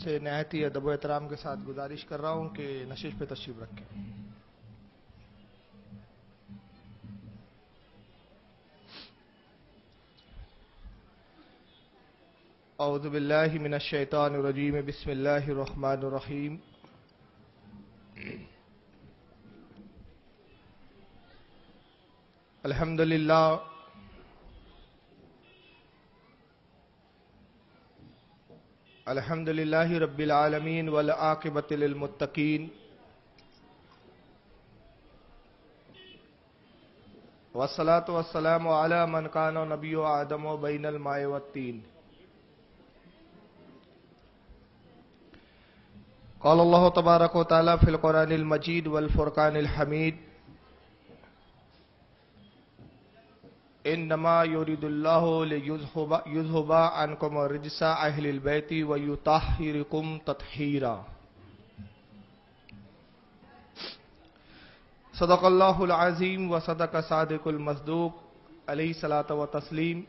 سے نہایت ہی ادب و احترام کے ساتھ گزارش کر رہا ہوں کہ نشست پہ تشریف رکھیں. اعوذ باللہ من الشیطان الرجیم. بسم اللہ الرحمن الرحیم. الحمدللہ الحمدللہ رب العالمین والعاقبۃ للمتقین والصلاۃ والسلام علی من کان نبی آدم بین الماء والطین. قال اللہ تبارک و تعالی فی القرآن المجید والفرقان الحمید. انما یرید اللہ لیذھب عنکم الرجس اہل البیت ویطہرکم تطہیرا. صدق اللہ العظیم وصدق صادق المصدوق علیہ الصلاۃ والتسلیم.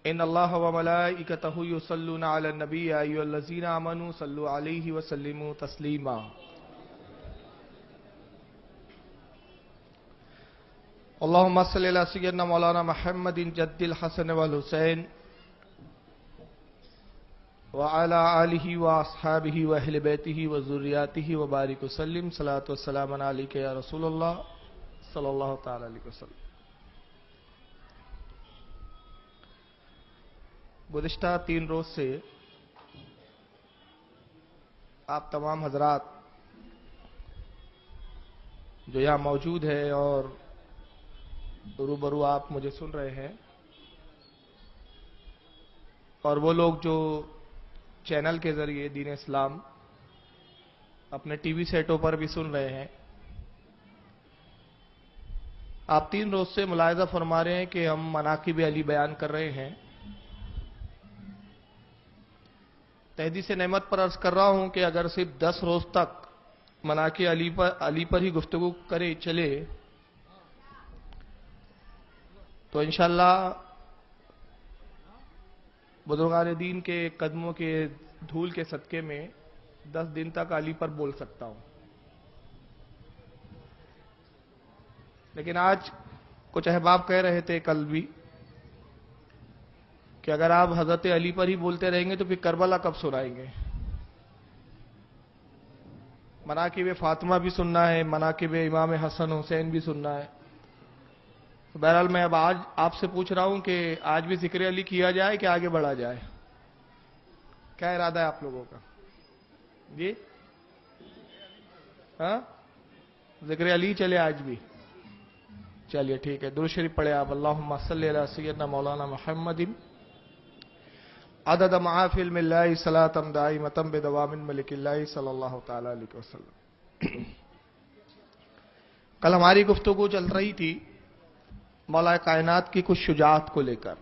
ان اللہ وملائکتہ یصلون علی النبی یا ایھا الذین آمنوا صلوا علیہ وسلموا تسلیما. اللہم صلی علی سیدنا مولانا محمد جد الحسن والحسین وعلی آلہ واصحابہ واہل بیتہ وذریاتہ وبارک وسلم. صلاۃ والسلام علیک یا رسول اللہ صلی اللہ تعالی علیہ وسلم. گزشتہ 3 روز سے آپ تمام حضرات جو یہاں موجود ہیں اور روبرو آپ مجھے سن رہے ہیں، اور وہ لوگ جو چینل کے ذریعے دین اسلام اپنے ٹی وی سیٹوں پر بھی سن رہے ہیں، آپ 3 روز سے ملاحظہ فرما رہے ہیں کہ ہم مناقب علی بیان کر رہے ہیں. تحدیث نعمت پر عرض کر رہا ہوں کہ اگر صرف 10 روز تک مناقب علی پر ہی گفتگو کرے چلے تو انشاءاللہ بزرگان دین کے قدموں کے دھول کے صدقے میں 10 دن تک علی پر بول سکتا ہوں. لیکن آج کچھ احباب کہہ رہے تھے کل بھی کہ اگر آپ حضرت علی پر ہی بولتے رہیں گے تو پھر کربلا کب سنائیں گے. مناقب فاطمہ بھی سننا ہے، مناقب امام حسن حسین بھی سننا ہے. بہرحال میں اب آج آپ سے پوچھ رہا ہوں کہ آج بھی ذکر علی کیا جائے کہ آگے بڑھا جائے؟ کیا ارادہ ہے آپ لوگوں کا؟ جی ہاں، ذکر علی چلے آج بھی؟ چلیے ٹھیک ہے. درود شریف پڑھے آپ. اللہم صلی علی سیدنا مولانا محمد عدد معافی علم اللہ صلاۃ دائمۃ بدوام ملک اللہ صلی اللہ تعالی علیہ وسلم. کل ہماری گفتگو چل رہی تھی مولا کائنات کی کچھ شجاعت کو لے کر.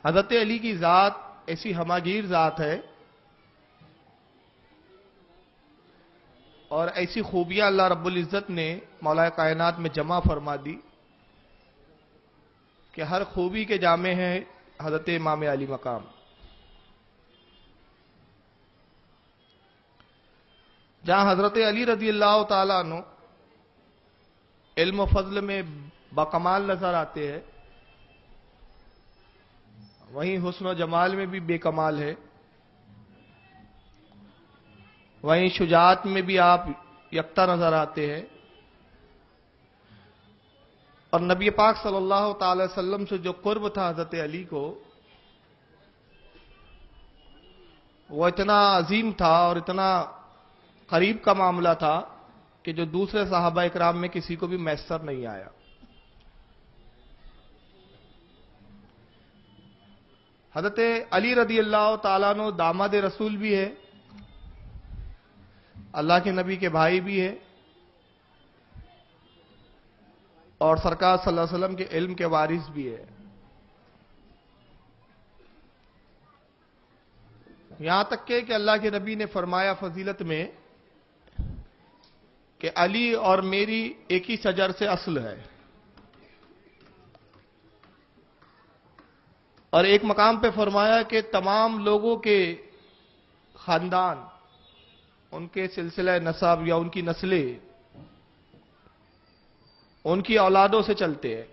حضرت علی کی ذات ایسی ہماگیر ذات ہے اور ایسی خوبیاں اللہ رب العزت نے مولا کائنات میں جمع فرما دی کہ ہر خوبی کے جامع ہیں حضرت امام علی مقام. جہاں حضرت علی رضی اللہ تعالیٰ عنہ علم و فضل میں باکمال نظر آتے ہیں، وہیں حسن و جمال میں بھی بے کمال ہے، وہیں شجاعت میں بھی آپ یکتا نظر آتے ہیں. اور نبی پاک صلی اللہ تعالی وسلم سے جو قرب تھا حضرت علی کو، وہ اتنا عظیم تھا اور اتنا قریب کا معاملہ تھا کہ جو دوسرے صحابہ اکرام میں کسی کو بھی میسر نہیں آیا. حضرت علی رضی اللہ تعالیٰ عنہ داماد رسول بھی ہے، اللہ کے نبی کے بھائی بھی ہے، اور سرکار صلی اللہ علیہ وسلم کے علم کے وارث بھی ہے. یہاں تک کہ اللہ کے نبی نے فرمایا فضیلت میں کہ علی اور میری ایک ہی شجر سے اصل ہے. اور ایک مقام پہ فرمایا کہ تمام لوگوں کے خاندان، ان کے سلسلہ نسب یا ان کی نسلیں ان کی اولادوں سے چلتے ہیں.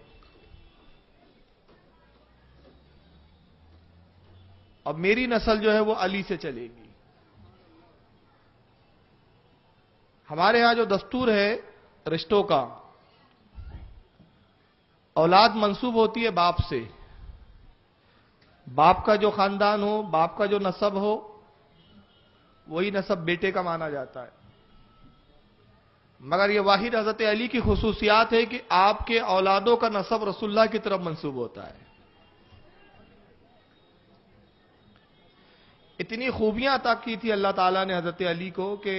اب میری نسل جو ہے وہ علی سے چلے گی. ہمارے ہاں جو دستور ہے رشتوں کا، اولاد منسوب ہوتی ہے باپ سے. باپ کا جو خاندان ہو، باپ کا جو نسب ہو، وہی نسب بیٹے کا مانا جاتا ہے. مگر یہ واحد حضرت علی کی خصوصیات ہے کہ آپ کے اولادوں کا نسب رسول اللہ کی طرف منسوب ہوتا ہے. اتنی خوبیاں عطا کی تھی اللہ تعالیٰ نے حضرت علی کو کہ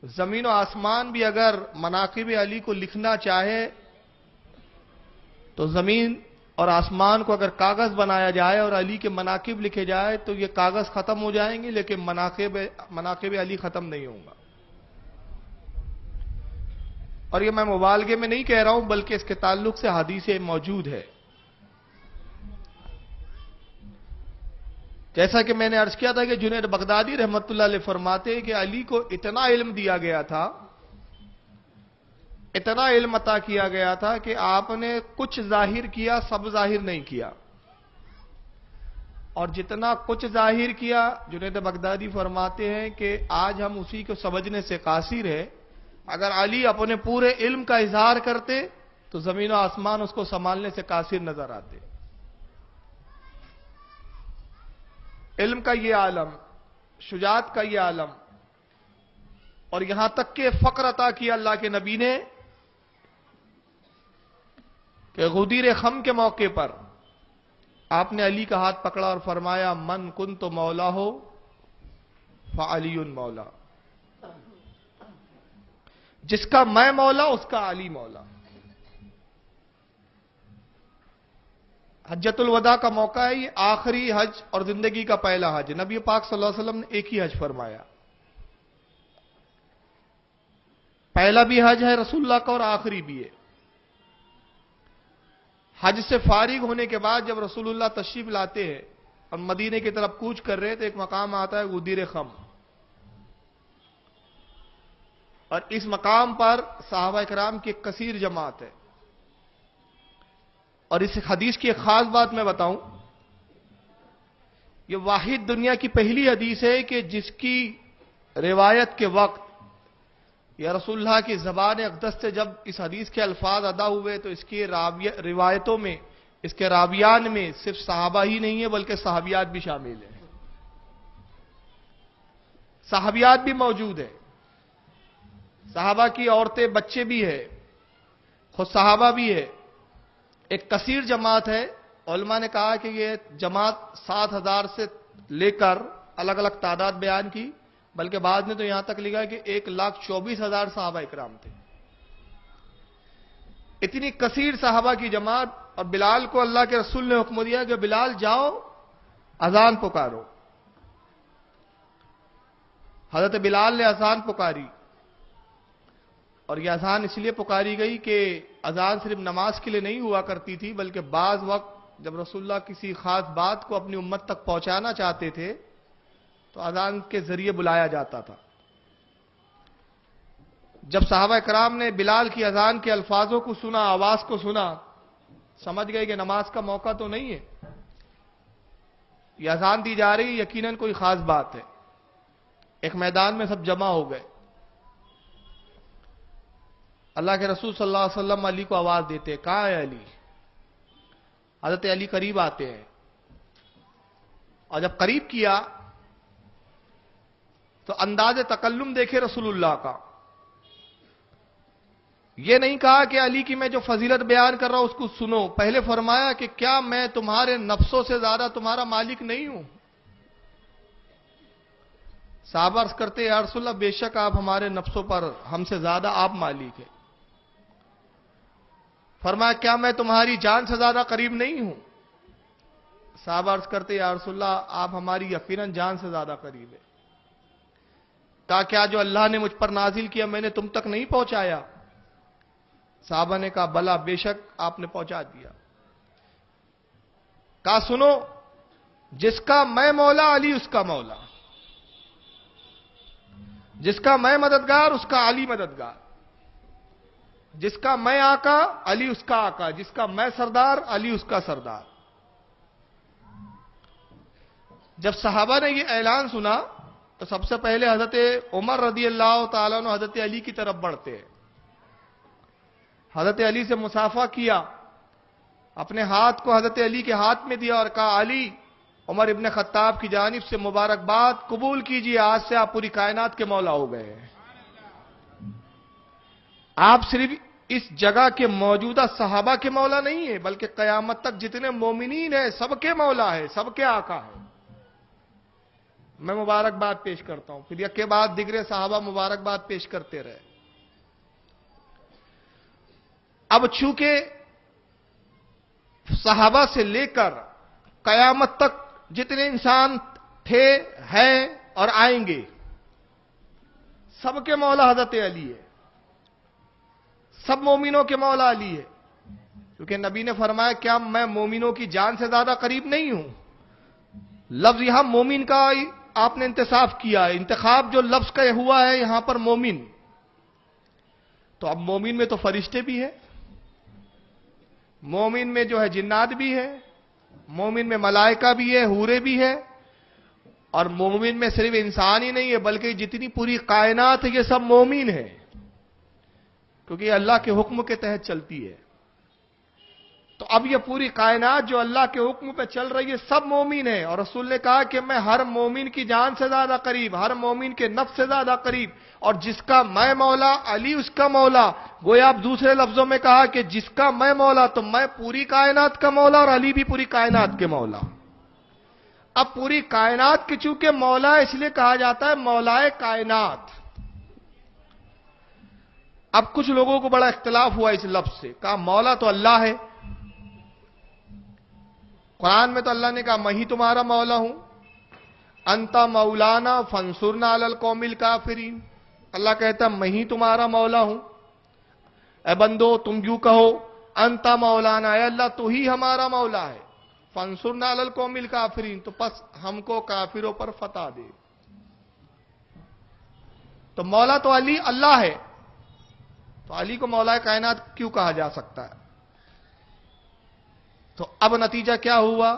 زمین و آسمان بھی اگر مناقب علی کو لکھنا چاہے تو زمین اور آسمان کو اگر کاغذ بنایا جائے اور علی کے مناقب لکھے جائے تو یہ کاغذ ختم ہو جائیں گے، لیکن مناقب علی ختم نہیں ہوں گا. اور یہ میں مبالغے میں نہیں کہہ رہا ہوں، بلکہ اس کے تعلق سے حدیثیں موجود ہے. جیسا کہ میں نے عرض کیا تھا کہ جنید بغدادی رحمت اللہ علیہ فرماتے کہ علی کو اتنا علم دیا گیا تھا، اتنا علم عطا کیا گیا تھا کہ آپ نے کچھ ظاہر کیا، سب ظاہر نہیں کیا. اور جتنا کچھ ظاہر کیا، جنید بغدادی فرماتے ہیں کہ آج ہم اسی کو سمجھنے سے قاصر ہے. اگر علی اپنے پورے علم کا اظہار کرتے تو زمین و آسمان اس کو سنبھالنے سے قاصر نظر آتے. علم کا یہ عالم، شجاعت کا یہ عالم، اور یہاں تک کہ فقر عطا کیا اللہ کے نبی نے کہ غدیر خم کے موقع پر آپ نے علی کا ہاتھ پکڑا اور فرمایا من کن تو مولا ہو فعلی مولا. جس کا میں مولا اس کا علی مولا. حجۃ الوداع کا موقع ہے، یہ آخری حج اور زندگی کا پہلا حج. نبی پاک صلی اللہ علیہ وسلم نے ایک ہی حج فرمایا. پہلا بھی حج ہے رسول اللہ کا اور آخری بھی ہے. حج سے فارغ ہونے کے بعد جب رسول اللہ تشریف لاتے ہیں اور مدینے کی طرف کوچ کر رہے تو ایک مقام آتا ہے غدیر خم، اور اس مقام پر صحابہ کرام کی ایک کثیر جماعت ہے. اور اس حدیث کی ایک خاص بات میں بتاؤں، یہ واحد دنیا کی پہلی حدیث ہے کہ جس کی روایت کے وقت یا رسول اللہ کی زبان اقدس سے جب اس حدیث کے الفاظ ادا ہوئے تو اس کی روایتوں میں، اس کے راویان میں صرف صحابہ ہی نہیں ہے بلکہ صحابیات بھی شامل ہیں. صحابیات بھی موجود ہیں، صحابہ کی عورتیں بچے بھی ہیں، خود صحابہ بھی ہے. ایک کثیر جماعت ہے. علماء نے کہا کہ یہ جماعت 7,000 سے لے کر الگ الگ تعداد بیان کی، بلکہ بعد نے تو یہاں تک لکھا کہ 1,24,000 صحابہ اکرام تھے. اتنی کثیر صحابہ کی جماعت. اور بلال کو اللہ کے رسول نے حکم دیا کہ بلال جاؤ اذان پکارو. حضرت بلال نے اذان پکاری، اور یہ اذان اس لیے پکاری گئی کہ اذان صرف نماز کے لیے نہیں ہوا کرتی تھی، بلکہ بعض وقت جب رسول اللہ کسی خاص بات کو اپنی امت تک پہنچانا چاہتے تھے تو اذان کے ذریعے بلایا جاتا تھا. جب صحابہ کرام نے بلال کی اذان کے الفاظوں کو سنا، آواز کو سنا، سمجھ گئے کہ نماز کا موقع تو نہیں ہے، یہ اذان دی جا رہی یقیناً کوئی خاص بات ہے. ایک میدان میں سب جمع ہو گئے. اللہ کے رسول صلی اللہ علیہ وسلم علی کو آواز دیتے، کہاں ہے علی؟ حضرت علی قریب آتے ہیں، اور جب قریب کیا تو انداز تکلم دیکھے رسول اللہ کا. یہ نہیں کہا کہ علی کی میں جو فضیلت بیان کر رہا ہوں اس کو سنو، پہلے فرمایا کہ کیا میں تمہارے نفسوں سے زیادہ تمہارا مالک نہیں ہوں؟ صحابہ عرض کرتے یا رسول اللہ بے شک آپ ہمارے نفسوں پر ہم سے زیادہ آپ مالک ہیں. فرمایا کیا میں تمہاری جان سے زیادہ قریب نہیں ہوں؟ صحابہ عرض کرتے یا رسول اللہ آپ ہماری یقیناً جان سے زیادہ قریب ہے. کہا کیا جو اللہ نے مجھ پر نازل کیا میں نے تم تک نہیں پہنچایا؟ صحابہ نے کہا بلا بے شک آپ نے پہنچا دیا. کہا سنو، جس کا میں مولا علی اس کا مولا، جس کا میں مددگار اس کا علی مددگار، جس کا میں آقا علی اس کا آقا، جس کا میں سردار علی اس کا سردار۔ جب صحابہ نے یہ اعلان سنا تو سب سے پہلے حضرت عمر رضی اللہ تعالیٰ عنہ حضرت علی کی طرف بڑھتے، حضرت علی سے مصافحہ کیا، اپنے ہاتھ کو حضرت علی کے ہاتھ میں دیا اور کہا علی، عمر ابن خطاب کی جانب سے مبارکباد قبول کیجئے، آج سے آپ پوری کائنات کے مولا ہو گئے ہیں۔ آپ صرف اس جگہ کے موجودہ صحابہ کے مولا نہیں ہیں، بلکہ قیامت تک جتنے مومنین ہیں سب کے مولا ہے، سب کے آقا ہے۔ میں مبارکباد پیش کرتا ہوں، پھر یک کے بعد دیگر صحابہ مبارکباد پیش کرتے رہے۔ اب چونکہ صحابہ سے لے کر قیامت تک جتنے انسان تھے، ہیں اور آئیں گے، سب کے مولا حضرت علی ہے، سب مومنوں کے مولا علی ہے، کیونکہ نبی نے فرمایا کیا میں مومنوں کی جان سے زیادہ قریب نہیں ہوں؟ لفظ یہاں مومن کا آپ نے انتصاب کیا ہے، انتخاب جو لفظ کا ہوا ہے یہاں پر مومن، تو اب مومن میں تو فرشتے بھی ہیں، مومن میں جو ہے جنات بھی ہے، مومن میں ملائکہ بھی ہے، حورے بھی ہے، اور مومن میں صرف انسان ہی نہیں ہے بلکہ جتنی پوری کائنات ہے یہ سب مومن ہے، کیونکہ یہ اللہ کے حکم کے تحت چلتی ہے۔ تو اب یہ پوری کائنات جو اللہ کے حکم پہ چل رہی ہے سب مومن ہے، اور رسول نے کہا کہ میں ہر مومن کی جان سے زیادہ قریب، ہر مومن کے نفس سے زیادہ قریب، اور جس کا میں مولا علی اس کا مولا۔ گویا آپ دوسرے لفظوں میں کہا کہ جس کا میں مولا تو میں پوری کائنات کا مولا اور علی بھی پوری کائنات کے مولا۔ اب پوری کائنات کی چونکہ مولا اس لیے کہا جاتا ہے مولائے کائنات۔ اب کچھ لوگوں کو بڑا اختلاف ہوا اس لفظ سے، کہا مولا تو اللہ ہے، قرآن میں تو اللہ نے کہا میں ہی تمہارا مولا ہوں، انت مولانا فانصرنا علی القوم الکافرین، اللہ کہتا میں ہی تمہارا مولا ہوں۔ اے بندو تم یوں کہو انت مولانا، اے اللہ تو ہی ہمارا مولا ہے، فانصرنا علی القوم الکافرین، تو پس ہم کو کافروں پر فتح دے۔ تو مولا تو علی اللہ ہے، تو علی کو مولا کائنات کیوں کہا جا سکتا ہے؟ تو اب نتیجہ کیا ہوا؟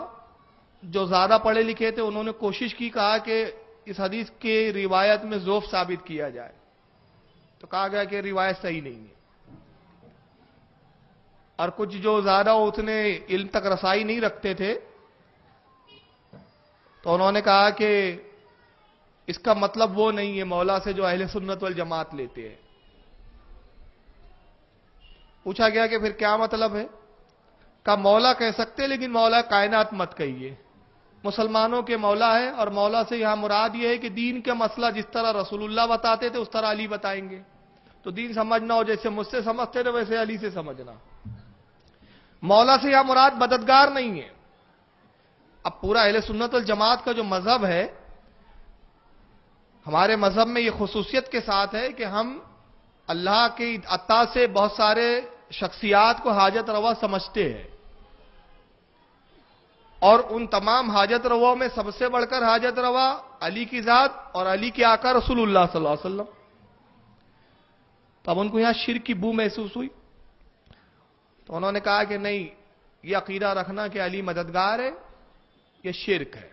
جو زیادہ پڑھے لکھے تھے انہوں نے کوشش کی، کہا کہ اس حدیث کی روایت میں ضعف ثابت کیا جائے، تو کہا گیا کہ روایت صحیح نہیں ہے۔ اور کچھ جو زیادہ اتنے علم تک رسائی نہیں رکھتے تھے تو انہوں نے کہا کہ اس کا مطلب وہ نہیں ہے مولا سے جو اہل سنت والجماعت لیتے ہیں۔ پوچھا گیا کہ پھر کیا مطلب ہے؟ کہا مولا کہہ سکتے لیکن مولا کائنات مت کہیے، مسلمانوں کے مولا ہے، اور مولا سے یہاں مراد یہ ہے کہ دین کا مسئلہ جس طرح رسول اللہ بتاتے تھے اس طرح علی بتائیں گے، تو دین سمجھنا ہو جیسے مجھ سے سمجھتے تھے ویسے علی سے سمجھنا۔ مولا سے یہاں مراد مددگار نہیں ہے۔ اب پورا اہل سنت والجماعت کا جو مذہب ہے، ہمارے مذہب میں یہ خصوصیت کے ساتھ ہے کہ ہم اللہ کی عطا سے بہت سارے شخصیات کو حاجت روا سمجھتے ہیں، اور ان تمام حاجت رواؤں میں سب سے بڑھ کر حاجت روا علی کی ذات اور علی کے آقا رسول اللہ صلی اللہ علیہ وسلم۔ تو اب ان کو یہاں شرک کی بو محسوس ہوئی، تو انہوں نے کہا کہ نہیں، یہ عقیدہ رکھنا کہ علی مددگار ہے یہ شرک ہے۔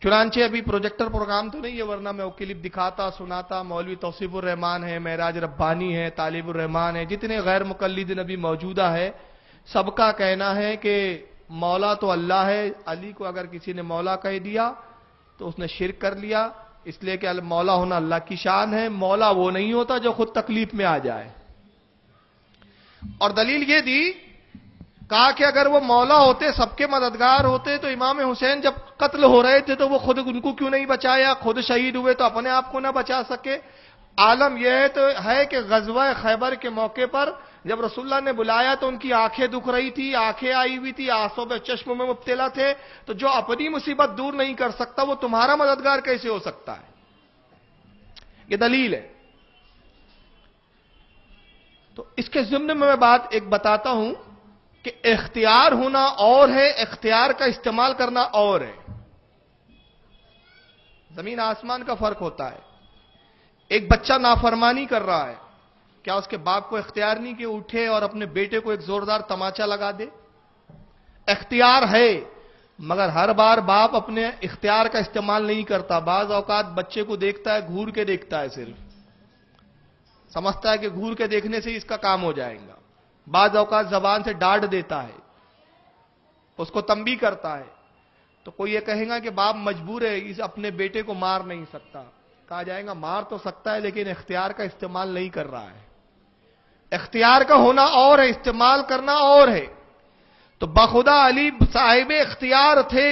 چنانچہ ابھی پروجیکٹر پروگرام تو نہیں ہے، ورنہ میں وہ کلپ دکھاتا سناتا۔ مولوی توصیف الرحمان ہے، معراج ربانی ہے، طالب الرحمان ہے، جتنے غیر مقلد نبی موجودہ ہے، سب کا کہنا ہے کہ مولا تو اللہ ہے، علی کو اگر کسی نے مولا کہہ دیا تو اس نے شرک کر لیا، اس لیے کہ مولا ہونا اللہ کی شان ہے، مولا وہ نہیں ہوتا جو خود تکلیف میں آ جائے۔ اور دلیل یہ دی، کہا کہ اگر وہ مولا ہوتے، سب کے مددگار ہوتے، تو امام حسین جب قتل ہو رہے تھے تو وہ خود ان کو کیوں نہیں بچایا؟ خود شہید ہوئے تو اپنے آپ کو نہ بچا سکے؟ عالم یہ تو ہے کہ غزوہ خیبر کے موقع پر جب رسول اللہ نے بلایا تو ان کی آنکھیں دکھ رہی تھی، آنکھیں آئی ہوئی تھی، آنسوں پہ چشم میں مبتلا تھے، تو جو اپنی مصیبت دور نہیں کر سکتا وہ تمہارا مددگار کیسے ہو سکتا ہے؟ یہ دلیل ہے۔ تو اس کے ضمن میں بات ایک بتاتا ہوں کہ اختیار ہونا اور ہے، اختیار کا استعمال کرنا اور ہے. زمین آسمان کا فرق ہوتا ہے. ایک بچہ نافرمانی کر رہا ہے، کیا اس کے باپ کو اختیار نہیں کہ اٹھے اور اپنے بیٹے کو ایک زوردار تماچا لگا دے؟ اختیار ہے، مگر ہر بار باپ اپنے اختیار کا استعمال نہیں کرتا. بعض اوقات بچے کو دیکھتا ہے، گھور کے دیکھتا ہے، صرف سمجھتا ہے کہ گھور کے دیکھنے سے اس کا کام ہو جائے گا. بعض اوقات زبان سے ڈانٹ دیتا ہے، اس کو تنبیہ کرتا ہے. تو کوئی یہ کہے گا کہ باپ مجبور ہے، اس اپنے بیٹے کو مار نہیں سکتا. کہا جائے گا مار تو سکتا ہے لیکن اختیار کا استعمال نہیں کر رہا ہے. اختیار کا ہونا اور ہے، استعمال کرنا اور ہے. تو بخدا علی صاحب اختیار تھے،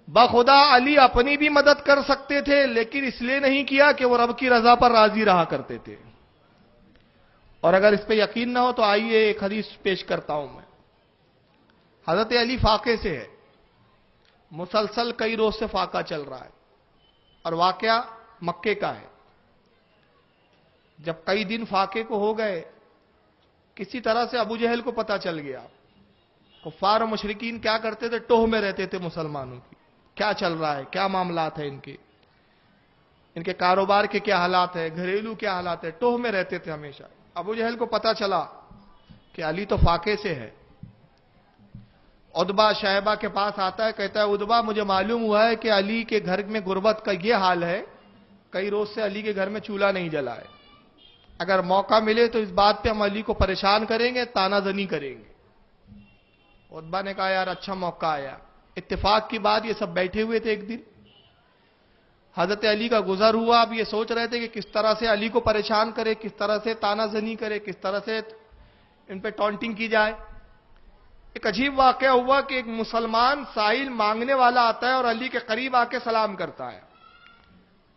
بخدا علی اپنی بھی مدد کر سکتے تھے، لیکن اس لیے نہیں کیا کہ وہ رب کی رضا پر راضی رہا کرتے تھے. اور اگر اس پہ یقین نہ ہو تو آئیے ایک حدیث پیش کرتا ہوں میں. حضرت علی فاقے سے ہے، مسلسل کئی روز سے فاقہ چل رہا ہے، اور واقعہ مکے کا ہے. جب کئی دن فاقے کو ہو گئے، کسی طرح سے ابو جہل کو پتا چل گیا. کفار و مشرکین کیا کرتے تھے؟ ٹوہ میں رہتے تھے مسلمانوں کی، کیا چل رہا ہے، کیا معاملات ہیں ان کے کاروبار کے کیا حالات ہیں، گھریلو کیا حالات ہیں، ٹوہ میں رہتے تھے ہمیشہ. ابو جہل کو پتا چلا کہ علی تو فاقے سے ہے. عتبہ شیبہ کے پاس آتا ہے، کہتا ہے عتبہ مجھے معلوم ہوا ہے کہ علی کے گھر میں غربت کا یہ حال ہے، کئی روز سے علی کے گھر میں چولہا نہیں جلا ہے. اگر موقع ملے تو اس بات پہ ہم علی کو پریشان کریں گے، تانا زنی کریں گے. عتبہ نے کہا یار اچھا موقع آیا. اتفاق کی بات یہ سب بیٹھے ہوئے تھے. ایک دن حضرت علی کا گزر ہوا. اب یہ سوچ رہے تھے کہ کس طرح سے علی کو پریشان کرے، کس طرح سے تانا زنی کرے، کس طرح سے ان پہ ٹونٹنگ کی جائے. ایک عجیب واقعہ ہوا کہ ایک مسلمان سائل مانگنے والا آتا ہے اور علی کے قریب آ کے سلام کرتا ہے.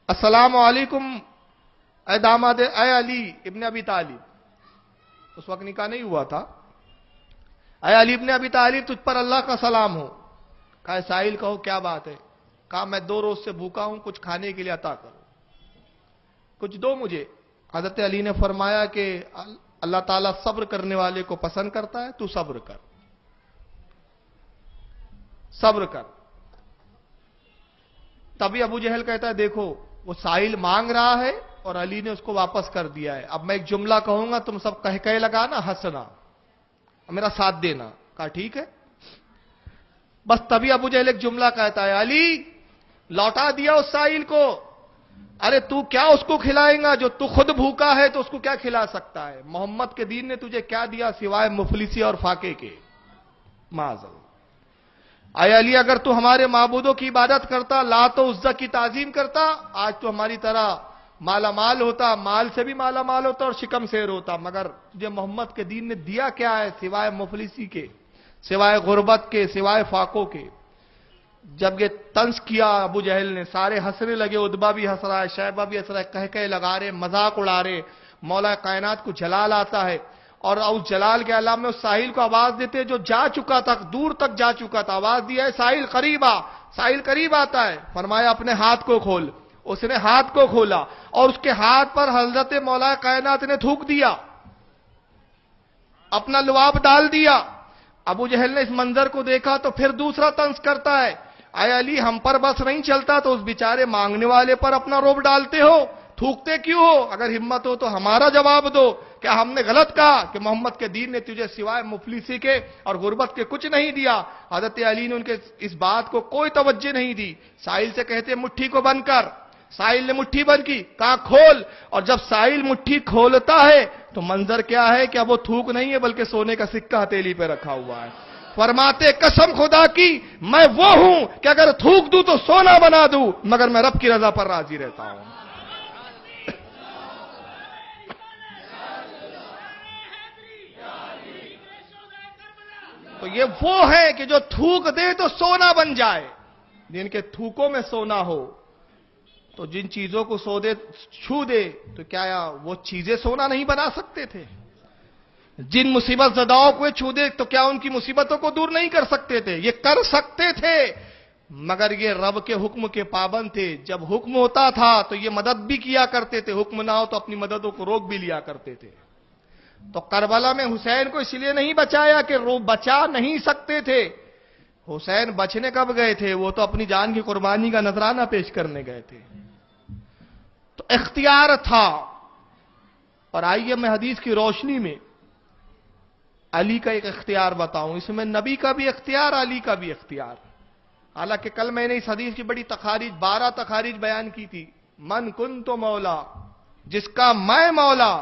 السلام علیکم اے داماد، اے علی ابن ابی طالب. اس وقت نکاح نہیں ہوا تھا. اے علی ابن ابی طالب، تجھ پر اللہ کا سلام ہو. کہا سائل کہو کیا بات ہے؟ کہا میں 2 روز سے بھوکا ہوں، کچھ کھانے کے لیے عطا کرو، کچھ دو مجھے. حضرت علی نے فرمایا کہ اللہ تعالیٰ صبر کرنے والے کو پسند کرتا ہے، تو صبر کر، صبر کر. تبھی ابو جہل کہتا ہے دیکھو وہ سائل مانگ رہا ہے اور علی نے اس کو واپس کر دیا ہے. اب میں ایک جملہ کہوں گا، تم سب کہہ لگانا، ہنسنا، میرا ساتھ دینا. کہا ٹھیک ہے. بس تبھی ابو جہل ایک جملہ کہتا ہے علی لوٹا دیا اس سائل کو. ارے تو کیا اس کو کھلائیں گا؟ جو تو خود بھوکا ہے تو اس کو کیا کھلا سکتا ہے؟ محمد کے دین نے تجھے کیا دیا سوائے مفلسی اور فاقے کے؟ معاذ اللہ. اے علی اگر تو ہمارے معبودوں کی عبادت کرتا، لات و عزا کی تعظیم کرتا، آج تو ہماری طرح مالا مال ہوتا، مال سے بھی مالا مال ہوتا اور شکم سیر ہوتا. مگر تجھے محمد کے دین نے دیا کیا ہے سوائے مفلسی کے، سوائے غربت کے، سوائے فاقوں کے؟ جب یہ طنز کیا ابو جہل نے، سارے ہنسنے لگے. عتبہ بھی ہنس رہا ہے، شیبہ بھی ہنس رہا ہے، کہہ لگا رہے، مذاق اڑا رہے. مولا کائنات کو جلال آتا ہے اور اس جلال کے عالم میں اس ساحل کو آواز دیتے جو جا چکا تھا، دور تک جا چکا تھا. آواز دیا ہے ساحل قریب آ. ساحل قریب آتا ہے، فرمایا اپنے ہاتھ کو کھول. اس نے ہاتھ کو کھولا اور اس کے ہاتھ پر حضرت مولا کائنات نے تھوک دیا، اپنا لعاب ڈال دیا. ابو جہل نے اس منظر کو دیکھا تو پھر دوسرا طنز کرتا ہے اے علی ہم پر بس نہیں چلتا تو اس بیچارے مانگنے والے پر اپنا روب ڈالتے ہو، تھوکتے کیوں ہو؟ اگر ہمت ہو تو ہمارا جواب دو. کیا ہم نے غلط کہا کہ محمد کے دین نے تجھے سوائے مفلسی کے اور غربت کے کچھ نہیں دیا؟ حضرت علی نے ان کے اس بات کو کوئی توجہ نہیں دی. ساحل سے کہتے مٹھی کو بند کر. ساحل نے مٹھی بند کی، کہا کھول. اور جب ساحل مٹھی کھولتا ہے تو منظر کیا ہے کہ اب وہ تھوک نہیں ہے بلکہ سونے کا سکہ ہتھیلی پہ رکھا ہوا ہے. فرماتے قسم خدا کی میں وہ ہوں کہ اگر تھوک دوں تو سونا بنا دوں، مگر میں رب کی رضا پر راضی رہتا ہوں. تو یہ وہ ہے کہ جو تھوک دے تو سونا بن جائے. جن کے تھوکوں میں سونا ہو تو جن چیزوں کو چھو دے تو کیا وہ چیزیں سونا نہیں بنا سکتے تھے؟ جن مصیبت زداؤں کو چھو دے تو کیا ان کی مصیبتوں کو دور نہیں کر سکتے تھے؟ یہ کر سکتے تھے، مگر یہ رب کے حکم کے پابند تھے. جب حکم ہوتا تھا تو یہ مدد بھی کیا کرتے تھے، حکم نہ ہو تو اپنی مددوں کو روک بھی لیا کرتے تھے. تو کربلا میں حسین کو اس لیے نہیں بچایا کہ وہ بچا نہیں سکتے تھے. حسین بچنے کب گئے تھے؟ وہ تو اپنی جان کی قربانی کا نذرانہ پیش کرنے گئے تھے. تو اختیار تھا. اور آئیے میں حدیث کی روشنی میں علی کا ایک اختیار بتاؤں. اس میں نبی کا بھی اختیار، علی کا بھی اختیار. حالانکہ کل میں نے اس حدیث کی بڑی تخارج 12 تخارج بیان کی تھی. من کنت مولا، جس کا میں مولا،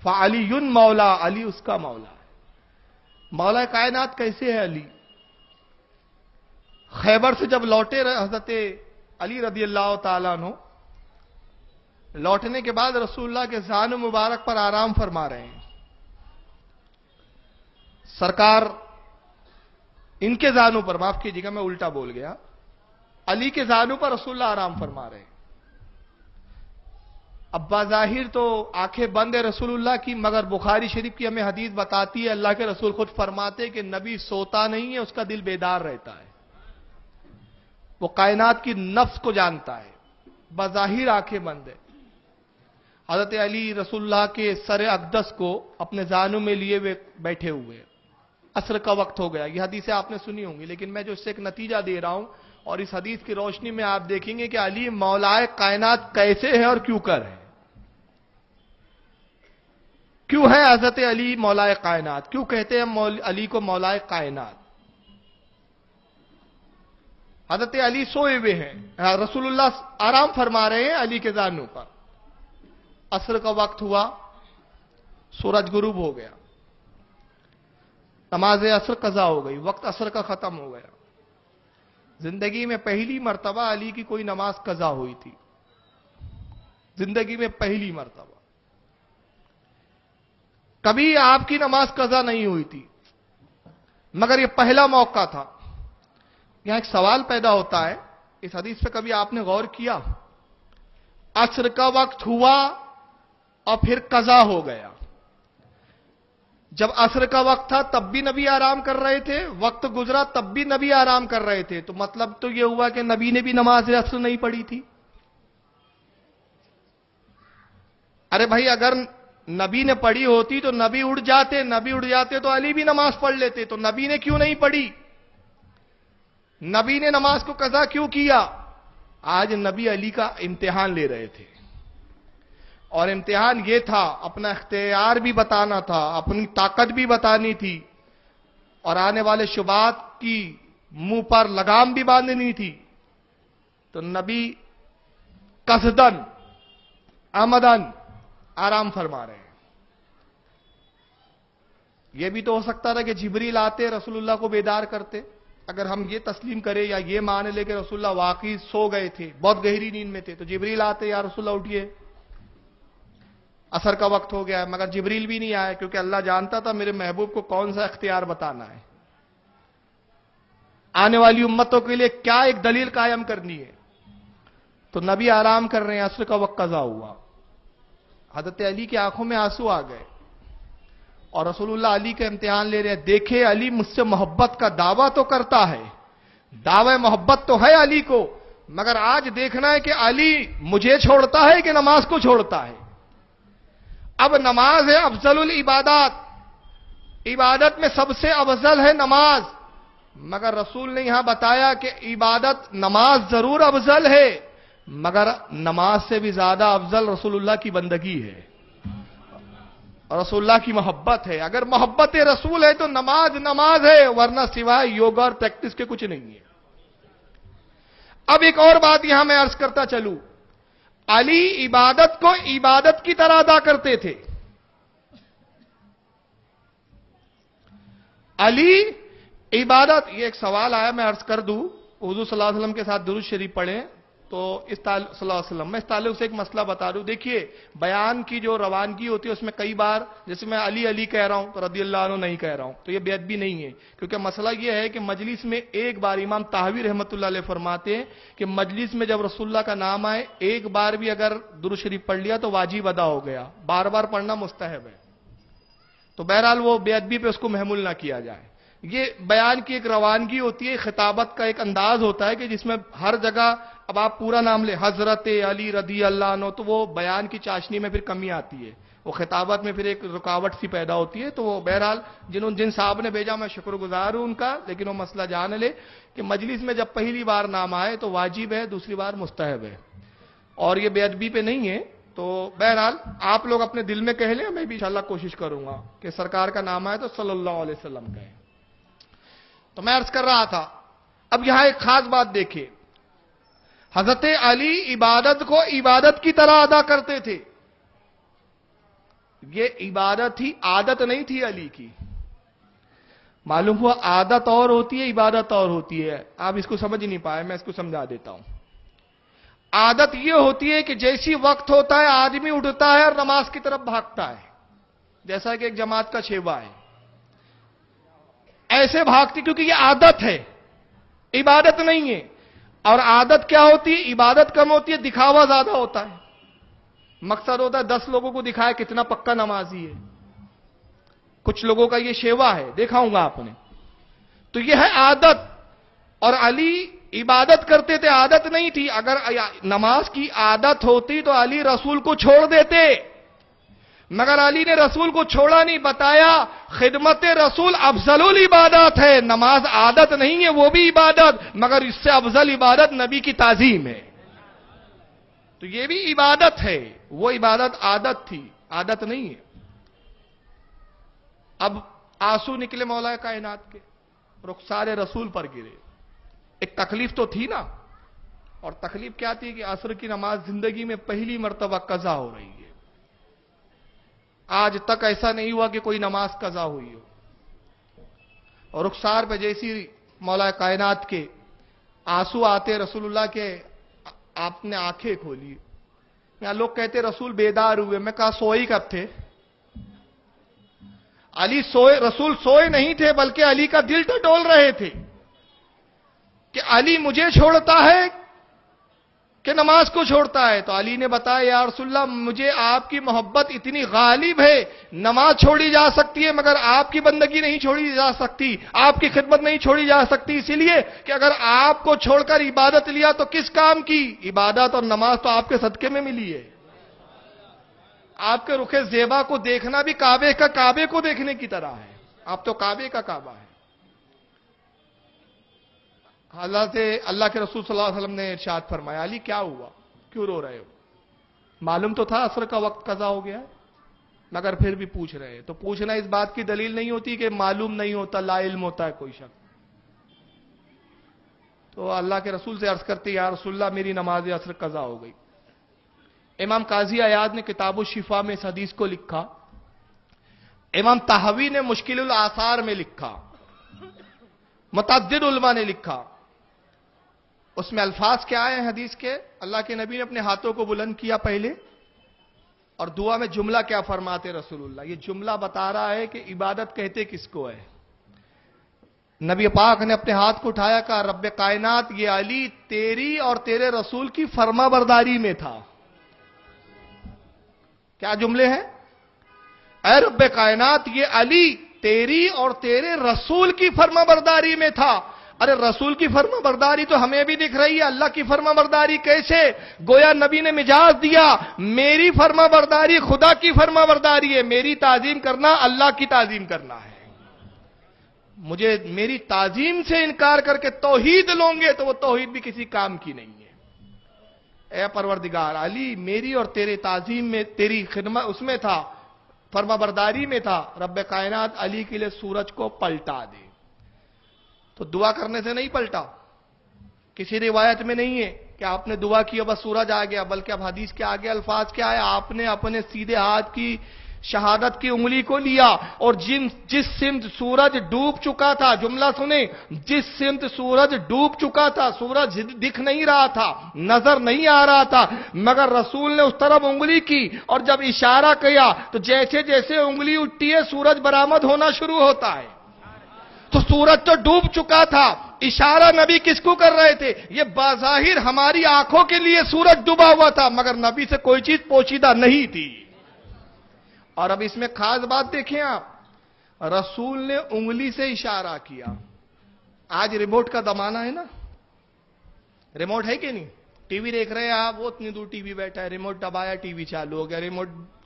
فعلی مولا، علی اس کا مولا ہے. مولا کائنات کیسے ہے علی؟ خیبر سے جب لوٹے حضرت علی رضی اللہ تعالیٰ عنہ، لوٹنے کے بعد رسول اللہ کے ذان مبارک پر آرام فرما رہے ہیں. سرکار ان کے ذانوں پر، معاف کیجیے گا میں الٹا بول گیا، علی کے ذانوں پر رسول اللہ آرام فرما رہے ہیں. اب بظاہر تو آنکھیں بند ہے رسول اللہ کی، مگر بخاری شریف کی ہمیں حدیث بتاتی ہے اللہ کے رسول خود فرماتے کہ نبی سوتا نہیں ہے، اس کا دل بیدار رہتا ہے. وہ کائنات کی نفس کو جانتا ہے. بظاہر آنکھیں بند ہے. حضرت علی رسول اللہ کے سر اقدس کو اپنے ذانوں میں لیے ہوئے بیٹھے ہوئے. عصر کا وقت ہو گیا. یہ حدیثیں آپ نے سنی ہوں گی، لیکن میں جو اس سے ایک نتیجہ دے رہا ہوں، اور اس حدیث کی روشنی میں آپ دیکھیں گے کہ علی مولائے کائنات کیسے ہے اور کیوں کر ہے. کیوں ہے حضرت علی مولائے کائنات؟ کیوں کہتے ہیں علی کو مولائے کائنات؟ حضرت علی سوئے ہوئے ہیں، رسول اللہ آرام فرما رہے ہیں علی کے ذانوں پر. عصر کا وقت ہوا، سورج غروب ہو گیا، نماز عصر قضا ہو گئی، وقت عصر کا ختم ہو گیا. زندگی میں پہلی مرتبہ علی کی کوئی نماز قضا ہوئی تھی. زندگی میں پہلی مرتبہ. کبھی آپ کی نماز قضا نہیں ہوئی تھی، مگر یہ پہلا موقع تھا. یہاں ایک سوال پیدا ہوتا ہے، اس حدیث پہ کبھی آپ نے غور کیا؟ عصر کا وقت ہوا اور پھر قضا ہو گیا. جب عصر کا وقت تھا تب بھی نبی آرام کر رہے تھے، وقت گزرا تب بھی نبی آرام کر رہے تھے. تو مطلب تو یہ ہوا کہ نبی نے بھی نماز عصر نہیں پڑھی تھی. ارے بھائی، اگر نبی نے پڑھی ہوتی تو نبی اٹھ جاتے تو علی بھی نماز پڑھ لیتے. تو نبی نے کیوں نہیں پڑھی؟ نبی نے نماز کو قضا کیوں کیا؟ آج نبی علی کا امتحان لے رہے تھے، اور امتحان یہ تھا، اپنا اختیار بھی بتانا تھا، اپنی طاقت بھی بتانی تھی، اور آنے والے شبہات کی منہ پر لگام بھی باندھنی تھی. تو نبی قصدن عمدن آرام فرما رہے ہیں. یہ بھی تو ہو سکتا تھا کہ جبریل آتے رسول اللہ کو بیدار کرتے. اگر ہم یہ تسلیم کریں یا یہ مان لے کہ رسول اللہ واقعی سو گئے تھے، بہت گہری نیند میں تھے، تو جبریل آتے، یا رسول اللہ اٹھیے، عصر کا وقت ہو گیا ہے. مگر جبریل بھی نہیں آئے، کیونکہ اللہ جانتا تھا میرے محبوب کو کون سا اختیار بتانا ہے، آنے والی امتوں کے لیے کیا ایک دلیل قائم کرنی ہے. تو نبی آرام کر رہے ہیں، عصر کا وقت قضا ہوا. حضرت علی کی آنکھوں میں آنسو آ گئے، اور رسول اللہ علی کا امتحان لے رہے ہیں. دیکھے علی مجھ سے محبت کا دعویٰ تو کرتا ہے، دعوی محبت تو ہے علی کو، مگر آج دیکھنا ہے کہ علی مجھے چھوڑتا ہے کہ نماز کو چھوڑتا ہے. اب نماز ہے افضل العبادات، عبادت میں سب سے افضل ہے نماز. مگر رسول نے یہاں بتایا کہ عبادت نماز ضرور افضل ہے، مگر نماز سے بھی زیادہ افضل رسول اللہ کی بندگی ہے، رسول اللہ کی محبت ہے. اگر محبت رسول ہے تو نماز ہے، ورنہ سوائے یوگا اور پریکٹس کے کچھ نہیں ہے. اب ایک اور بات یہاں میں عرض کرتا چلوں، علی عبادت کو عبادت کی طرح ادا کرتے تھے. علی عبادت، یہ ایک سوال آیا میں عرض کر دوں. حضور صلی اللہ علیہ وسلم کے ساتھ درود شریف پڑھیں تو صلی اللہ علیہ وسلم، میں اس تعلق سے ایک مسئلہ بتا دوں. دیکھیے، بیان کی جو روانگی ہوتی ہے اس میں کئی بار جیسے میں علی کہہ رہا ہوں تو رضی اللہ عنہ نہیں کہہ رہا ہوں، تو یہ بے ادبی نہیں ہے. کیونکہ مسئلہ یہ ہے کہ مجلس میں ایک بار امام طحاوی رحمۃ اللہ علیہ فرماتے ہیں کہ مجلس میں جب رسول اللہ کا نام آئے ایک بار بھی اگر درود شریف پڑھ لیا تو واجب ادا ہو گیا، بار بار پڑھنا مستحب ہے. تو بہرحال وہ بے ادبی پہ اس کو محمول نہ کیا جائے. یہ بیان کی ایک روانگی ہوتی ہے، خطابت کا ایک انداز ہوتا ہے کہ جس میں ہر جگہ اب آپ پورا نام لیں حضرت علی رضی اللہ عنہ، تو وہ بیان کی چاشنی میں پھر کمی آتی ہے. وہ خطابت میں پھر ایک رکاوٹ سی پیدا ہوتی ہے. تو وہ بہرحال جن صاحب نے بھیجا میں شکر گزار ہوں ان کا, لیکن وہ مسئلہ جان لے کہ مجلس میں جب پہلی بار نام آئے تو واجب ہے, دوسری بار مستحب ہے, اور یہ بے ادبی پہ نہیں ہے. تو بہرحال آپ لوگ اپنے دل میں کہہ لیں, میں بھی انشاءاللہ کوشش کروں گا کہ سرکار کا نام آئے تو صلی اللہ علیہ وسلم کہیں. تو میں عرض کر رہا تھا, اب یہاں ایک خاص بات دیکھیں, حضرت علی عبادت کو عبادت کی طرح ادا کرتے تھے. یہ عبادت تھی, عادت نہیں تھی علی کی. معلوم ہوا عادت اور ہوتی ہے, عبادت اور ہوتی ہے. آپ اس کو سمجھ نہیں پائے, میں اس کو سمجھا دیتا ہوں. عادت یہ ہوتی ہے کہ جیسی وقت ہوتا ہے آدمی اٹھتا ہے اور نماز کی طرف بھاگتا ہے, جیسا کہ ایک جماعت کا شیوا ہے, ایسے بھاگتی, کیونکہ یہ عادت ہے, عبادت نہیں ہے. اور عادت کیا ہوتی ہے؟ عبادت کم ہوتی ہے, دکھاوا زیادہ ہوتا ہے. مقصد ہوتا ہے 10 لوگوں کو دکھائے کتنا پکا نمازی ہے. کچھ لوگوں کا یہ شیوا ہے, دیکھا ہوں گا آپ نے. تو یہ ہے عادت. اور علی عبادت کرتے تھے, عادت نہیں تھی. اگر نماز کی عادت ہوتی تو علی رسول کو چھوڑ دیتے, مگر علی نے رسول کو چھوڑا نہیں. بتایا خدمت رسول افضل العبادات ہے, نماز عادت نہیں ہے, وہ بھی عبادت, مگر اس سے افضل عبادت نبی کی تعظیم ہے. تو یہ بھی عبادت ہے, وہ عبادت عادت تھی, عادت نہیں ہے. اب آنسو نکلے مولا کائنات کے, رخسار رسول پر گرے. ایک تکلیف تو تھی نا, اور تکلیف کیا تھی کہ عصر کی نماز زندگی میں پہلی مرتبہ قضا ہو رہی ہے. آج تک ایسا نہیں ہوا کہ کوئی نماز قضا ہوئی ہو. اور رخسار پہ جیسی مولا کائنات کے آنسو آتے رسول اللہ کے, آپ نے آنکھیں کھولی. یہاں لوگ کہتے رسول بیدار ہوئے, میں کہا سوئی کب تھے؟ علی سوئے, رسول سوئے نہیں تھے, بلکہ علی کا دل تو ڈول رہے تھے کہ علی مجھے چھوڑتا ہے کہ نماز کو چھوڑتا ہے. تو علی نے بتایا یا رسول اللہ مجھے آپ کی محبت اتنی غالب ہے, نماز چھوڑی جا سکتی ہے مگر آپ کی بندگی نہیں چھوڑی جا سکتی, آپ کی خدمت نہیں چھوڑی جا سکتی, اسی لیے کہ اگر آپ کو چھوڑ کر عبادت لیا تو کس کام کی عبادت؟ اور نماز تو آپ کے صدقے میں ملی ہے. آپ کے رخ زیبا کو دیکھنا بھی کعبے کو دیکھنے کی طرح ہے. آپ تو کعبے کا کعبہ ہے. حضرت اللہ کے رسول صلی اللہ علیہ وسلم نے ارشاد فرمایا علی کیا ہوا, کیوں رو رہے ہو؟ معلوم تو تھا عصر کا وقت قضا ہو گیا ہے, مگر پھر بھی پوچھ رہے ہیں. تو پوچھنا اس بات کی دلیل نہیں ہوتی کہ معلوم نہیں ہوتا, لا علم ہوتا ہے کوئی شخص. تو اللہ کے رسول سے عرض کرتے یا رسول اللہ میری نماز عصر قضا ہو گئی. امام قاضی عیاض نے کتاب الشفا میں اس حدیث کو لکھا, امام طحاوی نے مشکل الآثار میں لکھا, متعدد علماء نے لکھا. اس میں الفاظ کیا آئے ہیں حدیث کے؟ اللہ کے نبی نے اپنے ہاتھوں کو بلند کیا پہلے, اور دعا میں جملہ کیا فرماتے رسول اللہ؟ یہ جملہ بتا رہا ہے کہ عبادت کہتے کس کو ہے. نبی پاک نے اپنے ہاتھ کو اٹھایا, کہا رب کائنات یہ علی تیری اور تیرے رسول کی فرما برداری میں تھا. کیا جملے ہیں؟ اے رب کائنات یہ علی تیری اور تیرے رسول کی فرما برداری میں تھا. ارے رسول کی فرما برداری تو ہمیں بھی دکھ رہی ہے, اللہ کی فرما برداری کیسے؟ گویا نبی نے مجاز دیا, میری فرما برداری خدا کی فرما برداری ہے, میری تعظیم کرنا اللہ کی تعظیم کرنا ہے. مجھے میری تعظیم سے انکار کر کے توحید لوں گے تو وہ توحید بھی کسی کام کی نہیں ہے. اے پروردگار علی میری اور تیرے تعظیم میں, تیری خدمت اس میں تھا, فرما برداری میں تھا. رب کائنات علی کے لیے سورج کو پلٹا دے. تو دعا کرنے سے نہیں پلٹا, کسی روایت میں نہیں ہے کہ آپ نے دعا کی اور بس سورج آ گیا, بلکہ اب حدیث کے آگے الفاظ کیا ہے؟ آپ نے اپنے سیدھے ہاتھ کی شہادت کی انگلی کو لیا اور جس سمت سورج ڈوب چکا تھا, جملہ سنیں, جس سمت سورج ڈوب چکا تھا, سورج دکھ نہیں رہا تھا, نظر نہیں آ رہا تھا, مگر رسول نے اس طرف انگلی کی اور جب اشارہ کیا تو جیسے جیسے انگلی اٹھتی ہے سورج برآمد ہونا شروع ہوتا ہے. تو سورج تو ڈوب چکا تھا, اشارہ نبی کس کو کر رہے تھے؟ یہ بظاہر ہماری آنکھوں کے لیے سورج ڈوبا ہوا تھا, مگر نبی سے کوئی چیز پوشیدہ نہیں تھی. اور اب اس میں خاص بات دیکھیں آپ, رسول نے انگلی سے اشارہ کیا. آج ریموٹ کا زمانہ ہے نا, ریموٹ ہے کہ نہیں؟ ٹی وی دیکھ رہے ہیں آپ, وہ اتنی دور ٹی وی بیٹھا ہے, ریموٹ دبایا ٹی وی چالو ہو گیا, ریموٹ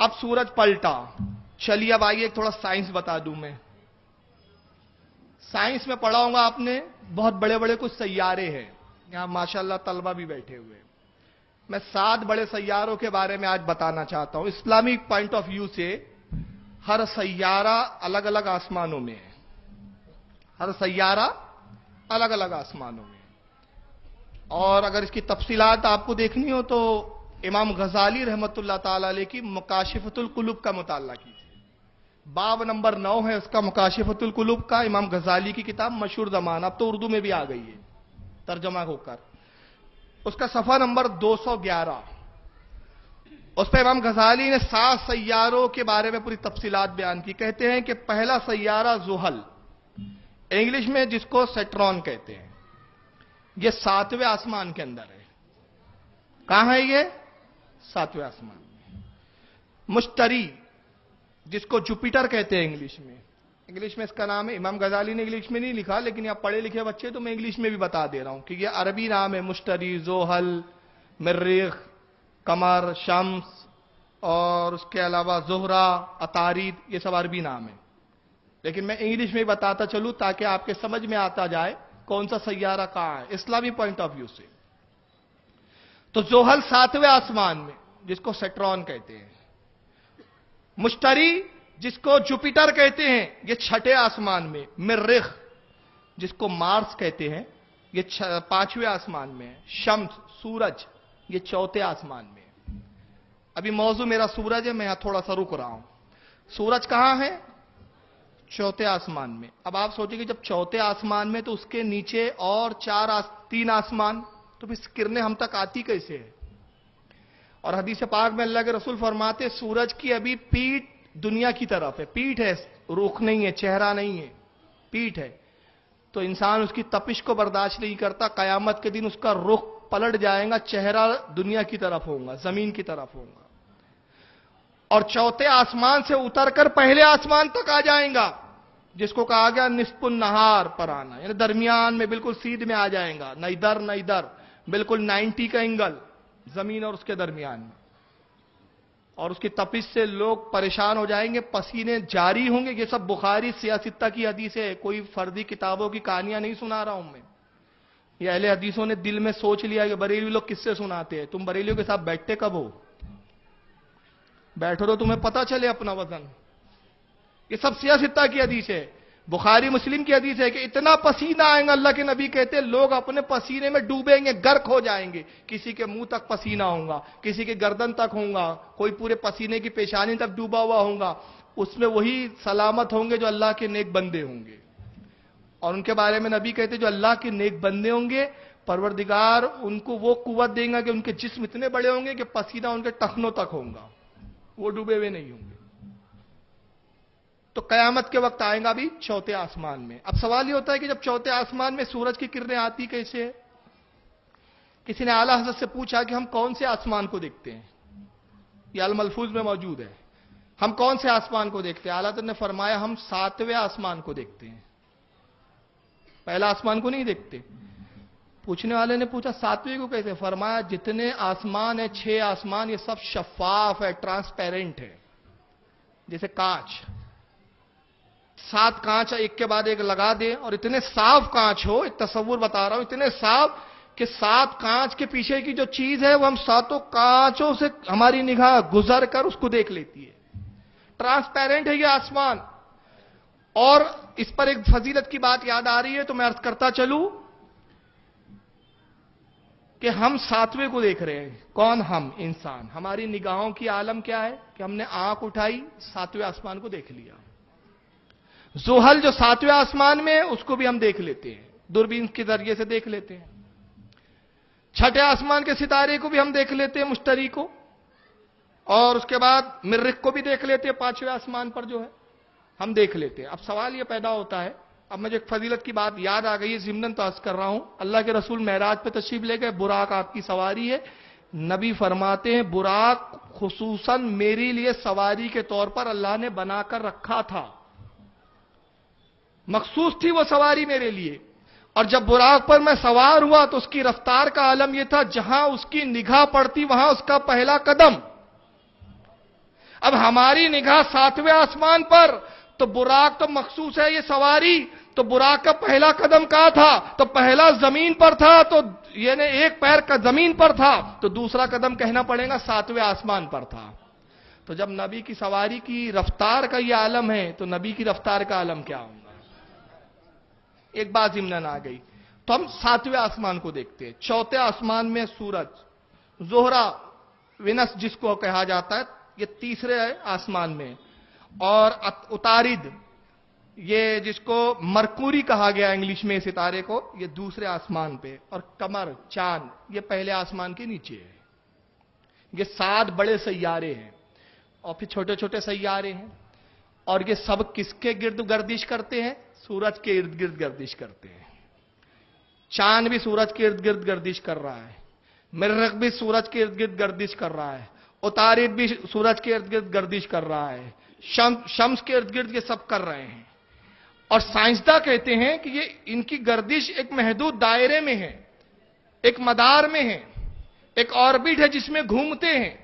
اب سورج پلٹا. چلیے اب آئیے تھوڑا سائنس بتا دوں میں. سائنس میں پڑھا ہوگا آپ نے, بہت بڑے بڑے کچھ سیارے ہیں. یہاں ماشاءاللہ طلبہ بھی بیٹھے ہوئے. میں 7 بڑے سیاروں کے بارے میں آج بتانا چاہتا ہوں. اسلامک پوائنٹ آف ویو سے ہر سیارہ الگ الگ آسمانوں میں ہے. ہر سیارہ الگ الگ آسمانوں میں. اور اگر اس کی تفصیلات آپ کو دیکھنی ہو تو امام غزالی رحمت اللہ تعالی علیہ کی مکاشفۃ القلوب کا مطالعہ کیجیے. باب نمبر 9 ہے اس کا, مکاشفۃ القلوب کا, امام غزالی کی کتاب, مشہور زمان, اب تو اردو میں بھی آ گئی ہے ترجمہ ہو کر. اس کا صفحہ نمبر 211. اس پہ امام غزالی نے 7 سیاروں کے بارے میں پوری تفصیلات بیان کی. کہتے ہیں کہ پہلا سیارہ زحل, انگلش میں جس کو سیٹرون کہتے ہیں, یہ 7ویں آسمان کے اندر ہے. کہاں ہے یہ؟ 7ویں آسمان میں. مشتری, جس کو جوپیٹر کہتے ہیں انگلش میں اس کا نام ہے. امام غزالی نے انگلش میں نہیں لکھا, لیکن آپ پڑھے لکھے بچے تو میں انگلش میں بھی بتا دے رہا ہوں کہ یہ عربی نام ہے. مشتری, زحل, مریخ, قمر, شمس, اور اس کے علاوہ زہرہ, عطارد, یہ سب عربی نام ہے. لیکن میں انگلش میں بتاتا چلوں تاکہ آپ کے سمجھ میں آتا جائے کون سا سیارہ کہاں ہے اسلامی پوائنٹ آف ویو سے. تو زحل 7ویں آسمان میں, جس کو سیٹرون کہتے ہیں. مشتری, جس کو جوپیٹر کہتے ہیں, یہ 6ٹھے آسمان میں. مریخ, جس کو مارس کہتے ہیں, یہ 5ویں آسمان میں ہے. شمس, سورج, یہ 4تھے آسمان میں. ابھی موضوع میرا سورج ہے, میں یہاں تھوڑا سا رک رہا ہوں. سورج کہاں ہے؟ 4تھے آسمان میں. اب آپ سوچیں کہ جب 4تھے آسمان میں تو اس کے نیچے اور 3 آسمان, تو پھر کرنیں ہم تک آتی کیسے ہے؟ اور حدیث پاک میں اللہ کے رسول فرماتے سورج کی ابھی پیٹھ دنیا کی طرف ہے. پیٹھ ہے, رخ نہیں ہے, چہرہ نہیں ہے, پیٹھ ہے. تو انسان اس کی تپش کو برداشت نہیں کرتا. قیامت کے دن اس کا رخ پلٹ جائے گا, چہرہ دنیا کی طرف ہوگا, زمین کی طرف ہوگا. اور 4تھے آسمان سے اتر کر پہلے آسمان تک آ جائیں گا, جس کو کہا گیا نصف النہار پر آنا, یعنی درمیان میں بالکل سیدھ میں آ جائیں گا, نہ ادھر نہ ادھر, بالکل 90 کا اینگل زمین اور اس کے درمیان میں. اور اس کی تپش سے لوگ پریشان ہو جائیں گے, پسینے جاری ہوں گے. یہ سب بخاری سیاستہ کی حدیث ہے, کوئی فردی کتابوں کی کہانیاں نہیں سنا رہا ہوں میں. یہ اہل حدیثوں نے دل میں سوچ لیا کہ بریلوی لوگ کس سے سناتے ہیں. تم بریلیوں کے ساتھ بیٹھتے کب ہو؟ بیٹھو تو تمہیں پتا چلے اپنا وزن. یہ سب سیاستہ کی حدیث ہے, بخاری مسلم کی حدیث ہے کہ اتنا پسینہ آئے گا, اللہ کے نبی کہتے ہیں لوگ اپنے پسینے میں ڈوبیں گے, غرق ہو جائیں گے. کسی کے منہ تک پسینہ ہوگا, کسی کے گردن تک ہوگا, کوئی پورے پسینے کی پیشانی تک ڈوبا ہوا ہوگا. اس میں وہی سلامت ہوں گے جو اللہ کے نیک بندے ہوں گے. اور ان کے بارے میں نبی کہتے ہیں جو اللہ کے نیک بندے ہوں گے, پروردگار ان کو وہ قوت دیں گا کہ ان کے جسم اتنے بڑے ہوں گے کہ پسینہ ان کے ٹخنوں تک ہوگا, وہ ڈوبے ہوئے نہیں ہوں گے. تو قیامت کے وقت آئے گا بھی 4تھے آسمان میں. اب سوال یہ ہوتا ہے کہ جب 4تھے آسمان میں سورج کی کرنیں آتی کیسے ہے؟ کسی نے اعلیٰ حضرت سے پوچھا کہ ہم کون سے آسمان کو دیکھتے ہیں؟ یہ الملفوظ میں موجود ہے. ہم کون سے آسمان کو دیکھتے ہیں؟ اعلیٰ حضرت نے فرمایا ہم 7ویں آسمان کو دیکھتے ہیں, پہلا آسمان کو نہیں دیکھتے. پوچھنے والے نے پوچھا 7ویں کو کیسے؟ فرمایا جتنے آسمان ہیں 6 آسمان, یہ سب شفاف ہے, ٹرانسپیرنٹ ہے, جیسے کانچ. 7 کانچ ایک کے بعد ایک لگا دے اور اتنے صاف کانچ ہو, ایک تصور بتا رہا ہوں, اتنے صاف کہ 7 کانچ کے پیچھے کی جو چیز ہے وہ ہم 7 کانچوں سے ہماری نگاہ گزر کر اس کو دیکھ لیتی ہے. ٹرانسپیرنٹ ہے یہ آسمان. اور اس پر ایک فضیلت کی بات یاد آ رہی ہے تو میں عرض کرتا چلوں کہ ہم 7ویں کو دیکھ رہے ہیں. کون؟ ہم انسان. ہماری نگاہوں کی عالم کیا ہے کہ ہم نے آنکھ اٹھائی 7ویں آسمان کو دیکھ لیا. زحل جو 7ویں آسمان میں ہے اس کو بھی ہم دیکھ لیتے ہیں, دوربین کے ذریعے سے دیکھ لیتے ہیں. 6ٹھے آسمان کے ستارے کو بھی ہم دیکھ لیتے ہیں, مشتری کو. اور اس کے بعد مریخ کو بھی دیکھ لیتے ہیں, 5ویں آسمان پر جو ہے ہم دیکھ لیتے ہیں. اب سوال یہ پیدا ہوتا ہے, اب مجھے ایک فضیلت کی بات یاد آ گئی ہے, ضمناً تو عرض کر رہا ہوں. اللہ کے رسول معراج پہ تشریف لے گئے, براق آپ کی سواری ہے. نبی فرماتے ہیں براق خصوصاً میری لیے سواری کے طور پر اللہ نے بنا کر رکھا تھا, مخصوص تھی وہ سواری میرے لیے. اور جب براق پر میں سوار ہوا تو اس کی رفتار کا عالم یہ تھا, جہاں اس کی نگاہ پڑتی وہاں اس کا پہلا قدم. اب ہماری نگاہ 7ویں آسمان پر، تو براق تو مخصوص ہے یہ سواری، تو براق کا پہلا قدم کہاں تھا؟ تو پہلا زمین پر تھا، تو یعنی ایک پیر کا زمین پر تھا، تو دوسرا قدم کہنا پڑے گا 7ویں آسمان پر تھا۔ تو جب نبی کی سواری کی رفتار کا یہ عالم ہے، تو نبی کی رفتار کا عالم کیا ہوگا؟ ایک بات ضمن آ گئی، تو ہم 7ویں آسمان کو دیکھتے ہیں۔ چوتھے آسمان میں سورج، زہرہ، وینس جس کو کہا جاتا ہے، یہ تیسرے آسمان میں، اور اتارد، یہ جس کو مرکوری کہا گیا انگلش میں ستارے کو، یہ دوسرے آسمان پہ، اور قمر، چاند، یہ پہلے آسمان کے نیچے ہے۔ یہ 7 بڑے سیارے ہیں، اور پھر چھوٹے چھوٹے سیارے ہیں، اور یہ سب کس کے گرد گردش کرتے ہیں؟ سورج کے ارد گرد گردش کرتے ہیں۔ چاند بھی سورج کے ارد گرد گردش کر رہا ہے، مریخ بھی سورج کے ارد گرد گردش کر رہا ہے، اتارد بھی سورج کے ارد گرد گردش کر رہا ہے، شمس کے ارد گرد یہ سب کر رہے ہیں۔ اور سائنسداں کہتے ہیں کہ یہ ان کی گردش ایک محدود دائرے میں ہے، ایک مدار میں ہے، ایک آربٹ ہے جس میں گھومتے ہیں،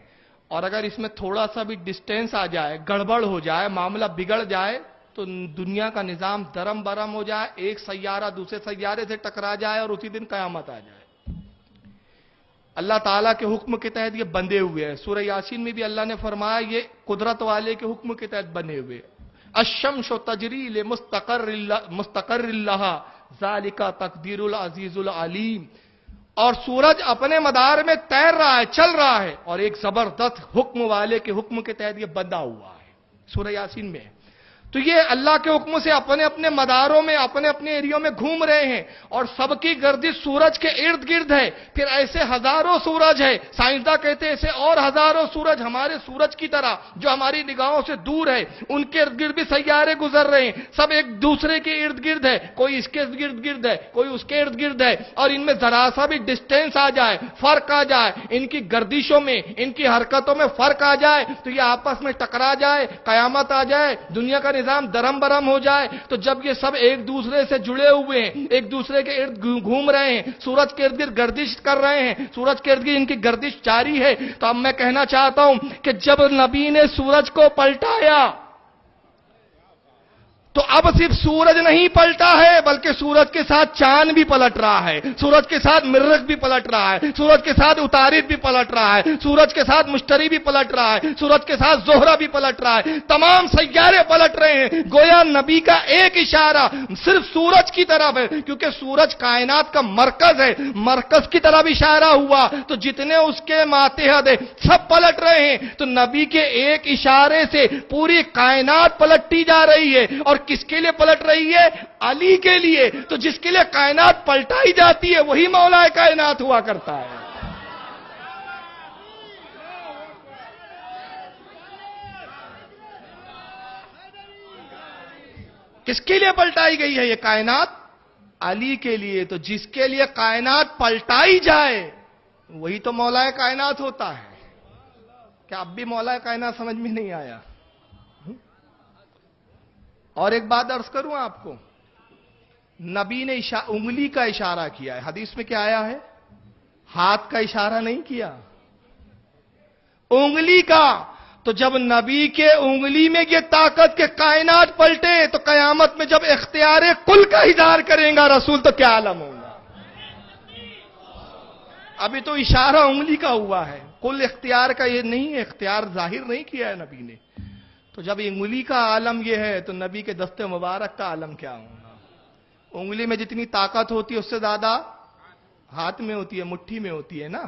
اور اگر اس میں تھوڑا سا بھی ڈسٹینس آ جائے، گڑبڑ ہو جائے، معاملہ بگڑ جائے، تو دنیا کا نظام درم برم ہو جائے، ایک سیارہ دوسرے سیارے سے ٹکرا جائے، اور اسی دن قیامت آ جائے۔ اللہ تعالیٰ کے حکم کے تحت یہ بندھے ہوئے ہیں۔ سورہ یاسین میں بھی اللہ نے فرمایا یہ قدرت والے کے حکم کے تحت بنے ہوئے۔ الشمس تجری لمستقر لہا ذالک تقدیر العزیز العلیم۔ اور سورج اپنے مدار میں تیر رہا ہے، چل رہا ہے، اور ایک زبردست حکم والے کے حکم کے تحت یہ بندھا ہوا ہے، سورہ یاسین میں۔ تو یہ اللہ کے حکم سے اپنے اپنے مداروں میں، اپنے اپنے ایریوں میں گھوم رہے ہیں، اور سب کی گردش سورج کے ارد گرد ہے۔ پھر ایسے ہزاروں سورج ہے، سائنسداں کہتے ہیں ایسے اور ہزاروں سورج ہمارے سورج کی طرح جو ہماری نگاہوں سے دور ہے، ان کے ارد گرد بھی سیارے گزر رہے ہیں، سب ایک دوسرے کے ارد گرد ہے، کوئی اس کے ارد گرد ہے، کوئی اس کے ارد گرد ہے، اور ان میں ذرا سا بھی ڈسٹینس آ جائے، فرق آ جائے، ان کی گردشوں میں، ان کی حرکتوں میں فرق آ جائے، تو یہ آپس میں ٹکرا جائے، قیامت آ جائے، دنیا کا نظام درم برم ہو جائے۔ تو جب یہ سب ایک دوسرے سے جڑے ہوئے ہیں، ایک دوسرے کے ارد گھوم رہے ہیں، سورج کے ارد گرد گردش کر رہے ہیں، سورج کے ارد گرد ان کی گردش جاری ہے، تو اب میں کہنا چاہتا ہوں کہ جب نبی نے سورج کو پلٹایا، تو اب صرف سورج نہیں پلٹا ہے، بلکہ سورج کے ساتھ چاند بھی پلٹ رہا ہے، سورج کے ساتھ مریخ بھی پلٹ رہا ہے، سورج کے ساتھ اتارد بھی پلٹ رہا ہے، سورج کے ساتھ مشتری بھی پلٹ رہا ہے، سورج کے ساتھ زہرہ بھی پلٹ رہا ہے، تمام سیارے پلٹ رہے ہیں۔ گویا نبی کا ایک اشارہ صرف سورج کی طرف ہے، کیونکہ سورج کائنات کا مرکز ہے، مرکز کی طرف اشارہ ہوا تو جتنے اس کے ماتحت ہیں سب پلٹ رہے ہیں۔ تو نبی کے ایک اشارے سے پوری کائنات پلٹی جا رہی ہے، اور کس کے لیے پلٹ رہی ہے؟ علی کے لیے۔ تو جس کے لیے کائنات پلٹائی جاتی ہے وہی مولا کائنات ہوا کرتا ہے۔ کس کے لیے پلٹائی گئی ہے یہ کائنات؟ علی کے لیے۔ تو جس کے لیے کائنات پلٹائی جائے وہی تو مولا کائنات ہوتا ہے۔ کیا اب بھی مولا کائنات سمجھ میں نہیں آیا؟ اور ایک بات عرض کروں آپ کو، نبی نے انگلی کا اشارہ کیا ہے، حدیث میں کیا آیا ہے؟ ہاتھ کا اشارہ نہیں کیا، انگلی کا۔ تو جب نبی کے انگلی میں یہ طاقت کے کائنات پلٹے، تو قیامت میں جب اختیار کل کا اظہار کریں گا رسول تو کیا عالم ہوگا۔ ابھی تو اشارہ انگلی کا ہوا ہے، کل اختیار کا یہ نہیں ہے، اختیار ظاہر نہیں کیا ہے نبی نے۔ تو جب انگلی کا عالم یہ ہے تو نبی کے دست مبارک کا عالم کیا ہوگا؟ انگلی میں جتنی طاقت ہوتی ہے اس سے زیادہ ہاتھ میں ہوتی ہے، مٹھی میں ہوتی ہے نا۔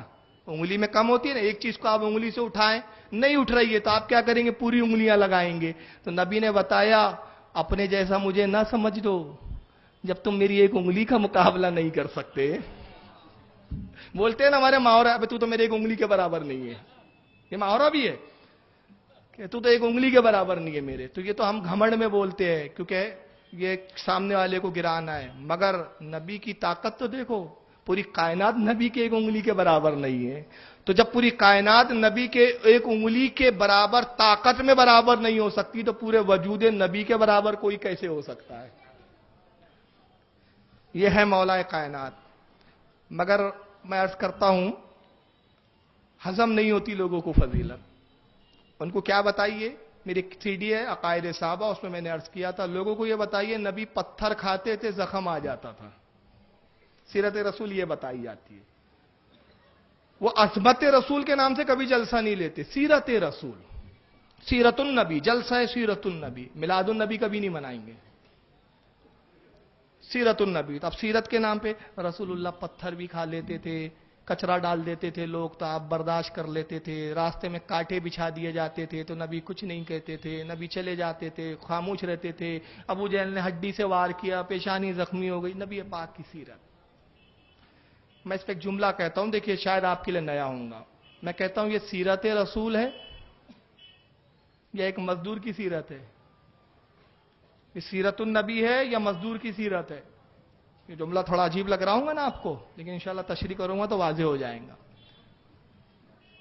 انگلی میں کم ہوتی ہے نا، ایک چیز کو آپ انگلی سے اٹھائیں، نہیں اٹھ رہی ہے تو آپ کیا کریں گے؟ پوری انگلیاں لگائیں گے۔ تو نبی نے بتایا اپنے جیسا مجھے نہ سمجھ دو جب تم میری ایک انگلی کا مقابلہ نہیں کر سکتے۔ بولتے ہیں نا ہمارے محاورہ، ابے تو میرے ایک انگلی کے برابر نہیں ہے، یہ محاورہ بھی ہے کہ تو ایک انگلی کے برابر نہیں ہے میرے۔ تو یہ تو ہم گھمنڈ میں بولتے ہیں کیونکہ یہ سامنے والے کو گرانا ہے، مگر نبی کی طاقت تو دیکھو، پوری کائنات نبی کے ایک انگلی کے برابر نہیں ہے۔ تو جب پوری کائنات نبی کے ایک انگلی کے برابر طاقت میں برابر نہیں ہو سکتی تو پورے وجود نبی کے برابر کوئی کیسے ہو سکتا ہے؟ یہ ہے مولا کائنات۔ مگر میں عرض کرتا ہوں ہضم نہیں ہوتی لوگوں کو فضیلت، ان کو کیا بتائیے؟ میری ایک سی ڈی ہے عقائد صحابہ، اس میں نے عرض کیا تھا لوگوں کو یہ بتائیے نبی پتھر کھاتے تھے زخم آ جاتا تھا، سیرت رسول یہ بتائی جاتی ہے۔ وہ عظمت رسول کے نام سے کبھی جلسہ نہیں لیتے، سیرت رسول، سیرت النبی، جلسہ ہے سیرت النبی، میلاد النبی کبھی نہیں منائیں گے، سیرت النبی۔ تو اب سیرت کے نام پہ رسول اللہ پتھر بھی کھا لیتے تھے، کچرا ڈال دیتے تھے لوگ تو آپ برداشت کر لیتے تھے، راستے میں کانٹے بچھا دیے جاتے تھے تو نبی کچھ نہیں کہتے تھے، نبی چلے جاتے تھے، خاموش رہتے تھے، ابو جہل نے ہڈی سے وار کیا، پیشانی زخمی ہو گئی، نبی پاک کی سیرت۔ میں اس پہ ایک جملہ کہتا ہوں، دیکھیے شاید آپ کے لیے نیا ہوں گا، میں کہتا ہوں یہ سیرت رسول ہے یا ایک مزدور کی سیرت ہے؟ یہ سیرت النبی ہے یا مزدور کی سیرت ہے؟ یہ جملہ تھوڑا عجیب لگ رہا ہوں گا نا آپ کو، لیکن انشاءاللہ تشریح کروں گا تو واضح ہو جائیں گا۔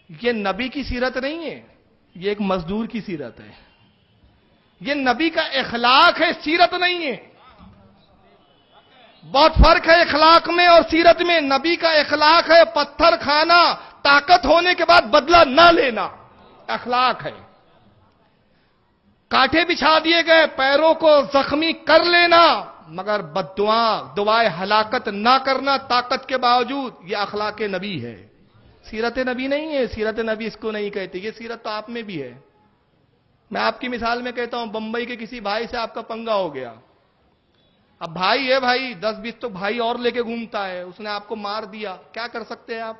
یہ نبی کی سیرت نہیں ہے، یہ ایک مزدور کی سیرت ہے۔ یہ نبی کا اخلاق ہے، سیرت نہیں ہے۔ بہت فرق ہے اخلاق میں اور سیرت میں۔ نبی کا اخلاق ہے پتھر کھانا، طاقت ہونے کے بعد بدلہ نہ لینا، اخلاق ہے۔ کانٹے بچھا دیے گئے، پیروں کو زخمی کر لینا، مگر دعائے ہلاکت نہ کرنا طاقت کے باوجود، یہ اخلاق نبی ہے، سیرت نبی نہیں ہے۔ سیرت نبی اس کو نہیں کہتے، یہ سیرت تو آپ میں بھی ہے۔ میں آپ کی مثال میں کہتا ہوں، بمبئی کے کسی بھائی سے آپ کا پنگا ہو گیا، اب بھائی ہے، بھائی 10-20 تو بھائی اور لے کے گھومتا ہے، اس نے آپ کو مار دیا، کیا کر سکتے ہیں آپ؟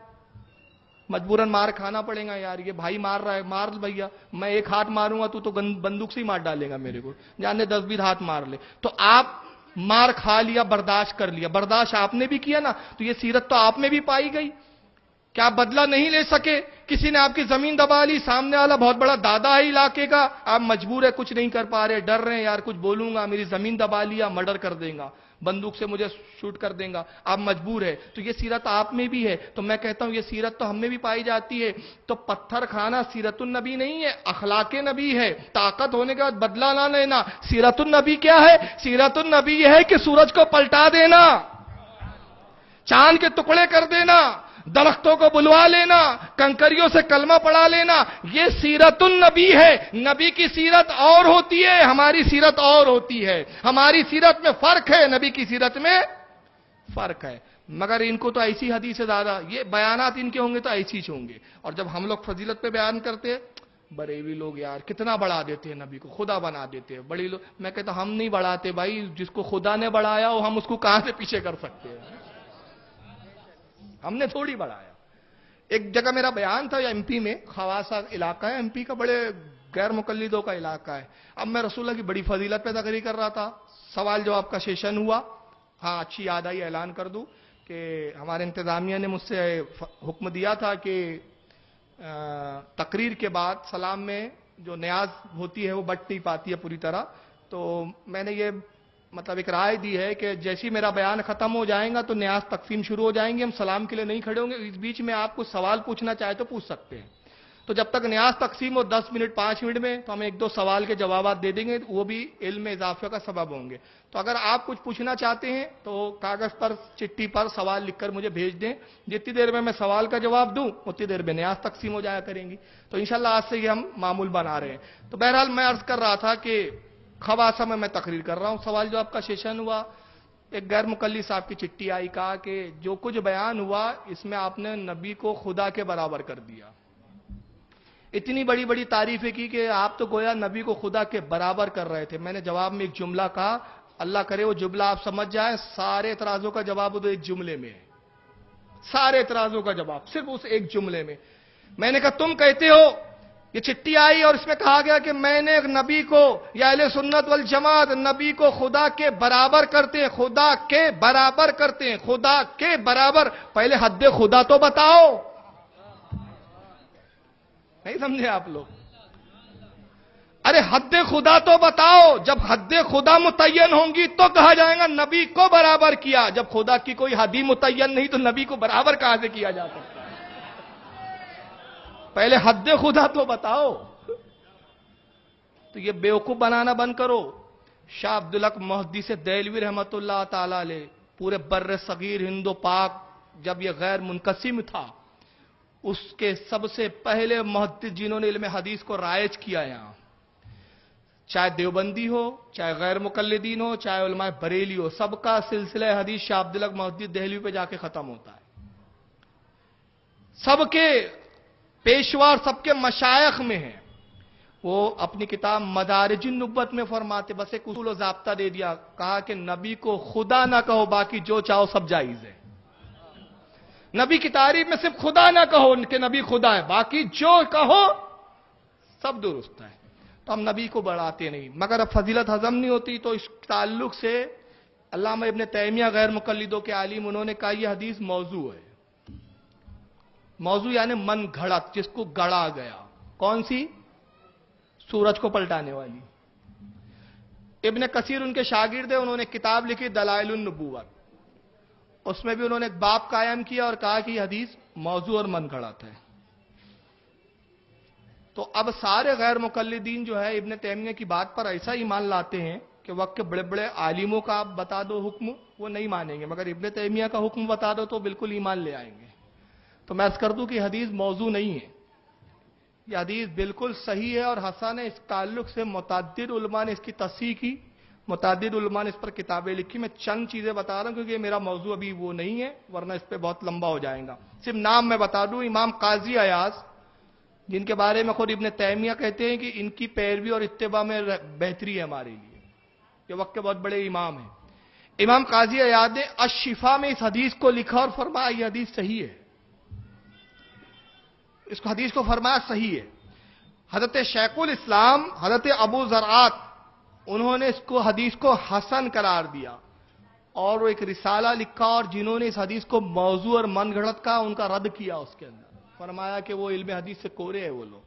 مجبوراً مار کھانا پڑے گا، یار یہ بھائی مار رہا ہے، مار بھیا، میں ایک ہاتھ ماروں گا تو بندوق سے ہی مار ڈالے گا میرے کو، جانے 10-20 ہاتھ مار لے، تو آپ مار کھا لیا، برداشت کر لیا، برداشت آپ نے بھی کیا نا، تو یہ سیرت تو آپ میں بھی پائی گئی۔ کیا بدلہ نہیں لے سکے؟ کسی نے آپ کی زمین دبا لی، سامنے والا بہت بڑا دادا ہے علاقے کا، آپ مجبور ہے، کچھ نہیں کر پا رہے، ڈر رہے ہیں یار کچھ بولوں گا میری زمین دبا لیا، مرڈر کر دیں گا، بندوق سے مجھے شوٹ کر دیں گا، آپ مجبور ہے، تو یہ سیرت آپ میں بھی ہے۔ تو میں کہتا ہوں یہ سیرت تو ہم میں بھی پائی جاتی ہے۔ تو پتھر کھانا سیرت النبی نہیں ہے، اخلاق نبی ہے۔ طاقت ہونے کے بعد بدلہ نہ لینا، سیرت النبی کیا ہے؟ سیرت النبی یہ ہے کہ سورج کو پلٹا دینا، چاند کے ٹکڑے کر دینا، درختوں کو بلوا لینا، کنکریوں سے کلمہ پڑھا لینا، یہ سیرت النبی ہے۔ نبی کی سیرت اور ہوتی ہے، ہماری سیرت اور ہوتی ہے۔ ہماری سیرت میں فرق ہے، نبی کی سیرت میں فرق ہے۔ مگر ان کو تو ایسی حدیث سے زیادہ، یہ بیانات ان کے ہوں گے تو ایسی ہوں گے، اور جب ہم لوگ فضیلت پہ بیان کرتے ہیں، بریلوی لوگ یار کتنا بڑھا دیتے ہیں، نبی کو خدا بنا دیتے ہیں، بڑی لوگ، میں کہتا ہم نہیں بڑھاتے بھائی، جس کو خدا نے بڑھایا ہو ہم اس کو کہاں سے پیچھے کر سکتے ہیں؟ ہم نے تھوڑی بڑھایا۔ ایک جگہ میرا بیان تھا ایم پی میں، خواسا علاقہ ہے ایم پی کا، بڑے غیر مقلدوں کا علاقہ ہے۔ اب میں رسول اللہ کی بڑی فضیلت پہ تقریر کر رہا تھا، سوال جواب کا سیشن ہوا۔ ہاں اچھی یاد آئی، اعلان کر دوں کہ ہمارے انتظامیہ نے مجھ سے حکم دیا تھا کہ تقریر کے بعد سلام میں جو نیاز ہوتی ہے وہ بٹ نہیں پاتی ہے پوری طرح، تو میں نے یہ مطلب ایک رائے دی ہے کہ جیسی میرا بیان ختم ہو جائے گا تو نیاز تقسیم شروع ہو جائیں گے، ہم سلام کے لیے نہیں کھڑے ہوں گے، اس بیچ میں آپ کو سوال پوچھنا چاہے تو پوچھ سکتے ہیں۔ تو جب تک نیاز تقسیم ہو 10 منٹ 5 منٹ میں تو ہم 1-2 سوال کے جوابات دے دیں گے، وہ بھی علم میں اضافے کا سبب ہوں گے۔ تو اگر آپ کچھ پوچھنا چاہتے ہیں تو کاغذ پر چٹھی پر سوال لکھ کر مجھے بھیج دیں، جتنی دیر میں سوال کا جواب دوں اتنی دیر میں نیاز تقسیم ہو جایا کریں گی۔ تو انشاءاللہ آج سے یہ ہم معمول بنا رہے ہیں۔ تو بہرحال میں عرض کر رہا تھا کہ خواصہ میں تقریر کر رہا ہوں، سوال جواب کا سیشن ہوا، ایک غیر مقلد صاحب کی چٹھی آئی، کہا کہ جو کچھ بیان ہوا اس میں آپ نے نبی کو خدا کے برابر کر دیا۔ اتنی بڑی بڑی تعریفیں کی کہ آپ تو گویا نبی کو خدا کے برابر کر رہے تھے۔ میں نے جواب میں ایک جملہ کہا، اللہ کرے وہ جملہ آپ سمجھ جائیں، سارے اعتراضوں کا جواب وہ ایک جملے میں ہے، سارے اعتراضوں کا جواب صرف اس ایک جملے میں۔ میں نے کہا تم کہتے ہو، یہ چٹھی آئی اور اس میں کہا گیا کہ میں نے نبی کو یا اہل سنت والجماعت نبی کو خدا کے برابر کرتے ہیں، خدا کے برابر کرتے ہیں، خدا کے برابر۔ پہلے حد خدا تو بتاؤ، نہیں سمجھے آپ لوگ؟ ارے حد خدا تو بتاؤ، جب حد خدا متعین ہوں گی تو کہا جائے گا نبی کو برابر کیا، جب خدا کی کوئی حد متعین نہیں تو نبی کو برابر کہاں سے کیا جا سکتا؟ پہلے حد خدا تو بتاؤ۔ تو یہ بیوقوف بنانا بند کرو۔ شاہ عبدالحق محدث دہلوی رحمت اللہ تعالی علیہ پورے بر صغیر ہند و پاک جب یہ غیر منقسم تھا، اس کے سب سے پہلے محدث جنہوں نے علم حدیث کو رائج کیا یہاں، چاہے دیوبندی ہو، چاہے غیر مقلدین ہو، چاہے علماء بریلی ہو، سب کا سلسلہ حدیث شاہ عبدالحق محدث دہلوی پہ جا کے ختم ہوتا ہے. سب کے پیشوار سب کے مشائخ میں ہیں. وہ اپنی کتاب مدارج النبوت میں فرماتے، بس ایک اصول و ضابطہ دے دیا، کہا کہ نبی کو خدا نہ کہو، باقی جو چاہو سب جائز ہے. نبی کی تعریف میں صرف خدا نہ کہو کہ نبی خدا ہے، باقی جو کہو سب درست ہے. تو ہم نبی کو بڑھاتے نہیں، مگر اب فضیلت ہضم نہیں ہوتی. تو اس تعلق سے علامہ ابن تیمیہ غیر مقلدوں کے عالم، انہوں نے کہا یہ حدیث موضوع ہے. موضوع یعنی من گھڑت، جس کو گڑا گیا. کون سی؟ سورج کو پلٹانے والی. ابن کثیر ان کے شاگرد ہیں، انہوں نے کتاب لکھی دلائل النبوت. اس میں بھی انہوں نے ایک باب قائم کیا اور کہا کہ یہ حدیث موضوع اور من گھڑت ہے. تو اب سارے غیر مقلدین جو ہے ابن تیمیہ کی بات پر ایسا ایمان لاتے ہیں کہ وقت کے بڑے بڑے عالموں کا آپ بتا دو حکم وہ نہیں مانیں گے، مگر ابن تیمیہ کا حکم بتا دو تو بالکل ایمان لے آئیں گے. تو میں عرض کر دوں کہ حدیث موضوع نہیں ہے، یہ حدیث بالکل صحیح ہے اور حسن ہے. اس تعلق سے متعدد علماء نے اس کی تصحیح کی، متعدد علماء نے اس پر کتابیں لکھی. میں چند چیزیں بتا رہا ہوں کیونکہ یہ میرا موضوع ابھی وہ نہیں ہے، ورنہ اس پہ بہت لمبا ہو جائے گا. صرف نام میں بتا دوں، امام قاضی ایاز، جن کے بارے میں خود ابن تیمیہ کہتے ہیں کہ ان کی پیروی اور اتباع میں بہتری ہے ہمارے لیے، یہ وقت کے بہت بڑے امام ہیں. امام قاضی ایاز نے الشفا میں اس حدیث کو لکھا اور فرمایا یہ حدیث صحیح ہے. اس کو حدیث کو فرمایا صحیح ہے. حضرت شیخ الاسلام حضرت ابو زرعات انہوں نے اس کو حدیث کو حسن قرار دیا اور وہ ایک رسالہ لکھا، اور جنہوں نے اس حدیث کو موضوع اور من گھڑت کا ان کا رد کیا. اس کے اندر فرمایا کہ وہ علم حدیث سے کورے ہیں وہ لوگ.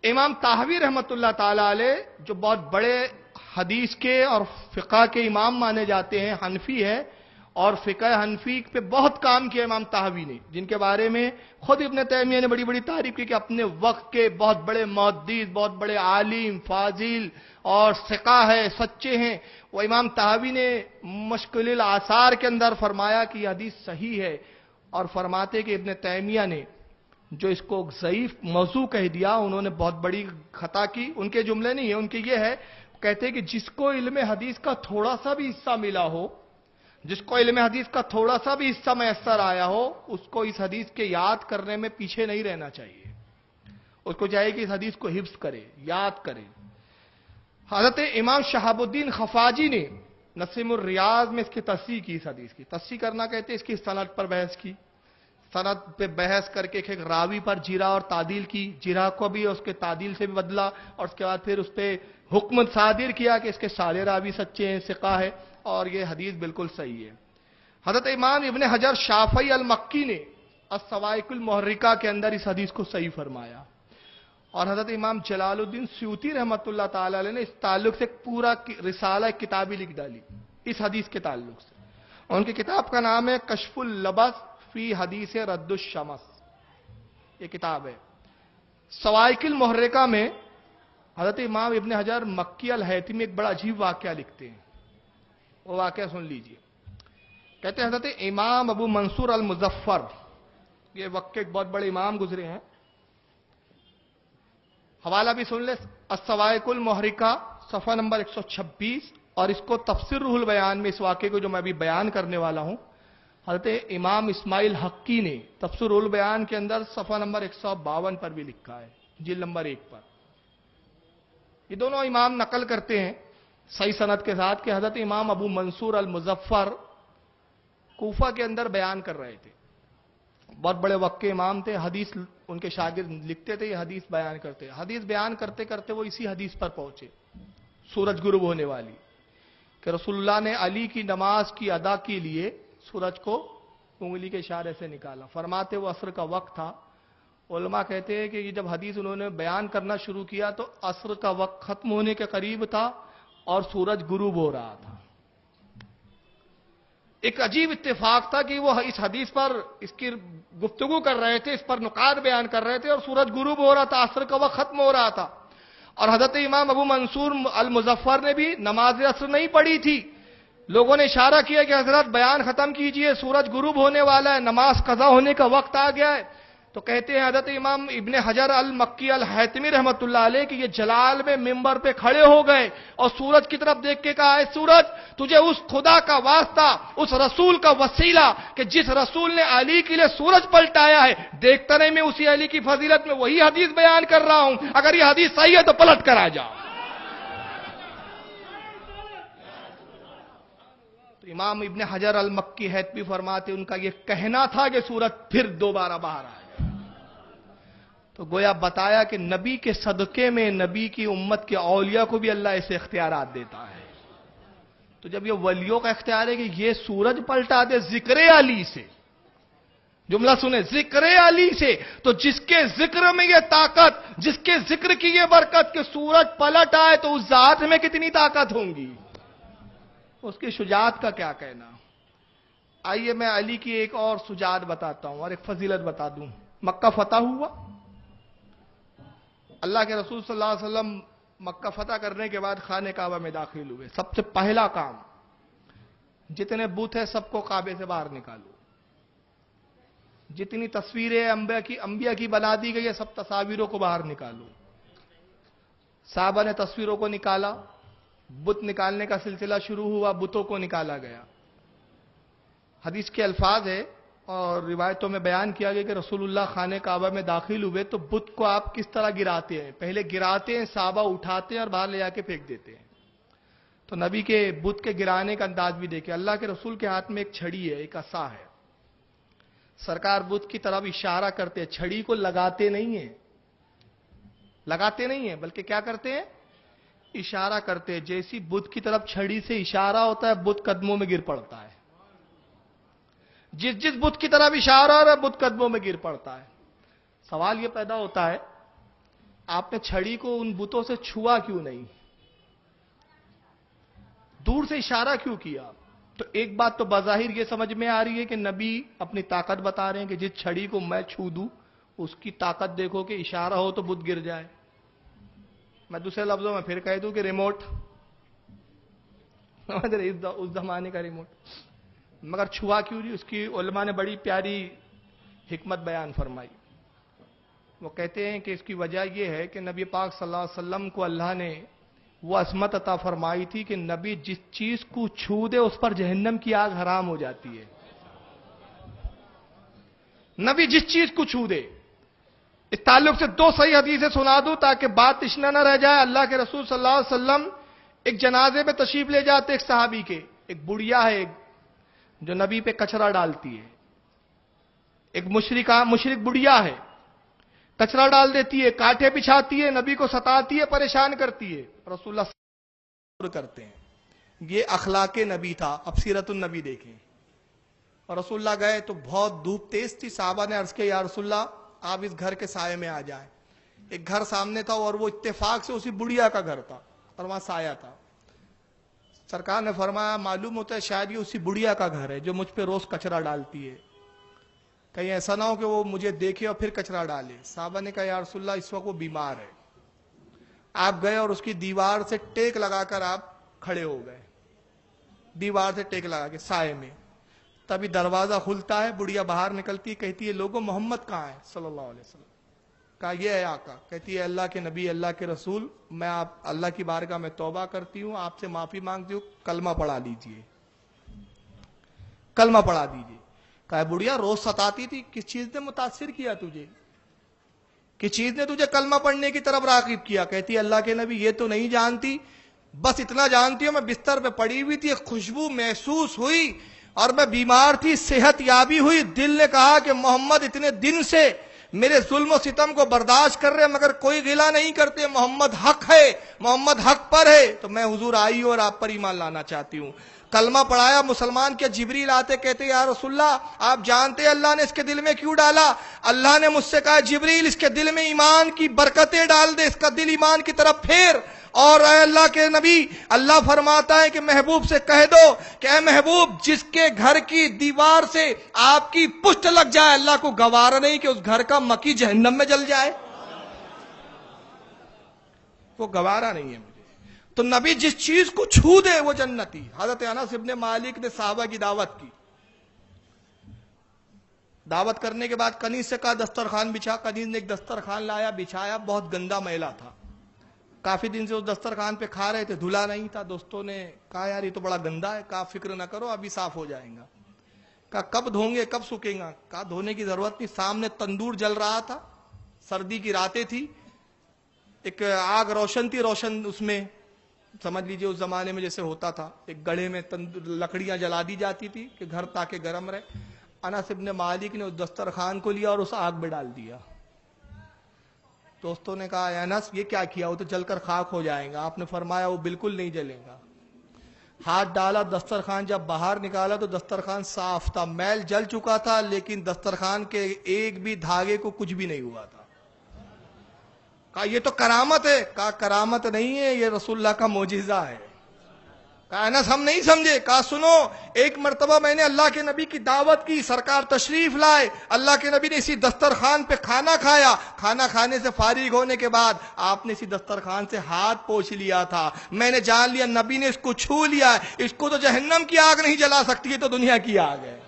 امام طحاوی رحمت اللہ تعالی علیہ جو بہت بڑے حدیث کے اور فقہ کے امام مانے جاتے ہیں، حنفی ہے اور فقہ حنفی پہ بہت کام کیا امام طحاوی نے، جن کے بارے میں خود ابن تیمیہ نے بڑی بڑی تعریف کی کہ اپنے وقت کے بہت بڑے محدث، بہت بڑے عالم، فاضل اور ثقہ ہے، سچے ہیں. وہ امام طحاوی نے مشکل الآثار کے اندر فرمایا کہ یہ حدیث صحیح ہے، اور فرماتے کہ ابن تیمیہ نے جو اس کو ضعیف موضوع کہہ دیا انہوں نے بہت بڑی خطا کی. ان کے جملے نہیں ہیں، ان کے یہ ہے، کہتے ہیں کہ جس کو علم حدیث کا تھوڑا سا بھی حصہ ملا ہو، جس کو علم حدیث کا تھوڑا سا بھی حصہ میسر آیا ہو، اس کو اس حدیث کے یاد کرنے میں پیچھے نہیں رہنا چاہیے. اس کو چاہیے کہ اس حدیث کو حفظ کرے، یاد کرے. حضرت امام شہاب الدین خفاجی نے نسیم الریاض میں اس کی تصحیح کی. اس حدیث کی تصحیح کرنا کہتے ہیں اس کی سند پر بحث کی، سند پہ بحث کر کے ایک راوی پر جرح اور تعدیل کی، جرح کو بھی اس کے تعدیل سے بھی بدلا، اور اس کے بعد پھر اس پہ حکم صادر کیا کہ اس کے سارے راوی سچے ہیں، ثقہ ہے، اور یہ حدیث بالکل صحیح ہے. حضرت امام ابن حجر شافعی المکی نے الصواعق المحرکہ کے اندر اس حدیث کو صحیح فرمایا، اور حضرت امام جلال الدین سیوطی رحمت اللہ تعالی علیہ نے اس تعلق سے پورا رسالہ کتابی لکھ ڈالی اس حدیث کے تعلق سے. ان کی کتاب کا نام ہے کشف اللبس فی حدیث رد الشمس، یہ کتاب ہے. صواعق المحرکہ میں حضرت امام ابن حجر مکی الہیثمی ایک بڑا عجیب واقعہ لکھتے ہیں. وہ واقعہ سن لیجئے. کہتے ہیں حضرت امام ابو منصور المظفر، یہ وقت کے ایک بہت بڑے امام گزرے ہیں، حوالہ بھی سن لے، الصواعق المحرکہ صفحہ نمبر 126، اور اس کو تفسیر روح البیان میں اس واقعے کو جو میں ابھی بیان کرنے والا ہوں، حضرت امام اسماعیل حقی نے تفسیر روح البیان کے اندر صفحہ نمبر 152 پر بھی لکھا ہے، جلد نمبر 1 پر. یہ دونوں امام نقل کرتے ہیں صحیح سند کے ساتھ کہ حضرت امام ابو منصور المظفر کوفہ کے اندر بیان کر رہے تھے. بہت بڑے وقت کے امام تھے، حدیث ان کے شاگرد لکھتے تھے، یہ حدیث بیان کرتے. حدیث بیان کرتے کرتے وہ اسی حدیث پر پہنچے، سورج غروب ہونے والی، کہ رسول اللہ نے علی کی نماز کی ادا کے لیے سورج کو انگلی کے اشارے سے نکالا. فرماتے وہ عصر کا وقت تھا. علماء کہتے ہیں کہ یہ جب حدیث انہوں نے بیان کرنا شروع کیا تو عصر کا وقت ختم ہونے کے قریب تھا اور سورج غروب ہو رہا تھا. ایک عجیب اتفاق تھا کہ وہ اس حدیث پر اس کی گفتگو کر رہے تھے، اس پر نکات بیان کر رہے تھے، اور سورج غروب ہو رہا تھا، عصر کا وقت ختم ہو رہا تھا. اور حضرت امام ابو منصور المظفر نے بھی نماز عصر نہیں پڑھی تھی. لوگوں نے اشارہ کیا کہ حضرت بیان ختم کیجئے، سورج غروب ہونے والا ہے، نماز قضا ہونے کا وقت آ گیا ہے. تو کہتے ہیں حضرت امام ابن حجر المکی الحیتمی رحمت اللہ علیہ کہ یہ جلال میں ممبر پہ کھڑے ہو گئے اور سورج کی طرف دیکھ کے کہا، اے سورج تجھے اس خدا کا واسطہ، اس رسول کا وسیلہ کہ جس رسول نے علی کے لیے سورج پلٹایا ہے، دیکھتا نہیں میں اسی علی کی فضیلت میں وہی حدیث بیان کر رہا ہوں، اگر یہ حدیث صحیح ہے تو پلٹ کر آ جاؤ۔ امام ابن حجر المکی حیتمی فرماتے ان کا یہ کہنا تھا کہ سورج پھر دوبارہ باہر آئے، تو گویا بتایا کہ نبی کے صدقے میں نبی کی امت کے اولیاء کو بھی اللہ ایسے اختیارات دیتا ہے۔ تو جب یہ ولیوں کا اختیار ہے کہ یہ سورج پلٹا دے ذکر علی سے، جملہ سنیں، ذکر علی سے، تو جس کے ذکر میں یہ طاقت، جس کے ذکر کی یہ برکت کہ سورج پلٹ آئے، تو اس ذات میں کتنی طاقت ہوں گی، اس کی شجاعت کا کیا کہنا۔ آئیے میں علی کی ایک اور شجاعت بتاتا ہوں اور ایک فضیلت بتا دوں۔ مکہ فتح ہوا، اللہ کے رسول صلی اللہ علیہ وسلم مکہ فتح کرنے کے بعد خانہ کعبہ میں داخل ہوئے۔ سب سے پہلا کام، جتنے بت ہیں سب کو کعبے سے باہر نکالو، جتنی تصویریں انبیاء کی بنا دی گئی ہے سب تصاویروں کو باہر نکالو۔ صحابہ نے تصویروں کو نکالا، بت نکالنے کا سلسلہ شروع ہوا، بتوں کو نکالا گیا۔ حدیث کے الفاظ ہے اور روایتوں میں بیان کیا گیا کہ رسول اللہ خانہ کعبہ میں داخل ہوئے تو بت کو آپ کس طرح گراتے ہیں، پہلے گراتے ہیں، صحابہ اٹھاتے ہیں اور باہر لے جا کے پھینک دیتے ہیں۔ تو نبی کے بت کے گرانے کا انداز بھی دیکھیں، اللہ کے رسول کے ہاتھ میں ایک چھڑی ہے، ایک عصا ہے، سرکار بت کی طرف اشارہ کرتے ہیں، چھڑی کو لگاتے نہیں ہیں بلکہ کیا کرتے ہیں، اشارہ کرتے ہیں۔ جیسی بت کی طرف چھڑی سے اشارہ ہوتا ہے بت قدموں میں گر پڑتا ہے، جس بت کی طرف اشارہ ہو رہا ہے بت قدموں میں گر پڑتا ہے۔ سوال یہ پیدا ہوتا ہے، آپ نے چھڑی کو ان بتوں سے چھوا کیوں نہیں، دور سے اشارہ کیوں کیا؟ تو ایک بات تو بظاہر یہ سمجھ میں آ رہی ہے کہ نبی اپنی طاقت بتا رہے ہیں کہ جس چھڑی کو میں چھو دوں اس کی طاقت دیکھو کہ اشارہ ہو تو بت گر جائے۔ میں دوسرے لفظوں میں پھر کہہ دوں کہ ریموٹ، اس زمانے کا ریموٹ، مگر چھوا کیوں نہیں؟ اس کی علماء نے بڑی پیاری حکمت بیان فرمائی۔ وہ کہتے ہیں کہ اس کی وجہ یہ ہے کہ نبی پاک صلی اللہ علیہ وسلم کو اللہ نے وہ عظمت عطا فرمائی تھی کہ نبی جس چیز کو چھو دے اس پر جہنم کی آگ حرام ہو جاتی ہے۔ نبی جس چیز کو چھو دے، اس تعلق سے دو صحیح حدیثیں سنا دوں تاکہ بات تشنا نہ رہ جائے۔ اللہ کے رسول صلی اللہ علیہ وسلم ایک جنازے میں تشریف لے جاتے، ایک صحابی کے، ایک بڑھیا ہے جو نبی پہ کچرا ڈالتی ہے، ایک مشرک بڑھیا ہے، کچرا ڈال دیتی ہے، کانٹے بچھاتی ہے، نبی کو ستاتی ہے، پریشان کرتی ہے، رسول اللہ صبر کرتے ہیں۔ یہ اخلاق نبی تھا۔ اب سیرت النبی دیکھیں، اور رسول اللہ گئے تو بہت دھوپ تیز تھی، صحابہ نے عرض کیا یا رسول اللہ آپ اس گھر کے سائے میں آ جائیں۔ ایک گھر سامنے تھا اور وہ اتفاق سے اسی بڑھیا کا گھر تھا اور وہاں سایہ تھا۔ سرکار نے فرمایا معلوم ہوتا ہے شاید یہ اسی بڑھیا کا گھر ہے جو مجھ پہ روز کچرا ڈالتی ہے، کہیں ایسا نہ ہو کہ وہ مجھے دیکھے اور پھر کچرا ڈالے۔ صحابہ نے کہا یا رسول اللہ اس وقت وہ بیمار ہے۔ آپ گئے اور اس کی دیوار سے ٹیک لگا کر آپ کھڑے ہو گئے، دیوار سے ٹیک لگا کے سائے میں۔ تبھی دروازہ کھلتا ہے، بڑھیا باہر نکلتی ہے، کہتی ہے لوگوں محمد کہاں ہے صلی اللہ علیہ وسلم؟ کہا یہ ہے آقا۔ کہتی ہے اللہ کے نبی، اللہ کے رسول، میں آپ اللہ کی بارگاہ میں توبہ کرتی ہوں، آپ سے معافی مانگتی ہوں، کلمہ پڑھا لیجئے، کلمہ پڑھا دیجئے۔ کہا بڑھیا روز ستاتی تھی، کس چیز نے متاثر کیا تجھے، کس چیز نے تجھے کلمہ پڑھنے کی طرف راغب کیا؟ کہتی ہے اللہ کے نبی یہ تو نہیں جانتی، بس اتنا جانتی ہوں میں بستر پہ پڑی ہوئی تھی، ایک خوشبو محسوس ہوئی اور میں بیمار تھی، صحت یابی ہوئی، دل نے کہا کہ محمد اتنے دن سے میرے ظلم و ستم کو برداشت کر رہے مگر کوئی غلہ نہیں کرتے، محمد حق ہے، محمد حق پر ہے، تو میں حضور آئی ہوں اور آپ پر ایمان لانا چاہتی ہوں۔ کلمہ پڑھایا، مسلمان کے جبریل آتے کہتے یا رسول اللہ آپ جانتے ہیں اللہ نے اس کے دل میں کیوں ڈالا؟ اللہ نے مجھ سے کہا جبریل اس کے دل میں ایمان کی برکتیں ڈال دے، اس کا دل ایمان کی طرف پھیر۔ اور اے اللہ کے نبی، اللہ فرماتا ہے کہ محبوب سے کہہ دو کہ اے محبوب جس کے گھر کی دیوار سے آپ کی پشت لگ جائے اللہ کو گوارا نہیں کہ اس گھر کا مکی جہنم میں جل جائے، وہ گوارا نہیں ہے مجھے۔ تو نبی جس چیز کو چھو دے وہ جنتی۔ حضرت انس ابن مالک نے صحابہ کی دعوت کی، دعوت کرنے کے بعد کنیز سے کہا دسترخوان بچھا. کنیز نے ایک دسترخوان لایا, بچھایا, بہت گندا میلا تھا. کافی دن سے اس دسترخوان پہ کھا رہے تھے, دھلا نہیں تھا. دوستوں نے کہا یار یہ تو بڑا گندا ہے. کہا فکر نہ کرو ابھی صاف ہو جائیں گا. کہا کب دھوں گے, کب سوکھیں گا؟ کہا دھونے کی ضرورت نہیں, سامنے تندور جل رہا تھا, سردی کی راتیں تھی, ایک آگ روشن تھی, روشن اس میں سمجھ لیجئے اس زمانے میں جیسے ہوتا تھا, ایک گڑھے میں لکڑیاں جلا دی جاتی تھی کہ گھر تاکہ گرم رہے. انس ابن مالک نے اس دسترخوان کو لیا اور اس آگ میں ڈال دیا. دوستوں نے کہا اے انس یہ کیا کیا, وہ تو جل کر خاک ہو جائیں گا. آپ نے فرمایا وہ بالکل نہیں جلے گا. ہاتھ ڈالا, دسترخوان جب باہر نکالا تو دسترخوان صاف تھا, میل جل چکا تھا, لیکن دسترخوان کے ایک بھی دھاگے کو کچھ بھی نہیں ہوا تھا. کہا یہ تو کرامت ہے. کہا کرامت نہیں ہے, یہ رسول اللہ کا معجزہ ہے. کہا انس ہم نہیں سمجھے. کہا سنو, ایک مرتبہ میں نے اللہ کے نبی کی دعوت کی, سرکار تشریف لائے, اللہ کے نبی نے اسی دسترخوان پہ کھانا کھایا. کھانا کھانے سے فارغ ہونے کے بعد آپ نے اسی دسترخوان سے ہاتھ پوچھ لیا تھا. میں نے جان لیا نبی نے اس کو چھو لیا ہے, اس کو تو جہنم کی آگ نہیں جلا سکتی, یہ تو دنیا کی آگ ہے.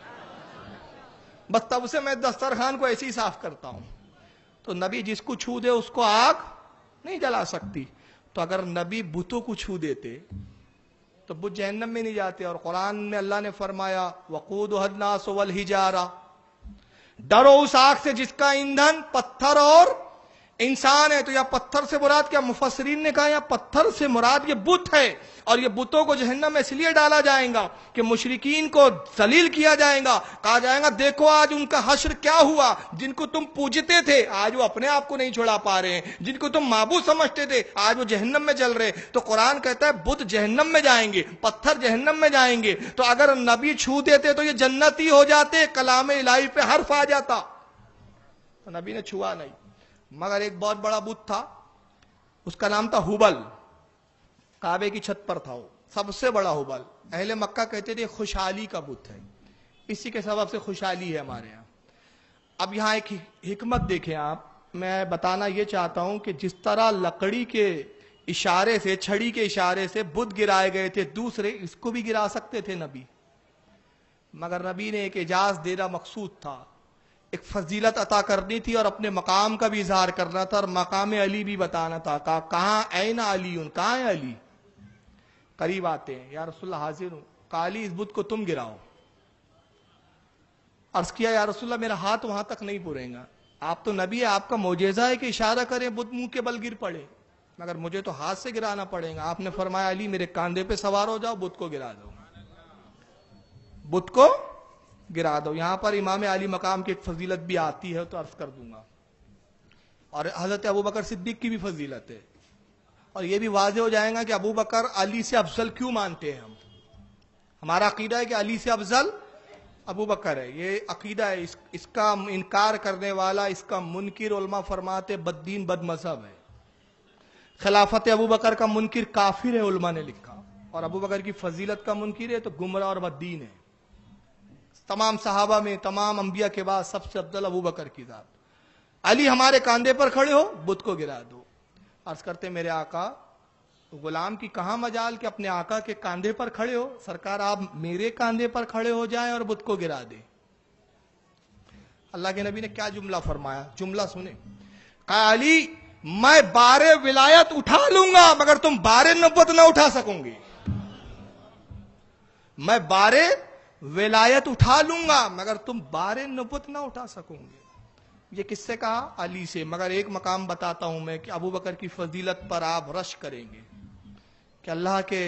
بس تب سے میں دسترخوان کو ایسے ہی صاف کرتا ہوں. تو نبی جس کو چھو دے اس کو آگ نہیں جلا سکتی. تو اگر نبی بتوں کو چھو دیتے تو بت جہنم میں نہیں جاتے. اور قرآن میں اللہ نے فرمایا وقودها الناس والحجارہ, ڈرو اس آگ سے جس کا ایندھن پتھر اور انسان ہے. تو یا پتھر سے مراد کیا؟ مفسرین نے کہا یا پتھر سے مراد یہ بت ہے, اور یہ بتوں کو جہنم میں اس لیے ڈالا جائے گا کہ مشرکین کو ذلیل کیا جائے گا. کہا جائے گا دیکھو آج ان کا حشر کیا ہوا, جن کو تم پوجتے تھے آج وہ اپنے آپ کو نہیں چھڑا پا رہے ہیں, جن کو تم معبود سمجھتے تھے آج وہ جہنم میں جل رہے. تو قرآن کہتا ہے بت جہنم میں جائیں گے, پتھر جہنم میں جائیں گے. تو اگر نبی چھو دیتے تو یہ جنتی ہو جاتے, کلام الہی پہ حرف آ جاتا. تو نبی نے چھوا نہیں. مگر ایک بہت بڑا بت تھا, اس کا نام تھا ہبل. کعبے کی چھت پر تھا, وہ سب سے بڑا ہبل. اہل مکہ کہتے تھے خوشحالی کا بت ہے, اسی کے سبب سے خوشحالی ہے ہمارے یہاں. اب یہاں ایک حکمت دیکھیں آپ, میں بتانا یہ چاہتا ہوں کہ جس طرح لکڑی کے اشارے سے, چھڑی کے اشارے سے بت گرائے گئے تھے دوسرے, اس کو بھی گرا سکتے تھے نبی. مگر نبی نے ایک اعجاز دینا مقصود تھا, ایک فضیلت عطا کرنی تھی, اور اپنے مقام کا بھی اظہار کرنا تھا, اور مقام علی بھی بتانا تھا. کہاں این علی, کہاں ہے علی؟ قریب آتے ہیں, یا رسول اللہ حاضر ہوں. کہا علی اس بت کو تم گراؤ. عرض کیا یا رسول اللہ میرا ہاتھ وہاں تک نہیں پورے گا, آپ تو نبی ہے, آپ کا معجزہ ہے کہ اشارہ کریں بت منہ کے بل گر پڑے, مگر مجھے تو ہاتھ سے گرانا پڑے گا. آپ نے فرمایا علی میرے کاندھے پہ سوار ہو جاؤ, بت کو گرا دو, بت کو گرا دو. یہاں پر امام علی مقام کی ایک فضیلت بھی آتی ہے تو عرض کر دوں گا, اور حضرت ابوبکر صدیق کی بھی فضیلت ہے, اور یہ بھی واضح ہو جائے گا کہ ابوبکر علی سے افضل کیوں مانتے ہیں. ہمارا عقیدہ ہے کہ علی سے افضل ابوبکر ہے, یہ عقیدہ ہے. اس کا انکار کرنے والا, اس کا منکر علماء فرماتے بد دین بد مذہب ہے. خلافت ابوبکر کا منکر کافر ہے علماء نے لکھا, اور ابوبکر کی فضیلت کا منکر ہے تو گمراہ اور بد دین ہے. تمام صحابہ میں, تمام انبیاء کے بعد سب سے افضل ابوبکر کی ذات. علی ہمارے کاندھے پر کھڑے ہو, بت کو گرا دو. عرض کرتے میرے آقا غلام کی کہاں مجال کہ اپنے آقا کے کاندھے پر کھڑے ہو, سرکار آپ میرے کاندھے پر کھڑے ہو جائیں اور بت کو گرا دیں. اللہ کے نبی نے کیا جملہ فرمایا, جملہ سنیں. کہا علی میں بار ولایت اٹھا لوں گا مگر تم بار نبوت نہ اٹھا سکوں گے. میں بار ولایت اٹھا لوں گا مگر تم بار نبوت نہ اٹھا سکوں گے. یہ کس سے کہا؟ علی سے. مگر ایک مقام بتاتا ہوں میں کہ ابوبکر کی فضیلت پر آپ رش کریں گے کہ اللہ کے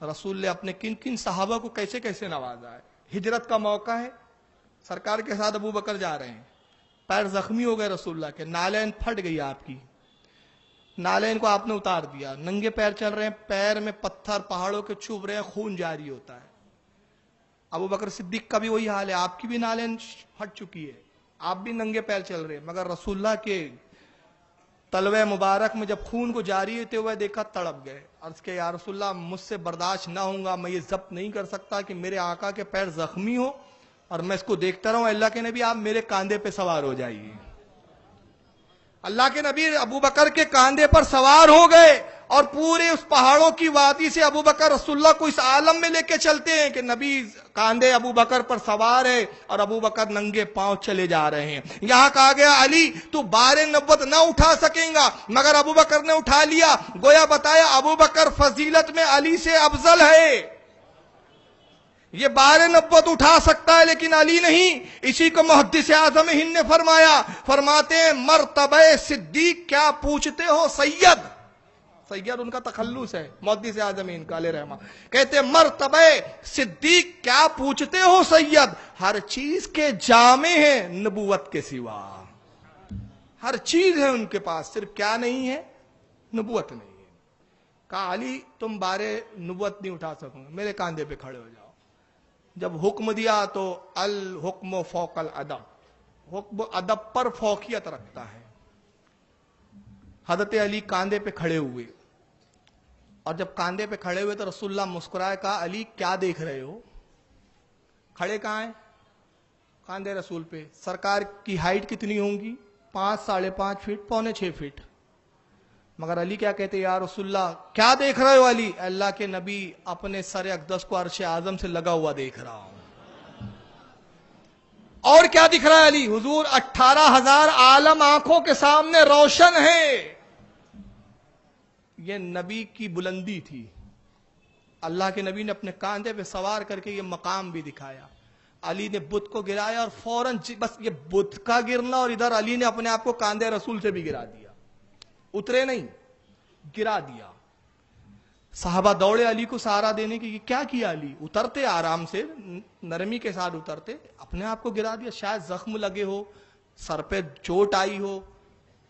رسول نے اپنے کن کن صحابہ کو کیسے کیسے نوازا ہے. ہجرت کا موقع ہے, سرکار کے ساتھ ابوبکر جا رہے ہیں, پیر زخمی ہو گئے رسول اللہ کے, نالین پھٹ گئی آپ کی, نالین کو آپ نے اتار دیا, ننگے پیر چل رہے ہیں, پیر میں پتھر پہاڑوں کے چبھ رہے ہیں, خون جاری ہوتا ہے. ابوبکر صدیق کا بھی وہی حال ہے, آپ کی بھی نالین پھٹ چکی ہے, آپ بھی ننگے پیر چل رہے ہیں. مگر رسول اللہ کے تلوے مبارک میں جب خون کو جاری ہوتے ہوئے دیکھا تڑپ گئے. عرض کہ یا رسول اللہ مجھ سے برداشت نہ ہوں گا, میں یہ ضبط نہیں کر سکتا کہ میرے آقا کے پیر زخمی ہو اور میں اس کو دیکھتا رہوں. اللہ کے نبی آپ میرے کاندھے پہ سوار ہو جائیے. اللہ کے نبی ابوبکر کے کاندھے پر سوار ہو گئے اور پورے اس پہاڑوں کی وادی سے ابو بکر رسول اللہ کو اس عالم میں لے کے چلتے ہیں کہ نبی کاندھے ابو بکر پر سوار ہے اور ابو بکر ننگے پاؤں چلے جا رہے ہیں. یہاں کہا گیا علی تو بار نبوت نہ اٹھا سکیں گا، مگر ابو بکر نے اٹھا لیا. گویا بتایا ابو بکر فضیلت میں علی سے افضل ہے. یہ بار نبوت اٹھا سکتا ہے لیکن علی نہیں. اسی کو محدث اعظم ہند نے فرمایا، فرماتے ہیں مرتبہ صدیق کیا پوچھتے ہو سید. سید ان کا تخلص ہے محدث اعظم ہند کا علیہ رحمہ. کہتے ہیں مرتبہ صدیق کیا پوچھتے ہو سید، ہر چیز کے جامع ہیں نبوت کے سوا. ہر چیز ہے ان کے پاس، صرف کیا نہیں ہے؟ نبوت نہیں ہے. کہا علی تم بارے نبوت نہیں اٹھا سکو گے، میرے کاندھے پہ کھڑے ہو جاؤ. جب حکم دیا تو الحکم فوق الادب، حکم ادب پر فوقیت رکھتا ہے. حضرت علی کاندھے پہ کھڑے ہوئے، اور جب کاندھے پہ کھڑے ہوئے تو رسول اللہ مسکرائے. کہا علی کیا دیکھ رہے ہو؟ کھڑے کہاں ہیں؟ کاندھے رسول پہ. سرکار کی ہائٹ کتنی ہوں گی؟ 5 ساڑھے 5 فٹ، پونے 6 فٹ. مگر علی کیا کہتے یا رسول اللہ کیا دیکھ رہے ہو؟ علی اللہ کے نبی اپنے سر اقدس کو عرش اعظم سے لگا ہوا دیکھ رہا ہوں. اور کیا دکھ رہا ہے علی؟ حضور 18,000 عالم آنکھوں کے سامنے روشن ہے. یہ نبی کی بلندی تھی. اللہ کے نبی نے اپنے کاندھے پہ سوار کر کے یہ مقام بھی دکھایا. علی نے بت کو گرایا اور فوراً بس یہ بت کا گرنا، اور ادھر علی نے اپنے آپ کو کاندھے رسول سے بھی گرا دیا. اترے نہیں، گرا دیا. صحابہ دوڑے علی کو سہارا دینے کی. کیا کیا علی؟ اترتے آرام سے، نرمی کے ساتھ اترتے، اپنے آپ کو گرا دیا. شاید زخم لگے ہو، سر پہ چوٹ آئی ہو،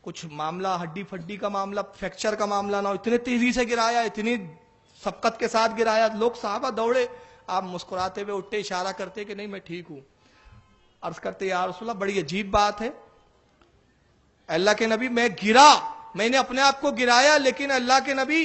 کچھ معاملہ ہڈی پھڈی کا معاملہ، فریکچر کا معاملہ نہ ہو. اتنے تیزی سے گرایا، اتنی سبقت کے ساتھ گرایا. لوگ صحابہ دوڑے، آپ مسکراتے ہوئے اٹھتے، اشارہ کرتے کہ نہیں میں ٹھیک ہوں. عرض کرتے یا رسول اللہ بڑی عجیب بات ہے، اللہ کے نبی میں گرا، میں نے اپنے آپ کو گرایا، لیکن اللہ کے نبی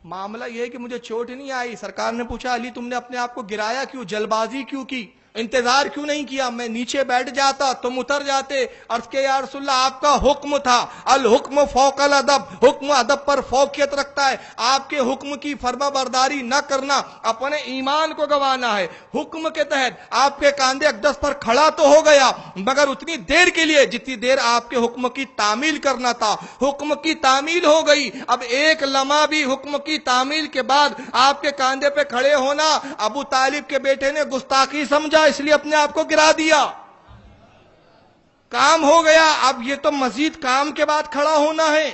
معاملہ یہ ہے کہ مجھے چوٹ نہیں آئی. سرکار نے پوچھا علی تم نے اپنے آپ کو گرایا کیوں؟ جلد بازی کیوں کی؟ انتظار کیوں نہیں کیا؟ میں نیچے بیٹھ جاتا، تم اتر جاتے. عرض کہ یا رسول اللہ آپ کا حکم تھا، الحکم فوق الادب، حکم ادب پر فوقیت رکھتا ہے. آپ کے حکم کی فرما برداری نہ کرنا اپنے ایمان کو گوانا ہے. حکم کے تحت آپ کے کاندھے اقدس پر کھڑا تو ہو گیا، مگر اتنی دیر کے لیے جتنی دیر آپ کے حکم کی تعمیل کرنا تھا. حکم کی تعمیل ہو گئی. اب ایک لمحہ بھی حکم کی تعمیل کے بعد آپ کے کاندھے پہ کھڑے ہونا ابو طالب کے بیٹے نے گستاخی سمجھا، اس لیے اپنے آپ کو گرا دیا. کام ہو گیا، اب یہ تو مزید کام کے بعد کھڑا ہونا ہے.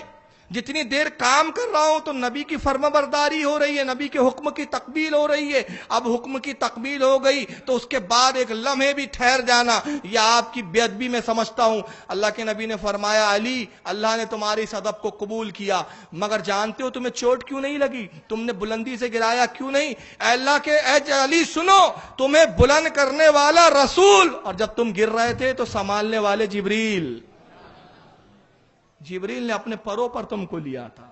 جتنی دیر کام کر رہا ہوں تو نبی کی فرما برداری ہو رہی ہے، نبی کے حکم کی تکمیل ہو رہی ہے. اب حکم کی تکمیل ہو گئی تو اس کے بعد ایک لمحے بھی ٹھہر جانا یہ آپ کی بے ادبی میں سمجھتا ہوں. اللہ کے نبی نے فرمایا علی اللہ نے تمہاری اس ادب کو قبول کیا، مگر جانتے ہو تمہیں چوٹ کیوں نہیں لگی؟ تم نے بلندی سے گرایا کیوں نہیں؟ اے اللہ کے اے علی سنو، تمہیں بلند کرنے والا رسول، اور جب تم گر رہے تھے تو سنبھالنے والے جبریل نے اپنے پروں پر تم کو لیا تھا.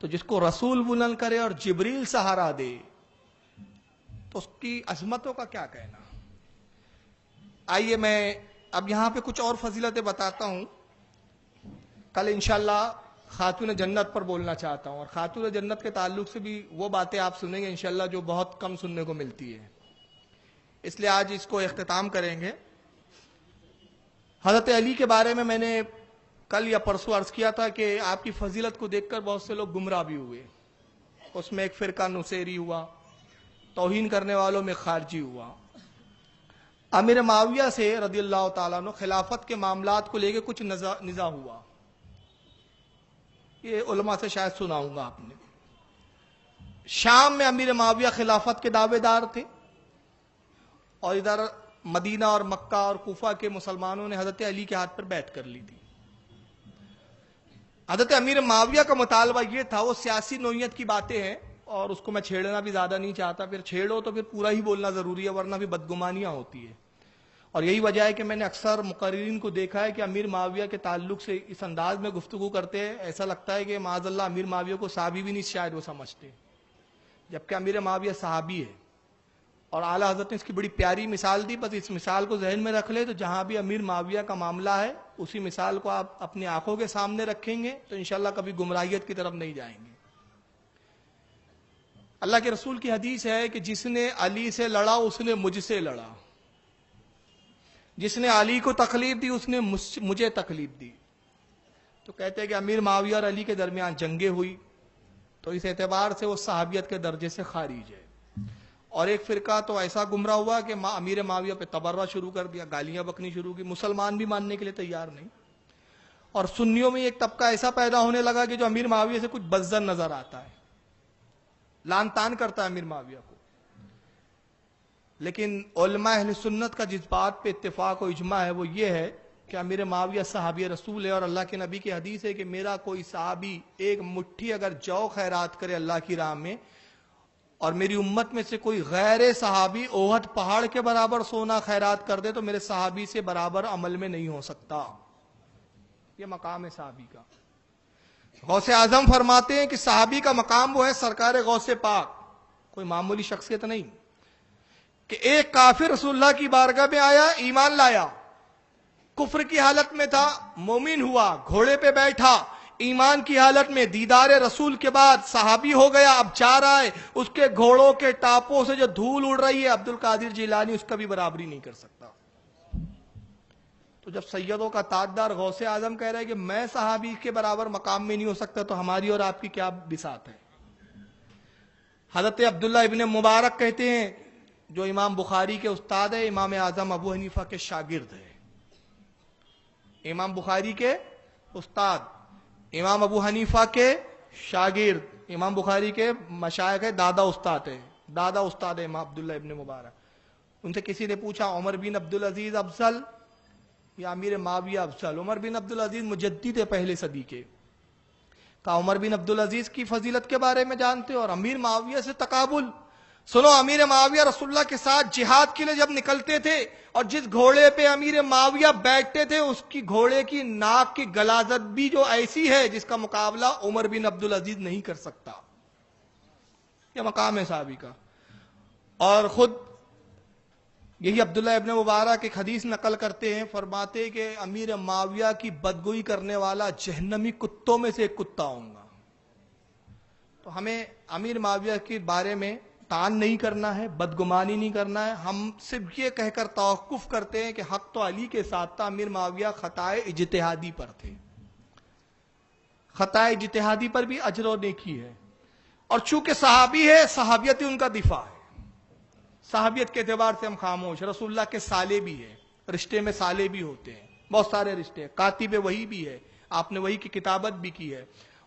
تو جس کو رسول بلند کرے اور جبریل سہارا دے تو اس کی عظمتوں کا کیا کہنا. آئیے میں اب یہاں پہ کچھ اور فضیلتیں بتاتا ہوں. کل انشاءاللہ خاتون جنت پر بولنا چاہتا ہوں، اور خاتون جنت کے تعلق سے بھی وہ باتیں آپ سنیں گے انشاءاللہ جو بہت کم سننے کو ملتی ہے، اس لیے آج اس کو اختتام کریں گے. حضرت علی کے بارے میں نے کل یا پرسوں عرض کیا تھا کہ آپ کی فضیلت کو دیکھ کر بہت سے لوگ گمراہ بھی ہوئے. اس میں ایک فرقہ نصیری ہوا، توہین کرنے والوں میں خارجی ہوا. امیر معاویہ سے رضی اللہ تعالیٰ عنہ خلافت کے معاملات کو لے کے کچھ نزاع ہوا. یہ علماء سے شاید سنا ہوں گا آپ نے. شام میں امیر معاویہ خلافت کے دعوے دار تھے، اور ادھر مدینہ اور مکہ اور کوفہ کے مسلمانوں نے حضرت علی کے ہاتھ پر بیعت کر لی تھی. حضرت امیر معاویہ کا مطالبہ یہ تھا، وہ سیاسی نوعیت کی باتیں ہیں اور اس کو میں چھیڑنا بھی زیادہ نہیں چاہتا، پھر چھیڑو تو پھر پورا ہی بولنا ضروری ہے ورنہ بھی بدگمانیاں ہوتی ہے. اور یہی وجہ ہے کہ میں نے اکثر مقررین کو دیکھا ہے کہ امیر معاویہ کے تعلق سے اس انداز میں گفتگو کرتے ہیں، ایسا لگتا ہے کہ معاذ اللہ امیر معاویہ کو صحابی بھی نہیں شاید وہ سمجھتے، جبکہ امیر معاویہ صحابی ہے. اور اعلیٰ حضرت نے اس کی بڑی پیاری مثال دی. بس اس مثال کو ذہن میں رکھ لے تو جہاں بھی امیر معاویہ کا معاملہ ہے اسی مثال کو آپ اپنی آنکھوں کے سامنے رکھیں گے تو انشاءاللہ کبھی گمراہیت کی طرف نہیں جائیں گے. اللہ کے رسول کی حدیث ہے کہ جس نے علی سے لڑا اس نے مجھ سے لڑا، جس نے علی کو تکلیف دی اس نے مجھے تکلیف دی۔ تو کہتے ہیں کہ امیر معاویہ اور علی کے درمیان جنگیں ہوئی، تو اس اعتبار سے وہ صحابیت کے درجے سے خارج ہے۔ اور ایک فرقہ تو ایسا گمراہ ہوا کہ امیر معاویہ پہ تبرہ شروع کر دیا، گالیاں بکنی شروع کی، مسلمان بھی ماننے کے لیے تیار نہیں۔ اور سنیوں میں ایک طبقہ ایسا پیدا ہونے لگا کہ جو امیر معاویہ سے کچھ بدزن نظر آتا ہے، لان تان کرتا ہے امیر معاویہ کو۔ لیکن علماء اہل سنت کا جس بات پہ اتفاق و اجماع ہے وہ یہ ہے کہ امیر معاویہ صحابی رسول ہے، اور اللہ کے نبی کی حدیث ہے کہ میرا کوئی صحابی ایک مٹھی اگر جو خیرات کرے اللہ کی راہ میں، اور میری امت میں سے کوئی غیر صحابی احد پہاڑ کے برابر سونا خیرات کر دے تو میرے صحابی سے برابر عمل میں نہیں ہو سکتا۔ یہ مقام ہے صحابی کا۔ غوث اعظم فرماتے ہیں کہ صحابی کا مقام وہ ہے سرکار غوث پاک، کوئی معمولی شخصیت نہیں، کہ ایک کافر رسول اللہ کی بارگاہ میں آیا، ایمان لایا، کفر کی حالت میں تھا، مومن ہوا، گھوڑے پہ بیٹھا، ایمان کی حالت میں دیدار رسول کے بعد صحابی ہو گیا، اب جا رہا ہے، اس کے گھوڑوں کے ٹاپوں سے جو دھول اڑ رہی ہے عبد القادر جیلانی اس کا بھی برابری نہیں کر سکتا۔ تو جب سیدوں کا تاجدار غوث اعظم کہہ رہا ہے کہ میں صحابی کے برابر مقام میں نہیں ہو سکتا، تو ہماری اور آپ کی کیا بساط ہے۔ حضرت عبداللہ ابن مبارک کہتے ہیں، جو امام بخاری کے استاد ہے، امام اعظم ابو حنیفہ کے شاگرد ہے، امام بخاری کے استاد، امام ابو حنیفہ کے شاگرد، امام بخاری کے مشائخ ہے، دادا استاد ہے، دادا استاد ہے امام عبداللہ ابن مبارک۔ ان سے کسی نے پوچھا عمر بن عبدالعزیز افضل یا امیر معاویہ افضل؟ عمر بن عبدالعزیز مجدد ہے پہلے صدی کے۔ کہا عمر بن عبدالعزیز کی فضیلت کے بارے میں جانتے ہو، اور امیر معاویہ سے تقابل؟ سنو، امیر معاویہ رسول اللہ کے ساتھ جہاد کے لیے جب نکلتے تھے اور جس گھوڑے پہ امیر معاویہ بیٹھتے تھے اس کی گھوڑے کی ناک کی غلاظت بھی جو ایسی ہے جس کا مقابلہ عمر بن عبدالعزیز نہیں کر سکتا۔ یہ مقام ہے صحابی کا۔ اور خود یہی عبداللہ ابن مبارک ایک حدیث نقل کرتے ہیں، فرماتے کہ امیر معاویہ کی بدگوئی کرنے والا جہنمی کتوں میں سے ایک کتا ہوں گا۔ تو ہمیں امیر معاویہ کے بارے میں تان نہیں کرنا ہے، بدگمانی نہیں کرنا ہے۔ ہم صرف یہ کہہ کر توقف کرتے ہیں کہ حق تو علی کے ساتھ تھا، امیر معاویہ خطائے اجتہادی پر تھے، خطائے اجتہادی پر بھی اجر و نیکی ہے۔ اور چونکہ صحابی ہے، صحابیت ہی ان کا دفاع ہے، صحابیت کے اعتبار سے ہم خاموش۔ رسول اللہ کے سالے بھی ہیں، رشتے میں سالے بھی ہوتے ہیں، بہت سارے رشتے، کاتب وحی بھی ہے، آپ نے وحی کی کتابت بھی کی ہے۔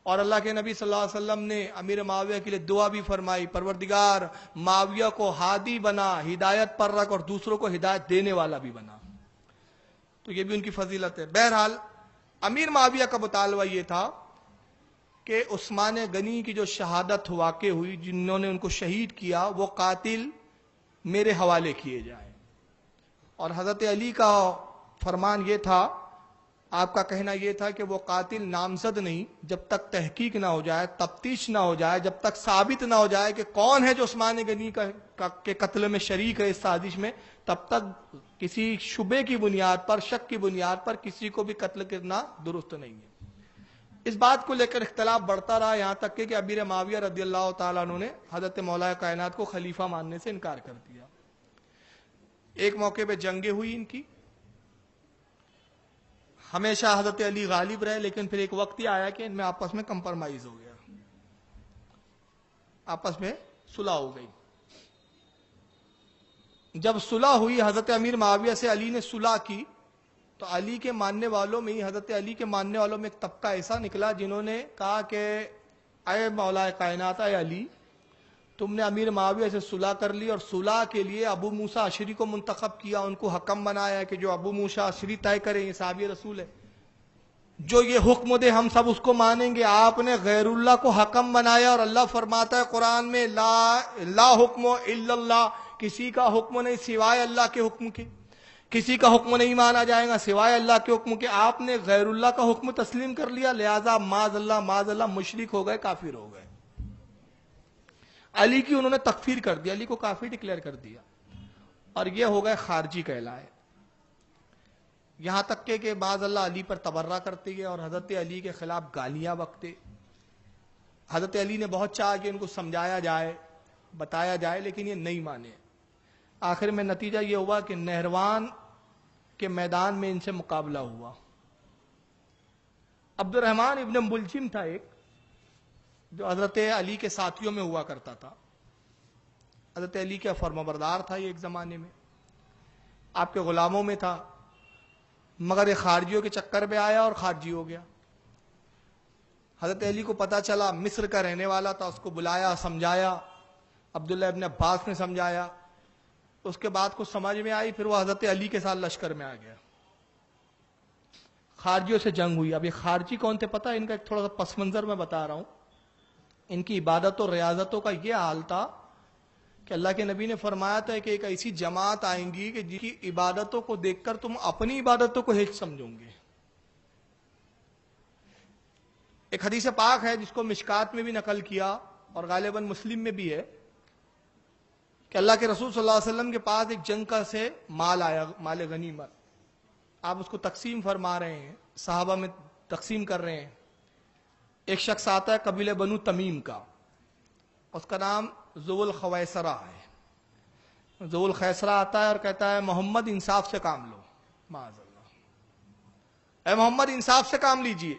اور اللہ کے نبی صلی اللہ علیہ وسلم نے امیر معاویہ کے لیے دعا بھی فرمائی، پروردگار معاویہ کو ہادی بنا، ہدایت پر رکھ، اور دوسروں کو ہدایت دینے والا بھی بنا۔ تو یہ بھی ان کی فضیلت ہے۔ بہرحال امیر معاویہ کا مطالبہ یہ تھا کہ عثمان غنی کی جو شہادت واقع ہوئی، جنہوں نے ان کو شہید کیا، وہ قاتل میرے حوالے کیے جائیں۔ اور حضرت علی کا فرمان یہ تھا، آپ کا کہنا یہ تھا کہ وہ قاتل نامزد نہیں جب تک تحقیق نہ ہو جائے، تفتیش نہ ہو جائے، جب تک ثابت نہ ہو جائے کہ کون ہے جو عثمان غنی کے قتل میں شریک ہے اس سازش میں، تب تک کسی شبے کی بنیاد پر، شک کی بنیاد پر کسی کو بھی قتل کرنا درست نہیں ہے۔ اس بات کو لے کر اختلاف بڑھتا رہا، یہاں تک کہ امیر معاویہ رضی اللہ تعالیٰ عنہ نے حضرت مولا کائنات کو خلیفہ ماننے سے انکار کر دیا۔ ایک موقع پہ جنگیں ہوئی ان کی، ہمیشہ حضرت علی غالب رہے، لیکن پھر ایک وقت ہی آیا کہ ان میں آپس میں کمپرمائز ہو گیا، آپس میں صلح ہو گئی۔ جب صلح ہوئی حضرت امیر معاویہ سے علی نے صلح کی، تو علی کے ماننے والوں میں ہی، حضرت علی کے ماننے والوں میں ایک طبقہ ایسا نکلا جنہوں نے کہا کہ اے مولا کائنات، اے علی، تم نے امیر معاویہ سے صلح کر لی اور صلح کے لیے ابو موسیٰ اشعری کو منتخب کیا، ان کو حکم بنایا کہ جو ابو موسیٰ اشعری طے کریں، یہ صحابی رسول ہے، جو یہ حکم دے ہم سب اس کو مانیں گے۔ آپ نے غیر اللہ کو حکم بنایا، اور اللہ فرماتا ہے قرآن میں لا حکم الا اللہ، کسی کا حکم نہیں سوائے اللہ کے حکم کے، کسی کا حکم نہیں مانا جائے گا سوائے اللہ کے حکم کے۔ آپ نے غیر اللہ کا حکم تسلیم کر لیا، لہذا معاذ اللہ مشرک ہو گئے، کافر ہو گئے۔ علی کی انہوں نے تکفیر کر دیا، علی کو کافر ڈکلیئر کر دیا، اور یہ ہو گئے خارجی کہلائے۔ یہاں تک کہ بعض اللہ علی پر تبرہ کرتے گئے اور حضرت علی کے خلاف گالیاں بکتے۔ حضرت علی نے بہت چاہا کہ ان کو سمجھایا جائے، بتایا جائے لیکن یہ نہیں مانے. آخر میں نتیجہ یہ ہوا کہ نہروان کے میدان میں ان سے مقابلہ ہوا. عبد الرحمن ابن ملجم تھا ایک، جو حضرت علی کے ساتھیوں میں ہوا کرتا تھا. حضرت علی کا فرمانبردار تھا یہ ایک زمانے میں، آپ کے غلاموں میں تھا، مگر یہ خارجیوں کے چکر میں آیا اور خارجی ہو گیا. حضرت علی کو پتا چلا، مصر کا رہنے والا تھا، اس کو بلایا، سمجھایا، عبداللہ ابن عباس نے سمجھایا. اس کے بعد کچھ سمجھ میں آئی، پھر وہ حضرت علی کے ساتھ لشکر میں آ گیا. خارجیوں سے جنگ ہوئی. اب یہ خارجی کون تھے پتہ ہے؟ ان کا ایک تھوڑا سا پس منظر میں بتا رہا ہوں. ان کی عبادت و ریاضتوں کا یہ حال تھا کہ اللہ کے نبی نے فرمایا تھا کہ ایک ایسی جماعت آئیں گی کہ جن کی عبادتوں کو دیکھ کر تم اپنی عبادتوں کو ہیچ سمجھو گے. ایک حدیث پاک ہے جس کو مشکات میں بھی نقل کیا اور غالباً مسلم میں بھی ہے کہ اللہ کے رسول صلی اللہ علیہ وسلم کے پاس ایک جنگ کا سے مال آیا، مال غنیمت. آپ اس کو تقسیم فرما رہے ہیں، صحابہ میں تقسیم کر رہے ہیں. ایک شخص آتا ہے قبیلہ بنو تمیم کا، اس کا نام ذو الخویسرہ ہے. ذو الخیسرہ آتا ہے اور کہتا ہے محمد انصاف سے کام لو. معاذ اللہ، اے محمد انصاف سے کام لیجئے،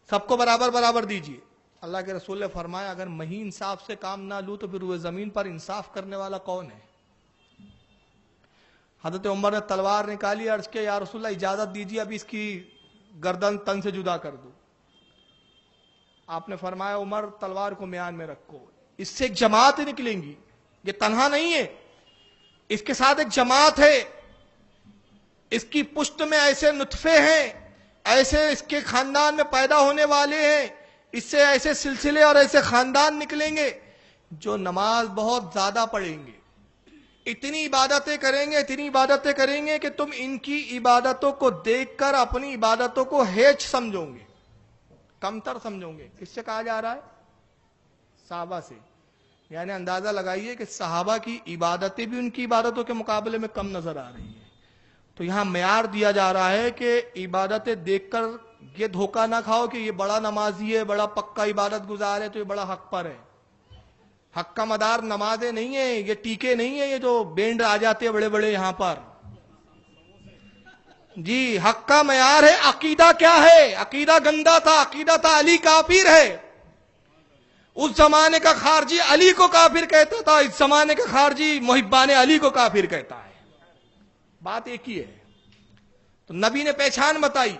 سب کو برابر برابر دیجئے. اللہ کے رسول نے فرمایا اگر میں ہی انصاف سے کام نہ لوں تو پھر روئے زمین پر انصاف کرنے والا کون ہے؟ حضرت عمر نے تلوار نکالی، عرض کیا یا رسول اللہ اجازت دیجیے ابھی اس کی گردن تن سے جدا کر دوں. آپ نے فرمایا عمر تلوار کو میان میں رکھو، اس سے ایک جماعت نکلیں گی، یہ تنہا نہیں ہے، اس کے ساتھ ایک جماعت ہے، اس کی پشت میں ایسے نطفے ہیں، ایسے اس کے خاندان میں پیدا ہونے والے ہیں، اس سے ایسے سلسلے اور ایسے خاندان نکلیں گے جو نماز بہت زیادہ پڑھیں گے، اتنی عبادتیں کریں گے، اتنی عبادتیں کریں گے کہ تم ان کی عبادتوں کو دیکھ کر اپنی عبادتوں کو ہیچ سمجھو گے، کمتر سمجھو گے. کس سے کہا جا رہا ہے؟ صحابہ سے. یعنی اندازہ لگائیے کہ صحابہ کی عبادتیں بھی ان کی عبادتوں کے مقابلے میں کم نظر آ رہی ہیں. تو یہاں معیار دیا جا رہا ہے کہ عبادتیں دیکھ کر یہ دھوکہ نہ کھاؤ کہ یہ بڑا نمازی ہے، بڑا پکا عبادت گزار ہے تو یہ بڑا حق پر ہے. حق کا مدار نمازیں نہیں ہیں، یہ ٹیکے نہیں ہیں، یہ جو بینڈ آ جاتے ہیں بڑے بڑے یہاں پر. جی حق کا معیار ہے عقیدہ. کیا ہے؟ عقیدہ گندا تھا، عقیدہ تھا علی کافر ہے. اس زمانے کا خارجی علی کو کافر کہتا تھا، اس زمانے کا خارجی محبان علی کو کافر کہتا ہے. بات ایک ہی ہے. تو نبی نے پہچان بتائی،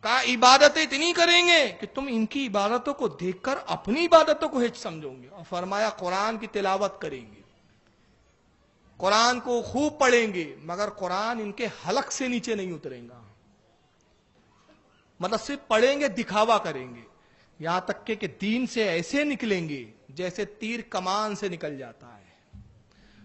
کہا عبادتیں اتنی کریں گے کہ تم ان کی عبادتوں کو دیکھ کر اپنی عبادتوں کو ہیچ سمجھو گے. اور فرمایا قرآن کی تلاوت کریں گے، قرآن کو خوب پڑھیں گے، مگر قرآن ان کے حلق سے نیچے نہیں اترے گا. مطلب صرف پڑھیں گے، دکھاوا کریں گے، یہاں تک کہ دین سے ایسے نکلیں گے جیسے تیر کمان سے نکل جاتا ہے.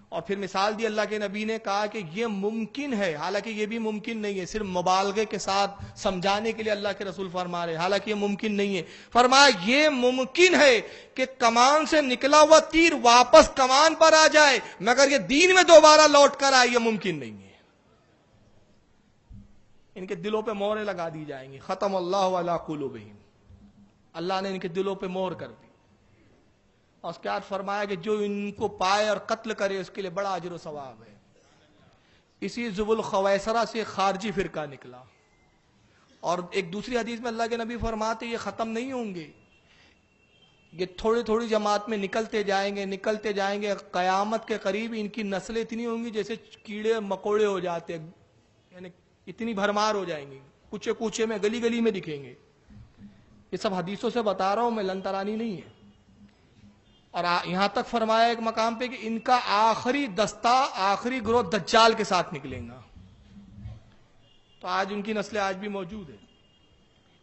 اور پھر مثال دی اللہ کے نبی نے، کہا کہ یہ ممکن ہے، حالانکہ یہ بھی ممکن نہیں ہے، صرف مبالغے کے ساتھ سمجھانے کے لیے اللہ کے رسول فرما رہے، حالانکہ یہ ممکن نہیں ہے. فرمایا یہ ممکن ہے کہ کمان سے نکلا ہوا تیر واپس کمان پر آ جائے، مگر یہ دین میں دوبارہ لوٹ کر آئے، یہ ممکن نہیں ہے. ان کے دلوں پہ مہریں لگا دی جائیں گی. ختم اللہ علی قلوبہم، اللہ نے ان کے دلوں پہ مہر کر دی. اور اس کے بعد فرمایا کہ جو ان کو پائے اور قتل کرے اس کے لیے بڑا اجر و ثواب ہے. اسی ذو الخویسرہ سے خارجی فرقہ نکلا. اور ایک دوسری حدیث میں اللہ کے نبی فرماتے یہ ختم نہیں ہوں گے، یہ تھوڑی تھوڑی جماعت میں نکلتے جائیں گے، نکلتے جائیں گے. قیامت کے قریب ان کی نسلیں اتنی ہوں گی جیسے کیڑے مکوڑے ہو جاتے ہیں، یعنی اتنی بھرمار ہو جائیں گی، کوچے کوچے میں گلی گلی میں دکھیں گے. یہ سب حدیثوں سے بتا رہا ہوں میں، لنترانی نہیں ہے. اور یہاں تک فرمایا ایک مقام پہ کہ ان کا آخری دستہ، آخری گروہ دجال کے ساتھ نکلیں گا. تو آج ان کی نسلیں آج بھی موجود ہیں.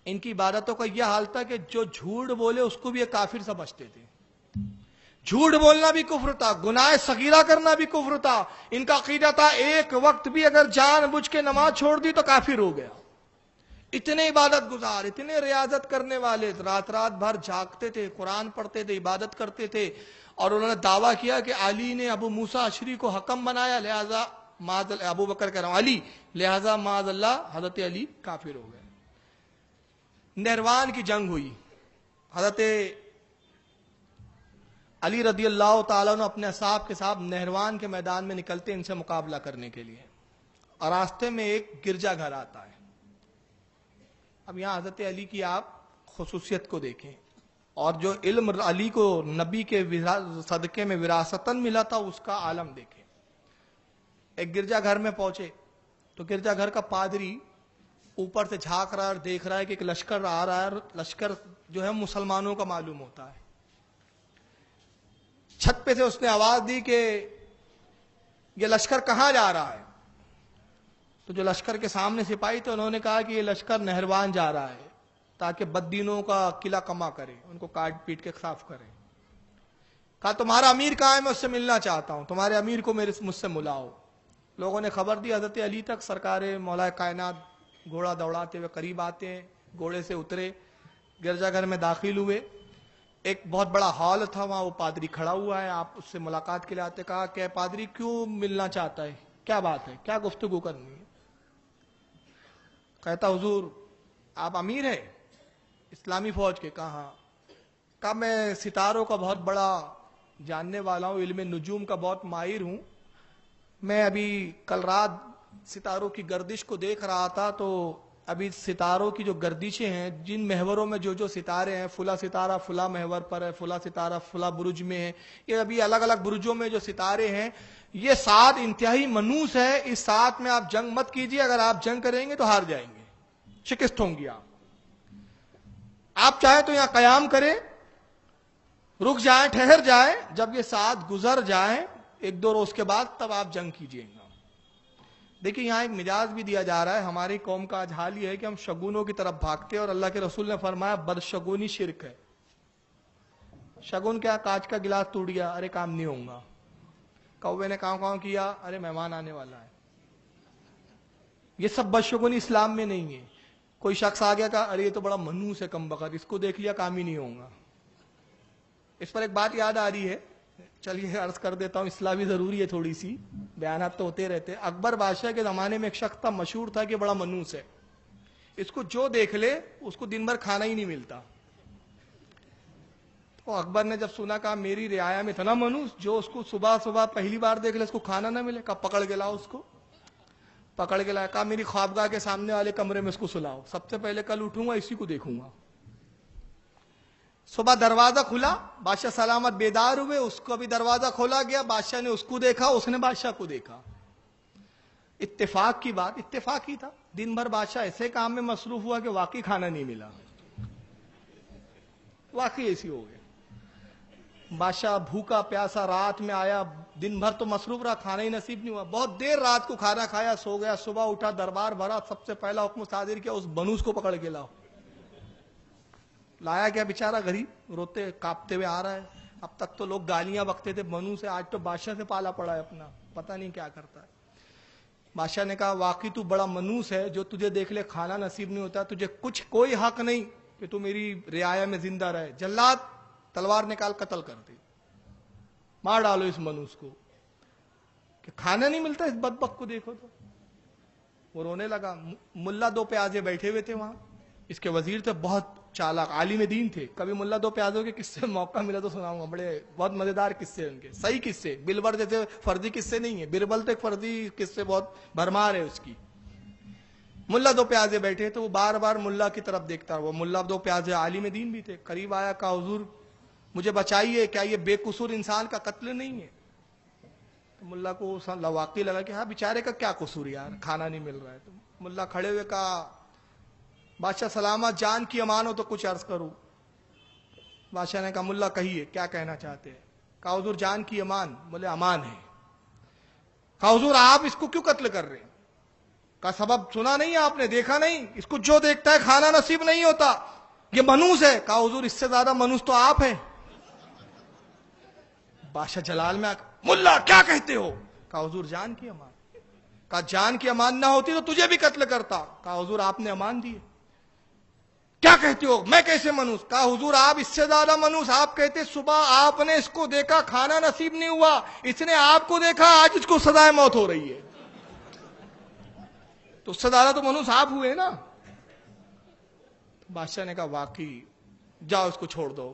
ان کی عبادتوں کا یہ حال تھا کہ جو جھوٹ بولے اس کو بھی یہ کافر سمجھتے تھے. جھوٹ بولنا بھی کفر تھا، گناہ صغیرہ کرنا بھی کفر تھا. ان کا عقیدہ تھا ایک وقت بھی اگر جان بوجھ کے نماز چھوڑ دی تو کافر ہو گیا. اتنے عبادت گزار، اتنے ریاضت کرنے والے، رات رات بھر جاگتے تھے، قرآن پڑھتے تھے، عبادت کرتے تھے. اور انہوں نے دعویٰ کیا کہ علی نے ابو موسیٰ اشعری کو حکم بنایا، لہذا ابو بکر کہہ رہا ہوں علی، لہذا معاذ اللہ حضرت علی کافر ہو گئے. نہروان کی جنگ ہوئی. حضرت علی رضی اللہ تعالیٰ عنہ اپنے اصحاب کے ساتھ نہروان کے میدان میں نکلتے ان سے مقابلہ کرنے کے لیے، اور راستے میں ایک گرجا گھر آتا ہے۔ اب یہاں حضرت علی کی آپ خصوصیت کو دیکھیں، اور جو علم علی کو نبی کے صدقے میں وراثتاً ملا تھا اس کا عالم دیکھیں۔ ایک گرجا گھر میں پہنچے تو گرجا گھر کا پادری اوپر سے جھانک رہا ہے اور دیکھ رہا ہے کہ ایک لشکر آ رہا ہے، اور لشکر جو ہے مسلمانوں کا معلوم ہوتا ہے۔ چھت پہ سے اس نے آواز دی کہ یہ لشکر کہاں جا رہا ہے؟ تو جو لشکر کے سامنے سپاہی تھے انہوں نے کہا کہ یہ لشکر نہروان جا رہا ہے تاکہ بددینوں کا قلعہ کما کرے، ان کو کاٹ پیٹ کے صاف کرے۔ کہا تمہارا امیر کہاں ہے؟ میں اس سے ملنا چاہتا ہوں، تمہارے امیر کو مجھ سے ملاؤ۔ لوگوں نے خبر دی حضرت علی تک، سرکار مولا کائنات گھوڑا دوڑاتے ہوئے قریب آتے ہیں، گھوڑے سے اترے، گرجا گھر میں داخل ہوئے۔ ایک بہت بڑا ہال تھا، وہاں وہ پادری کھڑا ہوا ہے، آپ اس سے ملاقات کے لیے آتے۔ کہا کہ پادری کیوں ملنا چاہتا ہے، کیا بات ہے، کیا گفتگو کرنی ہے؟ کہتا حضور آپ امیر ہیں اسلامی فوج کے؟ کہا ہاں۔ کہا میں ستاروں کا بہت بڑا جاننے والا ہوں، علم نجوم کا بہت ماہر ہوں، میں ابھی کل رات ستاروں کی گردش کو دیکھ رہا تھا، تو ابھی ستاروں کی جو گردشیں ہیں، جن محوروں میں جو ستارے ہیں، فلاں ستارہ فلاں محور پر ہے، فلاں ستارہ فلاں برج میں ہے، یہ ابھی الگ الگ برجوں میں جو ستارے ہیں، یہ 7 انتہائی منوس ہے، اس 7 میں آپ جنگ مت کیجیے، اگر آپ جنگ کریں گے تو ہار جائیں گے، شکست ہوں گی آپ چاہیں تو یہاں قیام کریں، رک جائیں، ٹھہر جائیں، جب یہ 7 گزر جائیں 1-2 روز کے بعد تب آپ جنگ کیجیے گا۔ دیکھیں یہاں ایک مجاز بھی دیا جا رہا ہے، ہماری قوم کا آج حال یہ ہے کہ ہم شگونوں کی طرف بھاگتے ہیں، اور اللہ کے رسول نے فرمایا بدشگونی شرک ہے۔ شگون کیا؟ کانچ کا گلاس ٹوٹ گیا، ارے کام نہیں ہوگا۔ کوے نے کاؤں کیا، ارے مہمان آنے والا ہے۔ یہ سب بدشگونی اسلام میں نہیں ہے۔ کوئی شخص آ گیا، کہا ارے یہ تو بڑا منوس ہے کم بخت، اس کو دیکھ لیا کام ہی نہیں ہوگا۔ اس پر ایک بات یاد آ رہی ہے، چلیے عرض کر دیتا ہوں، اصلاح بھی ضروری ہے، تھوڑی سی بیانات تو ہوتے رہتے ہیں۔ اکبر بادشاہ کے زمانے میں ایک شخص تھا، مشہور تھا کہ بڑا منوس ہے، اس کو جو دیکھ لے اس کو دن بھر کھانا ہی نہیں ملتا۔ تو اکبر نے جب سنا، کہا میری رعایا میں اتنا منوس جو اس کو صبح صبح پہلی بار دیکھ لے اس کو کھانا نہ ملے؟ کہا پکڑ کے لاؤ اس کو۔ پکڑ کے لایا، کہا میری خوابگاہ کے سامنے والے کمرے میں اس کو سلاؤ، سب سے پہلے کل اٹھوں گا اسی کو دیکھوں گا۔ صبح دروازہ کھلا، بادشاہ سلامت بیدار ہوئے، اس کو بھی دروازہ کھولا گیا، بادشاہ نے اس کو دیکھا، اس نے بادشاہ کو دیکھا۔ اتفاق کی بات، اتفاق ہی تھا، دن بھر بادشاہ ایسے کام میں مصروف ہوا کہ واقعی کھانا نہیں ملا، واقعی ایسی ہو گیا۔ بادشاہ بھوکا پیاسا رات میں آیا، دن بھر تو مصروف رہا، کھانا ہی نصیب نہیں ہوا، بہت دیر رات کو کھانا کھایا، سو گیا، صبح اٹھا، دربار بھرا، سب سے پہلا حکم صادر کیا، اس بنوس کو پکڑ کے لاؤ۔ لایا گیا، بیچارہ غریب روتے کاپتے ہوئے آ رہا ہے، اب تک تو لوگ گالیاں بکتے تھے بنو سے، آج تو بادشاہ سے پالا پڑا ہے اپنا، پتہ نہیں کیا کرتا ہے۔ بادشاہ نے کہا واقعی تو بڑا منوس ہے، جو تجھے دیکھ لے کھانا نصیب نہیں ہوتا، تجھے کوئی حق نہیں کہ تو میری رعایا میں زندہ رہے۔ جلاد تلوار نکال قتل کر دی، مار ڈالو اس منوس کو، کہ کھانا نہیں ملتا اس بدبخت کو دیکھو تو۔ وہ رونے لگا۔ ملا 2 پیازے بیٹھے ہوئے تھے وہاں، اس کے وزیر تھے، بہت چالاک عالم دین تھے، کبھی ملا 2 پیازوں کے قصے موقع ملا تو سناؤں گا، بڑے بہت مزیدار قصے ان کے، صحیح قصے، بربل جیسے فرضی قصے نہیں ہیں، بربل تو ایک فرضی قصے بہت بھرمار ہے اس کی۔ ملا 2 پیازے بیٹھے تو وہ بار بار ملا کی طرف دیکھتا، وہ ملا 2 پیازے عالم دین بھی تھے، قریب آیا، کہا حضور مجھے بچائیے، کیا یہ بے قصور انسان کا قتل نہیں ہے؟ تو ملا کو واقعی لگا کہ ہاں بیچارے کا کیا قصور یار، کھانا نہیں مل رہا ہے۔ تو ملا کھڑے ہوئے کہا بادشاہ سلامت، جان کی امان ہو تو کچھ عرض کروں۔ بادشاہ نے کہا ملا کہیے کیا کہنا چاہتے ہیں؟ کہا حضور جان کی امان۔ بولے امان ہے۔ کہا حضور آپ اس کو کیوں قتل کر رہے ہیں؟ کہا سبب سنا نہیں آپ نے، دیکھا نہیں، اس کو جو دیکھتا ہے کھانا نصیب نہیں ہوتا، یہ منوس ہے۔ کہا حضور اس سے زیادہ منوس تو آپ ہیں۔ بادشاہ جلال میں ملا کیا کہتے ہو؟ کہا حضور جان کی امان۔ کہا جان کی امان نہ ہوتی تو تجھے بھی قتل کرتا۔ کہا حضور آپ نے امان دی۔ کیا کہتے ہو، میں کیسے منوس؟ کہا حضور آپ اس سے زیادہ منوس، آپ کہتے صبح آپ نے اس کو دیکھا کھانا نصیب نہیں ہوا، اس نے آپ کو دیکھا آج اس کو سزائے موت ہو رہی ہے، تو اس سے زیادہ تو منوس آپ ہوئے نا۔ بادشاہ نے کہا واقعی، جاؤ اس کو چھوڑ دو۔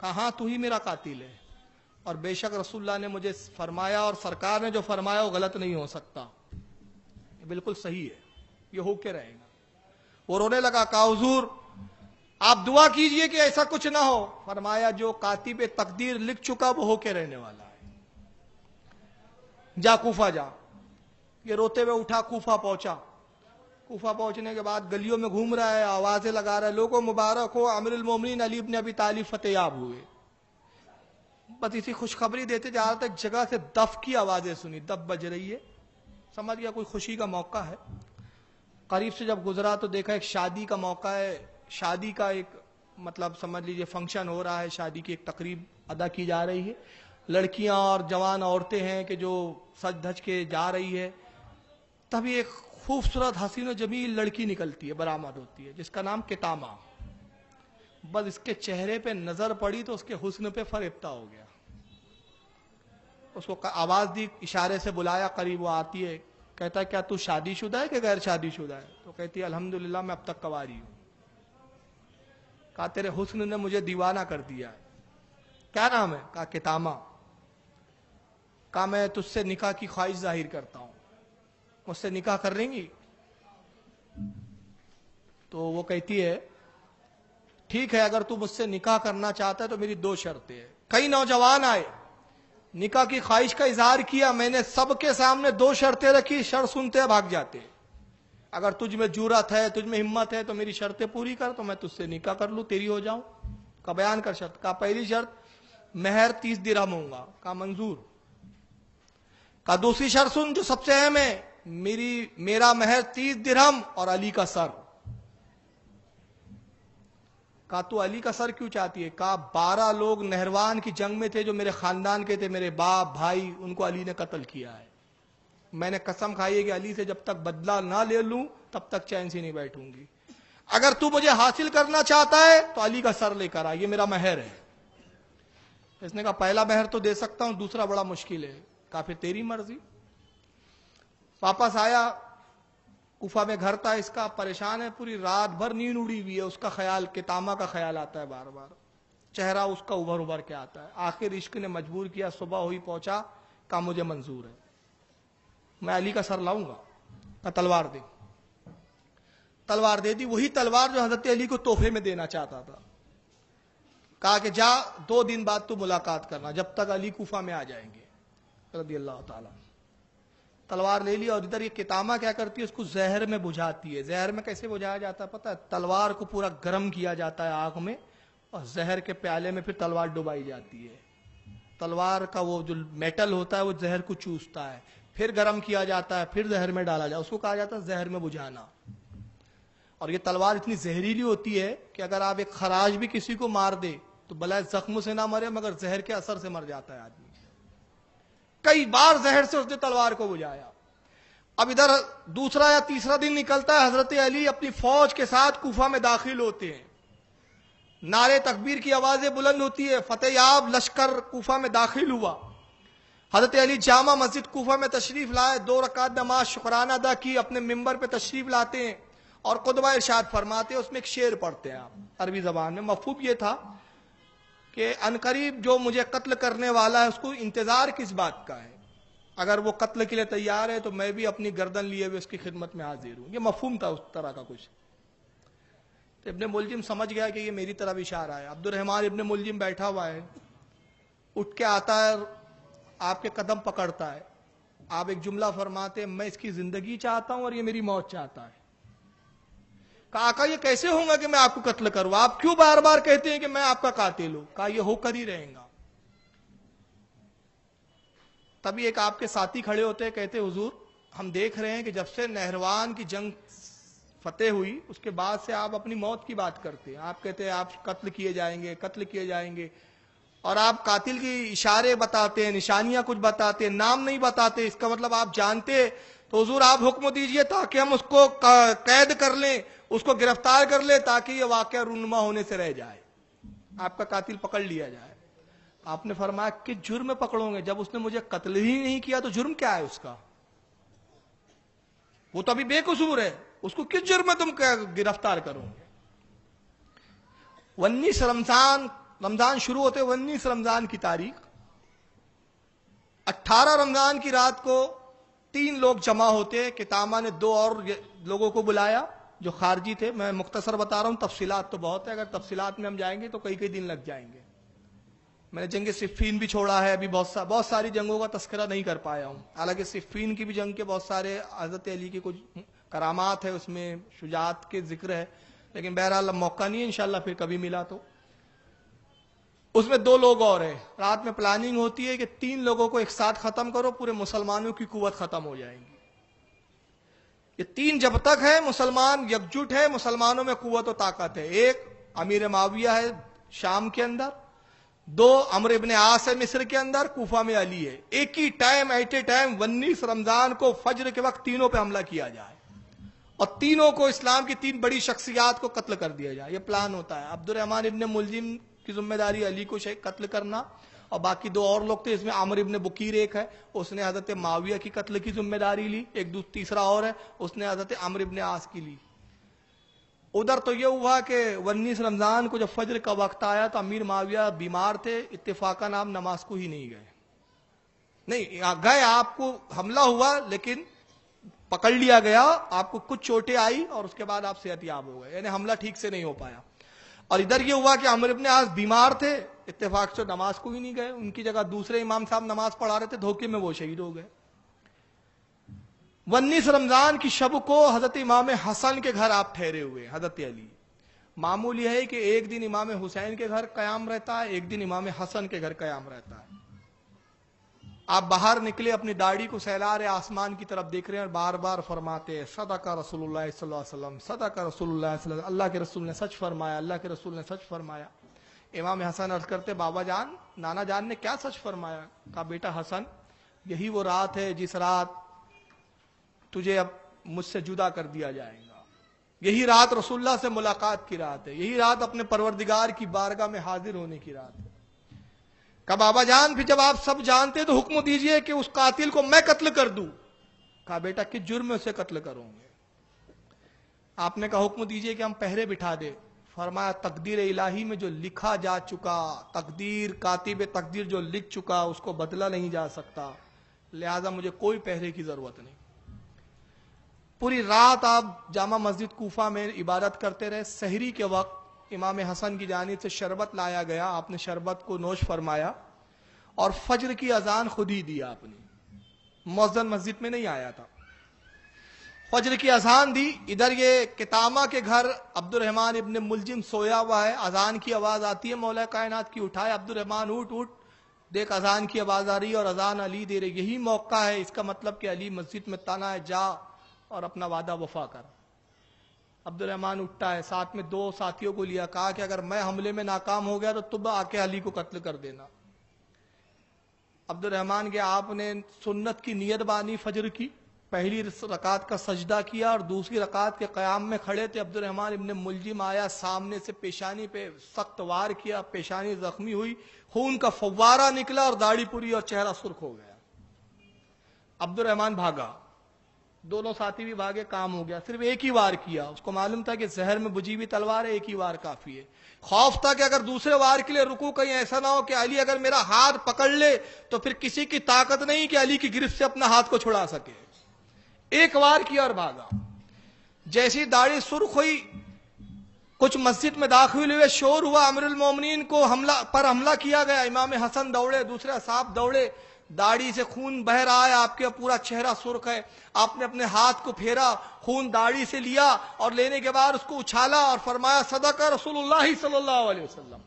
کہا ہاں تو ہی میرا قاتل ہے، اور بے شک رسول اللہ نے مجھے فرمایا اور سرکار نے جو فرمایا وہ غلط نہیں ہو سکتا، یہ بالکل صحیح ہے، یہ ہو کے رہے گا۔ وہ رونے لگا، کہا حضور آپ دعا کیجئے کہ ایسا کچھ نہ ہو۔ فرمایا جو کاتب تقدیر لکھ چکا وہ ہو کے رہنے والا ہے، جا کوفہ جا۔ یہ روتے ہوئے اٹھا، کوفہ پہنچا۔ کوفہ پہنچنے کے بعد گلیوں میں گھوم رہا ہے، آوازیں لگا رہا ہے، لوگوں مبارک ہو، امیر المومنین علی بن ابی طالب فتح یاب ہوئے۔ بس اسی خوشخبری دیتے جا رہا تھا، ایک جگہ سے دف کی آوازیں سنی، دف بج رہی ہے، سمجھ گیا کوئی خوشی کا موقع ہے۔ قریب سے جب گزرا تو دیکھا ایک شادی کا موقع ہے، شادی کا ایک مطلب سمجھ لیجئے فنکشن ہو رہا ہے، شادی کی ایک تقریب ادا کی جا رہی ہے، لڑکیاں اور جوان عورتیں ہیں کہ جو سج دھج کے جا رہی ہے۔ تبھی ایک خوبصورت حسین و جمیل لڑکی نکلتی ہے، برآمد ہوتی ہے، جس کا نام کتامہ۔ بس اس کے چہرے پہ نظر پڑی تو اس کے حسن پہ فریفتہ ہو گیا۔ اس کو آواز دی، اشارے سے بلایا، قریب وہ آتی ہے، کہتا ہے کیا تو شادی شدہ ہے کہ غیر شادی شدہ ہے؟ تو کہتی ہے الحمدللہ میں اب تک کنواری ہوں۔ کہا تیرے حسن نے مجھے دیوانہ کر دیا ہے۔ کیا نام ہے؟ کہا کتامہ۔ کہا میں تجھ سے نکاح کی خواہش ظاہر کرتا ہوں، مجھ سے نکاح کر لیں گی؟ تو وہ کہتی ہے ٹھیک ہے، اگر تو مجھ سے نکاح کرنا چاہتا ہے تو میری دو شرطیں ہیں۔ کئی نوجوان آئے، نکاح کی خواہش کا اظہار کیا، میں نے سب کے سامنے دو شرطیں رکھی، شرط سنتے بھاگ جاتے۔ اگر تجھ میں جرأت ہے، تجھ میں ہمت ہے تو میری شرطیں پوری کر، تو میں تجھ سے نکاح کر لوں، تیری ہو جاؤں۔ کا بیان کر شرط۔ کہا پہلی شرط مہر 30 درہم ہوں گا۔ کہا منظور۔ کہا دوسری شرط سن جو سب سے اہم ہے، میرا مہر 30 درہم اور علی کا سر۔ کہا تو علی کا سر کیوں چاہتی ہے؟ کہا 12 لوگ نہروان کی جنگ میں تھے جو میرے خاندان کے تھے، میرے باپ بھائی، ان کو علی نے قتل کیا ہے۔ میں نے قسم کھائی ہے کہ علی سے جب تک بدلہ نہ لے لوں تب تک چین سے نہیں بیٹھوں گی۔ اگر تو مجھے حاصل کرنا چاہتا ہے تو علی کا سر لے کر آ، یہ میرا مہر ہے۔ اس نے کہا پہلا مہر تو دے سکتا ہوں، دوسرا بڑا مشکل ہے۔ کہا پھر تیری مرضی۔ واپس آیا، کوفہ میں گھر تھا اس کا، پریشان ہے، پوری رات بھر نیند اڑی ہوئی ہے، اس کا خیال کتامہ کا خیال آتا ہے، بار بار چہرہ اس کا ابھر ابھر کے آتا ہے۔ آخر عشق نے مجبور کیا، صبح ہوئی پہنچا، کہا مجھے منظور ہے، میں علی کا سر لاؤں گا۔ کہا تلوار دے۔ تلوار دے دی، وہی تلوار جو حضرت علی کو تحفے میں دینا چاہتا تھا۔ کہا کہ جا 2 دن بعد تو ملاقات کرنا، جب تک علی کوفہ میں آ جائیں گے رضی اللہ تعالیٰ۔ تلوار لے لی، اور ادھر یہ کتامہ کیا کرتی ہے، اس کو زہر میں بجھاتی ہے۔ زہر میں کیسے بجھایا جاتا ہے پتہ ہے؟ تلوار کو پورا گرم کیا جاتا ہے آگ میں، اور زہر کے پیالے میں پھر تلوار ڈبائی جاتی ہے۔ تلوار کا وہ جو میٹل ہوتا ہے وہ زہر کو چوستا ہے، پھر گرم کیا جاتا ہے، پھر زہر میں ڈالا جاتا ہے، اس کو کہا جاتا ہے زہر میں بجھانا۔ اور یہ تلوار اتنی زہریلی ہوتی ہے کہ اگر آپ ایک خراش بھی کسی کو مار دے تو بلائے زخم سے نہ مرے مگر زہر کے اثر سے مر جاتا ہے آدمی۔ کئی بار زہر سے اس نے تلوار کو بجھایا۔ اب ادھر دوسرا یا تیسرا دن نکلتا ہے، حضرت علی اپنی فوج کے ساتھ کوفہ میں داخل ہوتے ہیں، نعرے تکبیر کی آوازیں بلند ہوتی ہے، فتح یاب لشکر کوفہ میں داخل ہوا۔ حضرت علی جامع مسجد کوفہ میں تشریف لائے، 2 رکعت نماز شکرانہ ادا کی، اپنے منبر پہ تشریف لاتے ہیں اور خطبہ ارشاد فرماتے ہیں۔ اس میں ایک شعر پڑھتے ہیں آپ عربی زبان میں، مفہوم یہ تھا کہ عنقریب جو مجھے قتل کرنے والا ہے اس کو انتظار کس بات کا ہے، اگر وہ قتل کے لیے تیار ہے تو میں بھی اپنی گردن لیے ہوئے اس کی خدمت میں حاضر ہوں۔ یہ مفہوم تھا اس طرح کا کچھ۔ تو ابن ملجم سمجھ گیا کہ یہ میری طرف اشارہ ہے۔ عبد الرحمن ابن ملجم بیٹھا ہوا ہے، اٹھ کے آتا ہے، آپ کے قدم پکڑتا ہے، آپ ایک جملہ فرماتے ہیں میں اس کی زندگی چاہتا ہوں اور یہ میری موت چاہتا ہے۔ کہا آقا یہ کیسے ہوگا کہ میں آپ کو قتل کروں، آپ کیوں بار بار کہتے ہیں کہ میں آپ کا قاتل ہوں؟ کہا یہ ہو کر ہی رہے گا۔ تبھی ایک آپ کے ساتھی کھڑے ہوتے ہیں، کہتے حضور ہم دیکھ رہے ہیں کہ جب سے نہروان کی جنگ فتح ہوئی اس کے بعد سے آپ اپنی موت کی بات کرتے ہیں، آپ کہتے ہیں آپ قتل کیے جائیں گے، قتل کیے جائیں گے، اور آپ قاتل کی اشارے بتاتے ہیں، نشانیاں کچھ بتاتے ہیں، نام نہیں بتاتے، اس کا مطلب آپ جانتے۔ تو حضور آپ حکم دیجئے تاکہ ہم اس کو قید کر لیں، اس کو گرفتار کر لیں تاکہ یہ واقعہ رونما ہونے سے رہ جائے، آپ کا قاتل پکڑ لیا جائے۔ آپ نے فرمایا کہ جرم میں پکڑوں گے، جب اس نے مجھے قتل ہی نہیں کیا تو جرم کیا ہے اس کا؟ وہ تو ابھی بے قصور ہے، اس کو کس جرم میں تم گرفتار کرو گے؟ 19 رمضان رمضان شروع ہوتے 19 رمضان کی تاریخ، 18 رمضان کی رات کو 3 لوگ جمع ہوتے. کتامہ نے 2 اور لوگوں کو بلایا جو خارجی تھے. میں مختصر بتا رہا ہوں، تفصیلات تو بہت ہے، اگر تفصیلات میں ہم جائیں گے تو کئی دن لگ جائیں گے. میں نے جنگ صفین بھی چھوڑا ہے، ابھی بہت ساری جنگوں کا تذکرہ نہیں کر پایا ہوں. حالانکہ صفین کی بھی جنگ کے بہت سارے حضرت علی کے کچھ کرامات ہے، اس میں شجاعت کے ذکر ہے، لیکن بہرحال موقع نہیں ہے، انشاءاللہ پھر کبھی ملا تو. اس میں 2 لوگ اور ہیں. رات میں پلاننگ ہوتی ہے کہ 3 لوگوں کو ایک ساتھ ختم کرو، پورے مسلمانوں کی قوت ختم ہو جائے گی. یہ 3 جب تک ہے مسلمان یکجٹ ہے، مسلمانوں میں قوت و طاقت ہے. ایک امیر معاویہ ہے شام کے اندر، 2 عمرو ابن عاص ہے مصر کے اندر، کوفہ میں علی ہے. ایک ہی ٹائم ایٹ اے ٹائم 19 رمضان کو فجر کے وقت تینوں پہ حملہ کیا جائے اور تینوں کو اسلام کی 3 بڑی شخصیات کو قتل کر دیا جائے. یہ پلان ہوتا ہے. عبد الرحمن ابن ملجم کی ذمہ داری علی کو قتل کرنا، اور باقی 2 اور لوگ تھے، اس میں عمرو ابن بکیر ایک ہے، اس نے حضرت معاویہ کی قتل کی ذمہ داری لی. ایک تیسرا اور ہے، اس نے حضرت عمرو ابن عاص کی لی. ادھر تو یہ ہوا کہ 19 رمضان کو جب فجر کا وقت آیا تو امیر معاویہ بیمار تھے، اتفاقاً آپ نماز کو ہی نہیں گئے. نہیں گئے، آپ کو حملہ ہوا لیکن پکڑ لیا گیا، آپ کو کچھ چوٹیں آئی اور اس کے بعد آپ صحت یاب ہو گئے، یعنی حملہ ٹھیک سے نہیں ہو پایا. اور ادھر یہ ہوا کہ عمرو ابن عاص بیمار تھے، اتفاق سے نماز کو ہی نہیں گئے، ان کی جگہ دوسرے امام صاحب نماز پڑھا رہے تھے، دھوکے میں وہ شہید ہو گئے. 19 رمضان کی شب کو حضرت امام حسن کے گھر آپ ٹھہرے ہوئے. حضرت علی معمول یہ ہے کہ ایک دن امام حسین کے گھر قیام رہتا ہے، ایک دن امام حسن کے گھر قیام رہتا ہے. آپ باہر نکلے، اپنی داڑھی کو سہلا رہے، آسمان کی طرف دیکھ رہے ہیں اور بار بار فرماتے ہیں صدق رسول اللہ صلی اللہ علیہ وسلم، صدق رسول اللہ صلی اللہ علیہ وسلم، اللہ کے رسول نے سچ فرمایا، اللہ کے رسول نے سچ فرمایا. امام حسن عرض کرتے بابا جان، نانا جان نے کیا سچ فرمایا؟ کہا بیٹا حسن، یہی وہ رات ہے جس رات تجھے اب مجھ سے جدا کر دیا جائے گا. یہی رات رسول اللہ سے ملاقات کی رات ہے، یہی رات اپنے پروردگار کی بارگاہ میں حاضر ہونے کی رات ہے. کہا بابا جان پھر جب آپ سب جانتے تو حکم دیجئے کہ اس قاتل کو میں قتل کر دوں. کہا بیٹا کس جرم میں اسے قتل کروں گے؟ آپ نے کہا حکم دیجئے کہ ہم پہرے بٹھا دے. فرمایا تقدیر الہی میں جو لکھا جا چکا، تقدیر کاتب تقدیر جو لکھ چکا اس کو بدلا نہیں جا سکتا، لہذا مجھے کوئی پہرے کی ضرورت نہیں. پوری رات آپ جامع مسجد کوفہ میں عبادت کرتے رہے. سحری کے وقت امام حسن کی جانب سے شربت لایا گیا، آپ نے شربت کو نوش فرمایا اور فجر کی اذان خود ہی دی. آپ نے مؤذن مسجد میں نہیں آیا تھا، فجر کی اذان دی. ادھر یہ کتامہ کے گھر عبد الرحمن ابن ملجم سویا ہوا ہے، اذان کی آواز آتی ہے مولا کائنات کی، اٹھائے عبد الرحمن اٹھ دیکھ اذان کی آواز آ رہی ہے اور اذان علی دے رہے. یہی موقع ہے، اس کا مطلب کہ علی مسجد میں تانا ہے، جا اور اپنا وعدہ وفا کر. عبد الرحمن اٹھتا ہے، ساتھ میں 2 ساتھیوں کو لیا، کہا کہ اگر میں حملے میں ناکام ہو گیا تو تم آ کے علی کو قتل کر دینا. عبد الرحمن کے آپ نے سنت کی نیت بانی فجر کی، پہلی رکعت کا سجدہ کیا اور دوسری رکعت کے قیام میں کھڑے تھے. عبد الرحمن ابن ملجم آیا، سامنے سے پیشانی پہ سخت وار کیا، پیشانی زخمی ہوئی، خون کا فوارہ نکلا اور داڑھی پوری اور چہرہ سرخ ہو گیا. عبد الرحمن بھاگا، دونوں ساتھی بھی بھاگے، کام ہو گیا. صرف ایک ہی وار کیا، اس کو معلوم تھا کہ زہر میں بجھی ہوئی تلوار ہے، ایک ہی وار کافی ہے. خوف تھا کہ اگر دوسرے وار کے لیے رکو کہیں ایسا نہ ہو کہ علی اگر میرا ہاتھ پکڑ لے تو پھر کسی کی طاقت نہیں کہ علی کی گرفت سے اپنا ہاتھ کو چھڑا سکے. ایک وار کیا اور بھاگا. جیسی داڑھی سرخ ہوئی، کچھ مسجد میں داخل ہوئے، شور ہوا، امیر المومنین کو حملہ کیا گیا. امام حسن دوڑے، دوسرے اصحاب دوڑے، داڑھی سے خون بہ رہا ہے، آپ کا پورا چہرہ سرخ ہے. آپ نے اپنے ہاتھ کو پھیرا، خون داڑھی سے لیا اور لینے کے بعد اس کو اچھالا اور فرمایا صدق رسول اللہ صلی اللہ علیہ وسلم.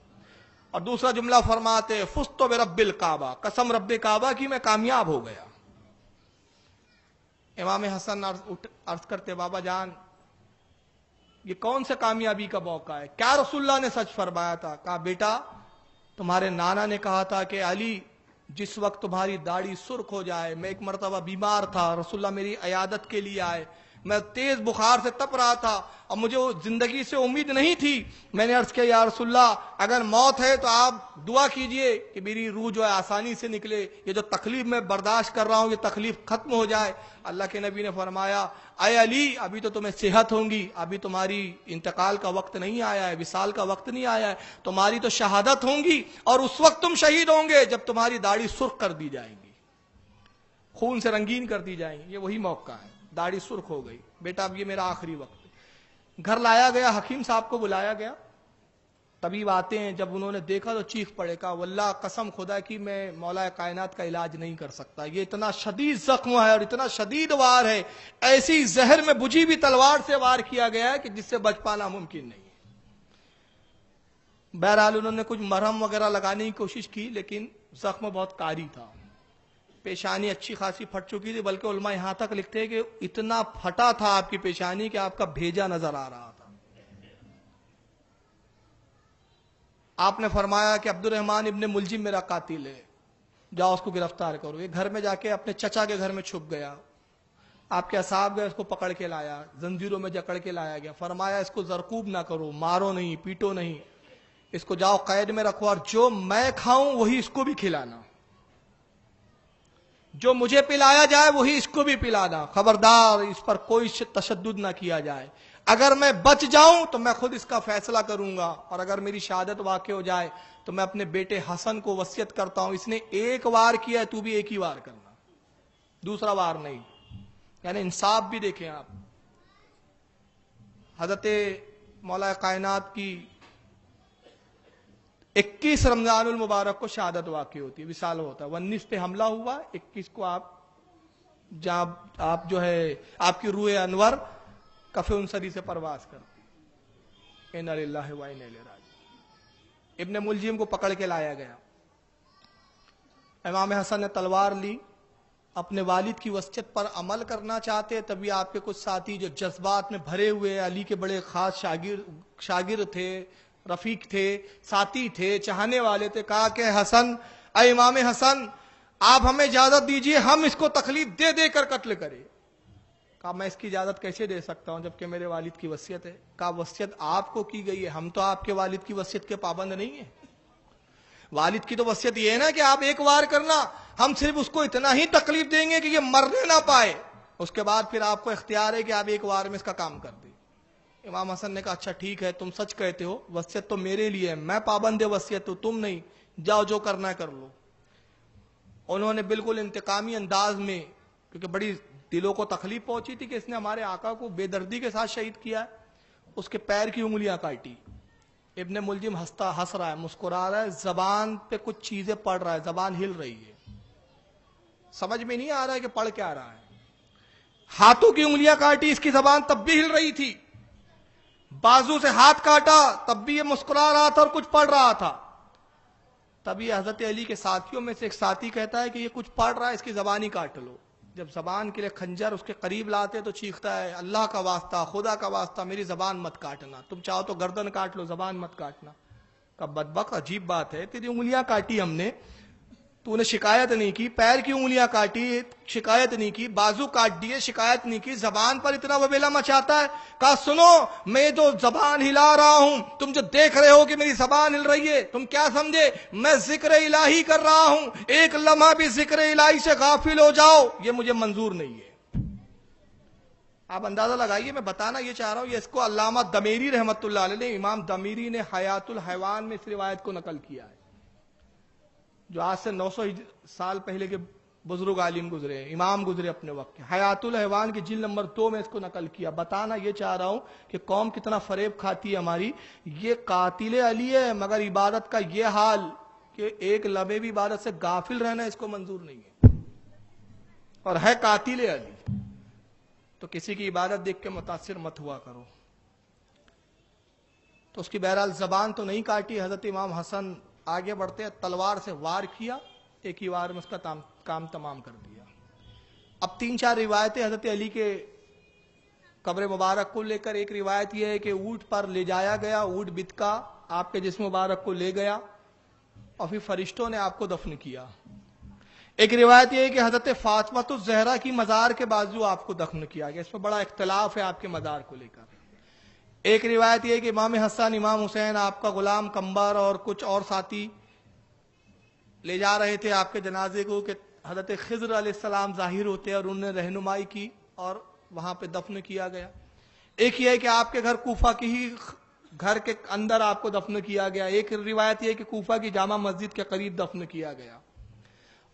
اور دوسرا جملہ فرماتے فزت برب الکعبہ، قسم رب کعبہ کی میں کامیاب ہو گیا. امام حسن عرض کرتے بابا جان یہ کون سے کامیابی کا موقع ہے؟ کیا رسول اللہ نے سچ فرمایا تھا؟ کہا بیٹا تمہارے نانا نے کہا تھا کہ علی جس وقت تمہاری داڑھی سرخ ہو جائے، میں ایک مرتبہ بیمار تھا، رسول اللہ میری عیادت کے لیے آئے، میں تیز بخار سے تپ رہا تھا اور مجھے زندگی سے امید نہیں تھی. میں نے عرض کیا یا رسول اللہ اگر موت ہے تو آپ دعا کیجئے کہ میری روح جو ہے آسانی سے نکلے, یہ جو تکلیف میں برداشت کر رہا ہوں یہ تکلیف ختم ہو جائے. اللہ کے نبی نے فرمایا اے علی ابھی تو تمہیں صحت ہوں گی, ابھی تمہاری انتقال کا وقت نہیں آیا ہے, وصال کا وقت نہیں آیا ہے, تمہاری تو شہادت ہوں گی اور اس وقت تم شہید ہوں گے جب تمہاری داڑھی سرخ کر دی جائے گی, خون سے رنگین کر دی جائیں گی. یہ وہی موقع ہے, داڑھی سرخ ہو گئی, بیٹا اب یہ میرا آخری وقت ہے. گھر لایا گیا, حکیم صاحب کو بلایا گیا, طبیب آتے ہیں, جب انہوں نے دیکھا تو چیخ پڑے, کہا واللہ قسم خدا کی میں مولا کائنات کا علاج نہیں کر سکتا, یہ اتنا شدید زخم ہے اور اتنا شدید وار ہے, ایسی زہر میں بجھی بھی تلوار سے وار کیا گیا ہے کہ جس سے بچ پانا ممکن نہیں ہے. بہرحال انہوں نے کچھ مرہم وغیرہ لگانے کی کوشش کی لیکن زخم بہت کاری تھا, پیشانی اچھی خاصی پھٹ چکی تھی, بلکہ علماء یہاں تک لکھتے ہیں کہ اتنا پھٹا تھا آپ کی پیشانی کہ آپ کا بھیجا نظر آ رہا تھا. آپ نے فرمایا کہ عبد الرحمن ابن ملجم میرا قاتل ہے, جاؤ اس کو گرفتار کرو. یہ گھر میں جا کے اپنے چچا کے گھر میں چھپ گیا, آپ کے اصحاب گئے, اس کو پکڑ کے لایا, زنجیروں میں جکڑ کے لایا گیا. فرمایا اس کو زرکوب نہ کرو, مارو نہیں, پیٹو نہیں, اس کو جاؤ قید میں رکھو اور جو میں کھاؤں وہی اس کو بھی کھلانا, جو مجھے پلایا جائے وہی اس کو بھی پلانا, خبردار اس پر کوئی تشدد نہ کیا جائے. اگر میں بچ جاؤں تو میں خود اس کا فیصلہ کروں گا, اور اگر میری شہادت واقع ہو جائے تو میں اپنے بیٹے حسن کو وصیت کرتا ہوں, اس نے ایک وار کیا ہے تو بھی ایک ہی وار کرنا, دوسرا وار نہیں. یعنی انصاف بھی دیکھیں آپ. حضرت مولا کائنات کی 21 رمضان المبارک کو شہادت واقع ہوتی ہے, وصال ہوتا ہے. 19 پہ حملہ ہوا, 21 کو آپ جو ہے آپ کی روح انور کف انصری سے پرواز کرتی. انا للہ و انا الیہ راجعون. ابن ملجم کو پکڑ کے لایا گیا. امام حسن نے تلوار لی, اپنے والد کی وصیت پر عمل کرنا چاہتے, تبھی آپ کے کچھ ساتھی جو جذبات میں بھرے ہوئے, علی کے بڑے خاص شاگرد تھے, رفیق تھے, ساتھی تھے, چاہنے والے تھے, کہا کہ حسن, اے امام حسن آپ ہمیں اجازت دیجئے, ہم اس کو تکلیف دے دے کر قتل کریں. کہا میں اس کی اجازت کیسے دے سکتا ہوں جبکہ میرے والد کی وصیت ہے. کہا وصیت آپ کو کی گئی ہے, ہم تو آپ کے والد کی وصیت کے پابند نہیں ہیں. والد کی تو وصیت یہ ہے نا کہ آپ ایک وار کرنا, ہم صرف اس کو اتنا ہی تکلیف دیں گے کہ یہ مرنے نہ پائے, اس کے بعد پھر آپ کو اختیار ہے کہ آپ ایک وار میں اس کا کام کر دیں. امام حسن نے کہا اچھا ٹھیک ہے, تم سچ کہتے ہو, وصیت تو میرے لیے ہے, میں پابند وصیت ہوں, تم نہیں, جاؤ جو کرنا ہے کر لو. انہوں نے بالکل انتقامی انداز میں, کیونکہ بڑی دلوں کو تکلیف پہنچی تھی کہ اس نے ہمارے آقا کو بے دردی کے ساتھ شہید کیا, اس کے پیر کی انگلیاں کاٹی. ابن ملجم ہنس رہا ہے, مسکرا رہا ہے, زبان پہ کچھ چیزیں پڑھ رہا ہے, زبان ہل رہی ہے, سمجھ میں نہیں آ رہا ہے کہ پڑھ کیا رہا ہے. ہاتھوں کی انگلیاں کاٹی, اس کی زبان تب بھی ہل رہی تھی. بازو سے ہاتھ کاٹا, تب بھی یہ مسکرا رہا تھا اور کچھ پڑھ رہا تھا. تبھی حضرت علی کے ساتھیوں میں سے ایک ساتھی کہتا ہے کہ یہ کچھ پڑھ رہا ہے, اس کی زبان ہی کاٹ لو. جب زبان کے لیے خنجر اس کے قریب لاتے تو چیختا ہے اللہ کا واسطہ, خدا کا واسطہ, میری زبان مت کاٹنا, تم چاہو تو گردن کاٹ لو, زبان مت کاٹنا. کہ بدبخت عجیب بات ہے, تیری انگلیاں کاٹی ہم نے, تو نے شکایت نہیں کی, پیر کی انگلیاں کاٹی شکایت نہیں کی, بازو کاٹ دیے شکایت نہیں کی, زبان پر اتنا وبیلا مچاتا ہے. کہا سنو, میں جو زبان ہلا رہا ہوں, تم جو دیکھ رہے ہو کہ میری زبان ہل رہی ہے, تم کیا سمجھے میں ذکر الہی کر رہا ہوں, ایک لمحہ بھی ذکر الہی سے غافل ہو جاؤ یہ مجھے منظور نہیں ہے. آپ اندازہ لگائیے, میں بتانا یہ چاہ رہا ہوں, یہ اس کو علامہ دمیری رحمت اللہ علیہ نے, امام دمیری نے حیات الحیوان میں اس روایت کو نقل کیا ہے, جو آج سے 900 سال پہلے کے بزرگ عالم گزرے, امام گزرے اپنے وقت کے. حیات الحیوان کی جلد نمبر 2 میں اس کو نقل کیا. بتانا یہ چاہ رہا ہوں کہ قوم کتنا فریب کھاتی ہے ہماری. یہ قاتل علی ہے مگر عبادت کا یہ حال کہ ایک لمحے بھی عبادت سے غافل رہنا اس کو منظور نہیں ہے, اور ہے قاتل علی. تو کسی کی عبادت دیکھ کے متاثر مت ہوا کرو. تو اس کی بہرحال زبان تو نہیں کاٹی. حضرت امام حسن آگے بڑھتے تلوار سے وار کیا, ایک ہی وار میں اس کا کام تمام کر دیا. اب 3-4 روایتیں حضرت علی کے قبر مبارک کو لے کر. ایک روایت یہ ہے کہ اونٹ پر لے جایا گیا, اونٹ بتکا, آپ کے جسم مبارک کو لے گیا اور پھر فرشتوں نے آپ کو دفن کیا. ایک روایت یہ ہے کہ حضرت فاطمہ الزہرا کی مزار کے بازو آپ کو دفن کیا گیا. اس میں بڑا اختلاف ہے آپ کے مزار کو لے کر. ایک روایت یہ ہے کہ امام حسن امام حسین آپ کا غلام کمبر اور کچھ اور ساتھی لے جا رہے تھے آپ کے جنازے کو کہ حضرت خضر علیہ السلام ظاہر ہوتے اور انہوں نے رہنمائی کی اور وہاں پہ دفن کیا گیا. ایک یہ ہے کہ آپ کے گھر کوفہ کی ہی گھر کے اندر آپ کو دفن کیا گیا. ایک روایت یہ ہے کہ کوفہ کی جامع مسجد کے قریب دفن کیا گیا.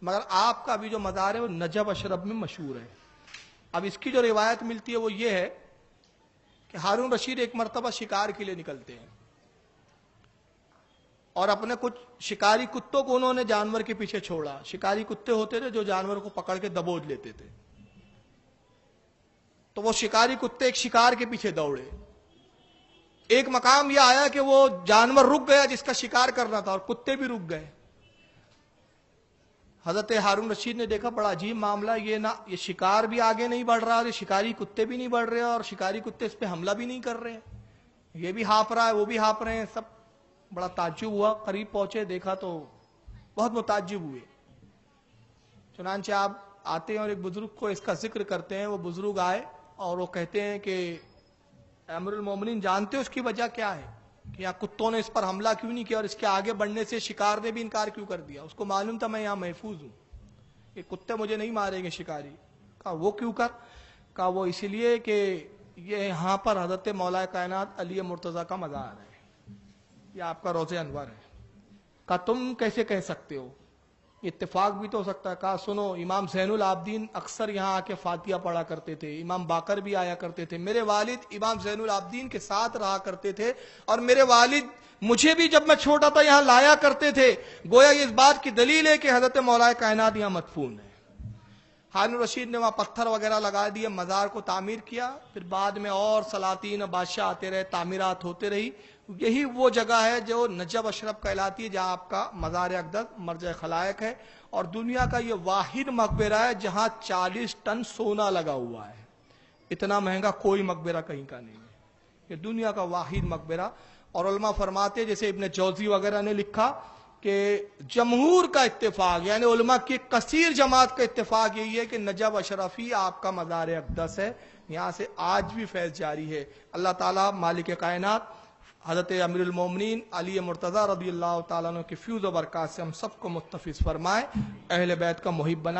مگر آپ کا بھی جو مزار ہے وہ نجف اشرف میں مشہور ہے. اب اس کی جو روایت ملتی ہے وہ یہ ہے کہ ہارون رشید ایک مرتبہ شکار کے لیے نکلتے ہیں اور اپنے کچھ شکاری کتوں کو انہوں نے جانور کے پیچھے چھوڑا. شکاری کتے ہوتے تھے جو جانور کو پکڑ کے دبوچ لیتے تھے. تو وہ شکاری کتے ایک شکار کے پیچھے دوڑے. ایک مقام یہ آیا کہ وہ جانور رک گیا جس کا شکار کرنا تھا اور کتے بھی رک گئے. حضرت ہارون رشید نے دیکھا بڑا عجیب معاملہ, یہ شکار بھی آگے نہیں بڑھ رہا اور یہ شکاری کتے بھی نہیں بڑھ رہے اور شکاری کتے اس پہ حملہ بھی نہیں کر رہے. یہ بھی ہانپ رہا ہے وہ بھی ہانپ رہے ہیں. سب بڑا تعجب ہوا. قریب پہنچے دیکھا تو بہت متعجب ہوئے. چنانچہ آپ آتے ہیں اور ایک بزرگ کو اس کا ذکر کرتے ہیں. وہ بزرگ آئے اور وہ کہتے ہیں کہ امیر المومنین جانتے ہو اس کی وجہ کیا ہے کہ یہاں کتوں نے اس پر حملہ کیوں نہیں کیا اور اس کے آگے بڑھنے سے شکار نے بھی انکار کیوں کر دیا. اس کو معلوم تھا میں یہاں محفوظ ہوں, یہ کتے مجھے نہیں ماریں گے شکاری. کہا وہ کیوں کر؟ کہا وہ اس لیے کہ یہ یہاں پر حضرت مولا کائنات علی مرتضیٰ کا مزار ہے, یہ آپ کا روضہ انور ہے. کہا تم کیسے کہہ سکتے ہو, اتفاق بھی تو ہو سکتا ہے. کہا سنو, امام زین العابدین اکثر یہاں آ کے فاتحہ پڑھا کرتے تھے, امام باقر بھی آیا کرتے تھے, میرے والد امام زین العابدین کے ساتھ رہا کرتے تھے اور میرے والد مجھے بھی جب میں چھوٹا تھا یہاں لایا کرتے تھے. گویا یہ اس بات کی دلیل ہے کہ حضرت مولا کائنات یہاں مدفون ہے. ہارون رشید نے وہاں پتھر وغیرہ لگا دیے, مزار کو تعمیر کیا. پھر بعد میں اور سلاطین بادشاہ آتے رہے, تعمیرات ہوتے رہی. یہی وہ جگہ ہے جو نجف اشرف کہلاتی ہے جہاں آپ کا مزار اقدس مرجع خلائق ہے اور دنیا کا یہ واحد مقبرہ ہے جہاں 40 ٹن سونا لگا ہوا ہے. اتنا مہنگا کوئی مقبرہ کہیں کا نہیں ہے, یہ دنیا کا واحد مقبرہ. اور علماء فرماتے جیسے ابن جوزی وغیرہ نے لکھا کہ جمہور کا اتفاق یعنی علماء کی کثیر جماعت کا اتفاق یہی ہے کہ نجف اشرف ہی آپ کا مزار اقدس ہے. یہاں سے آج بھی فیض جاری ہے. اللہ تعالیٰ مالک کائنات حضرت امیر المومنین علی مرتضیٰ رضی اللہ تعالیٰ عنہ کے فیوز و برکات سے ہم سب کو متفق فرمائے, اہل بیت کا محب بنائے.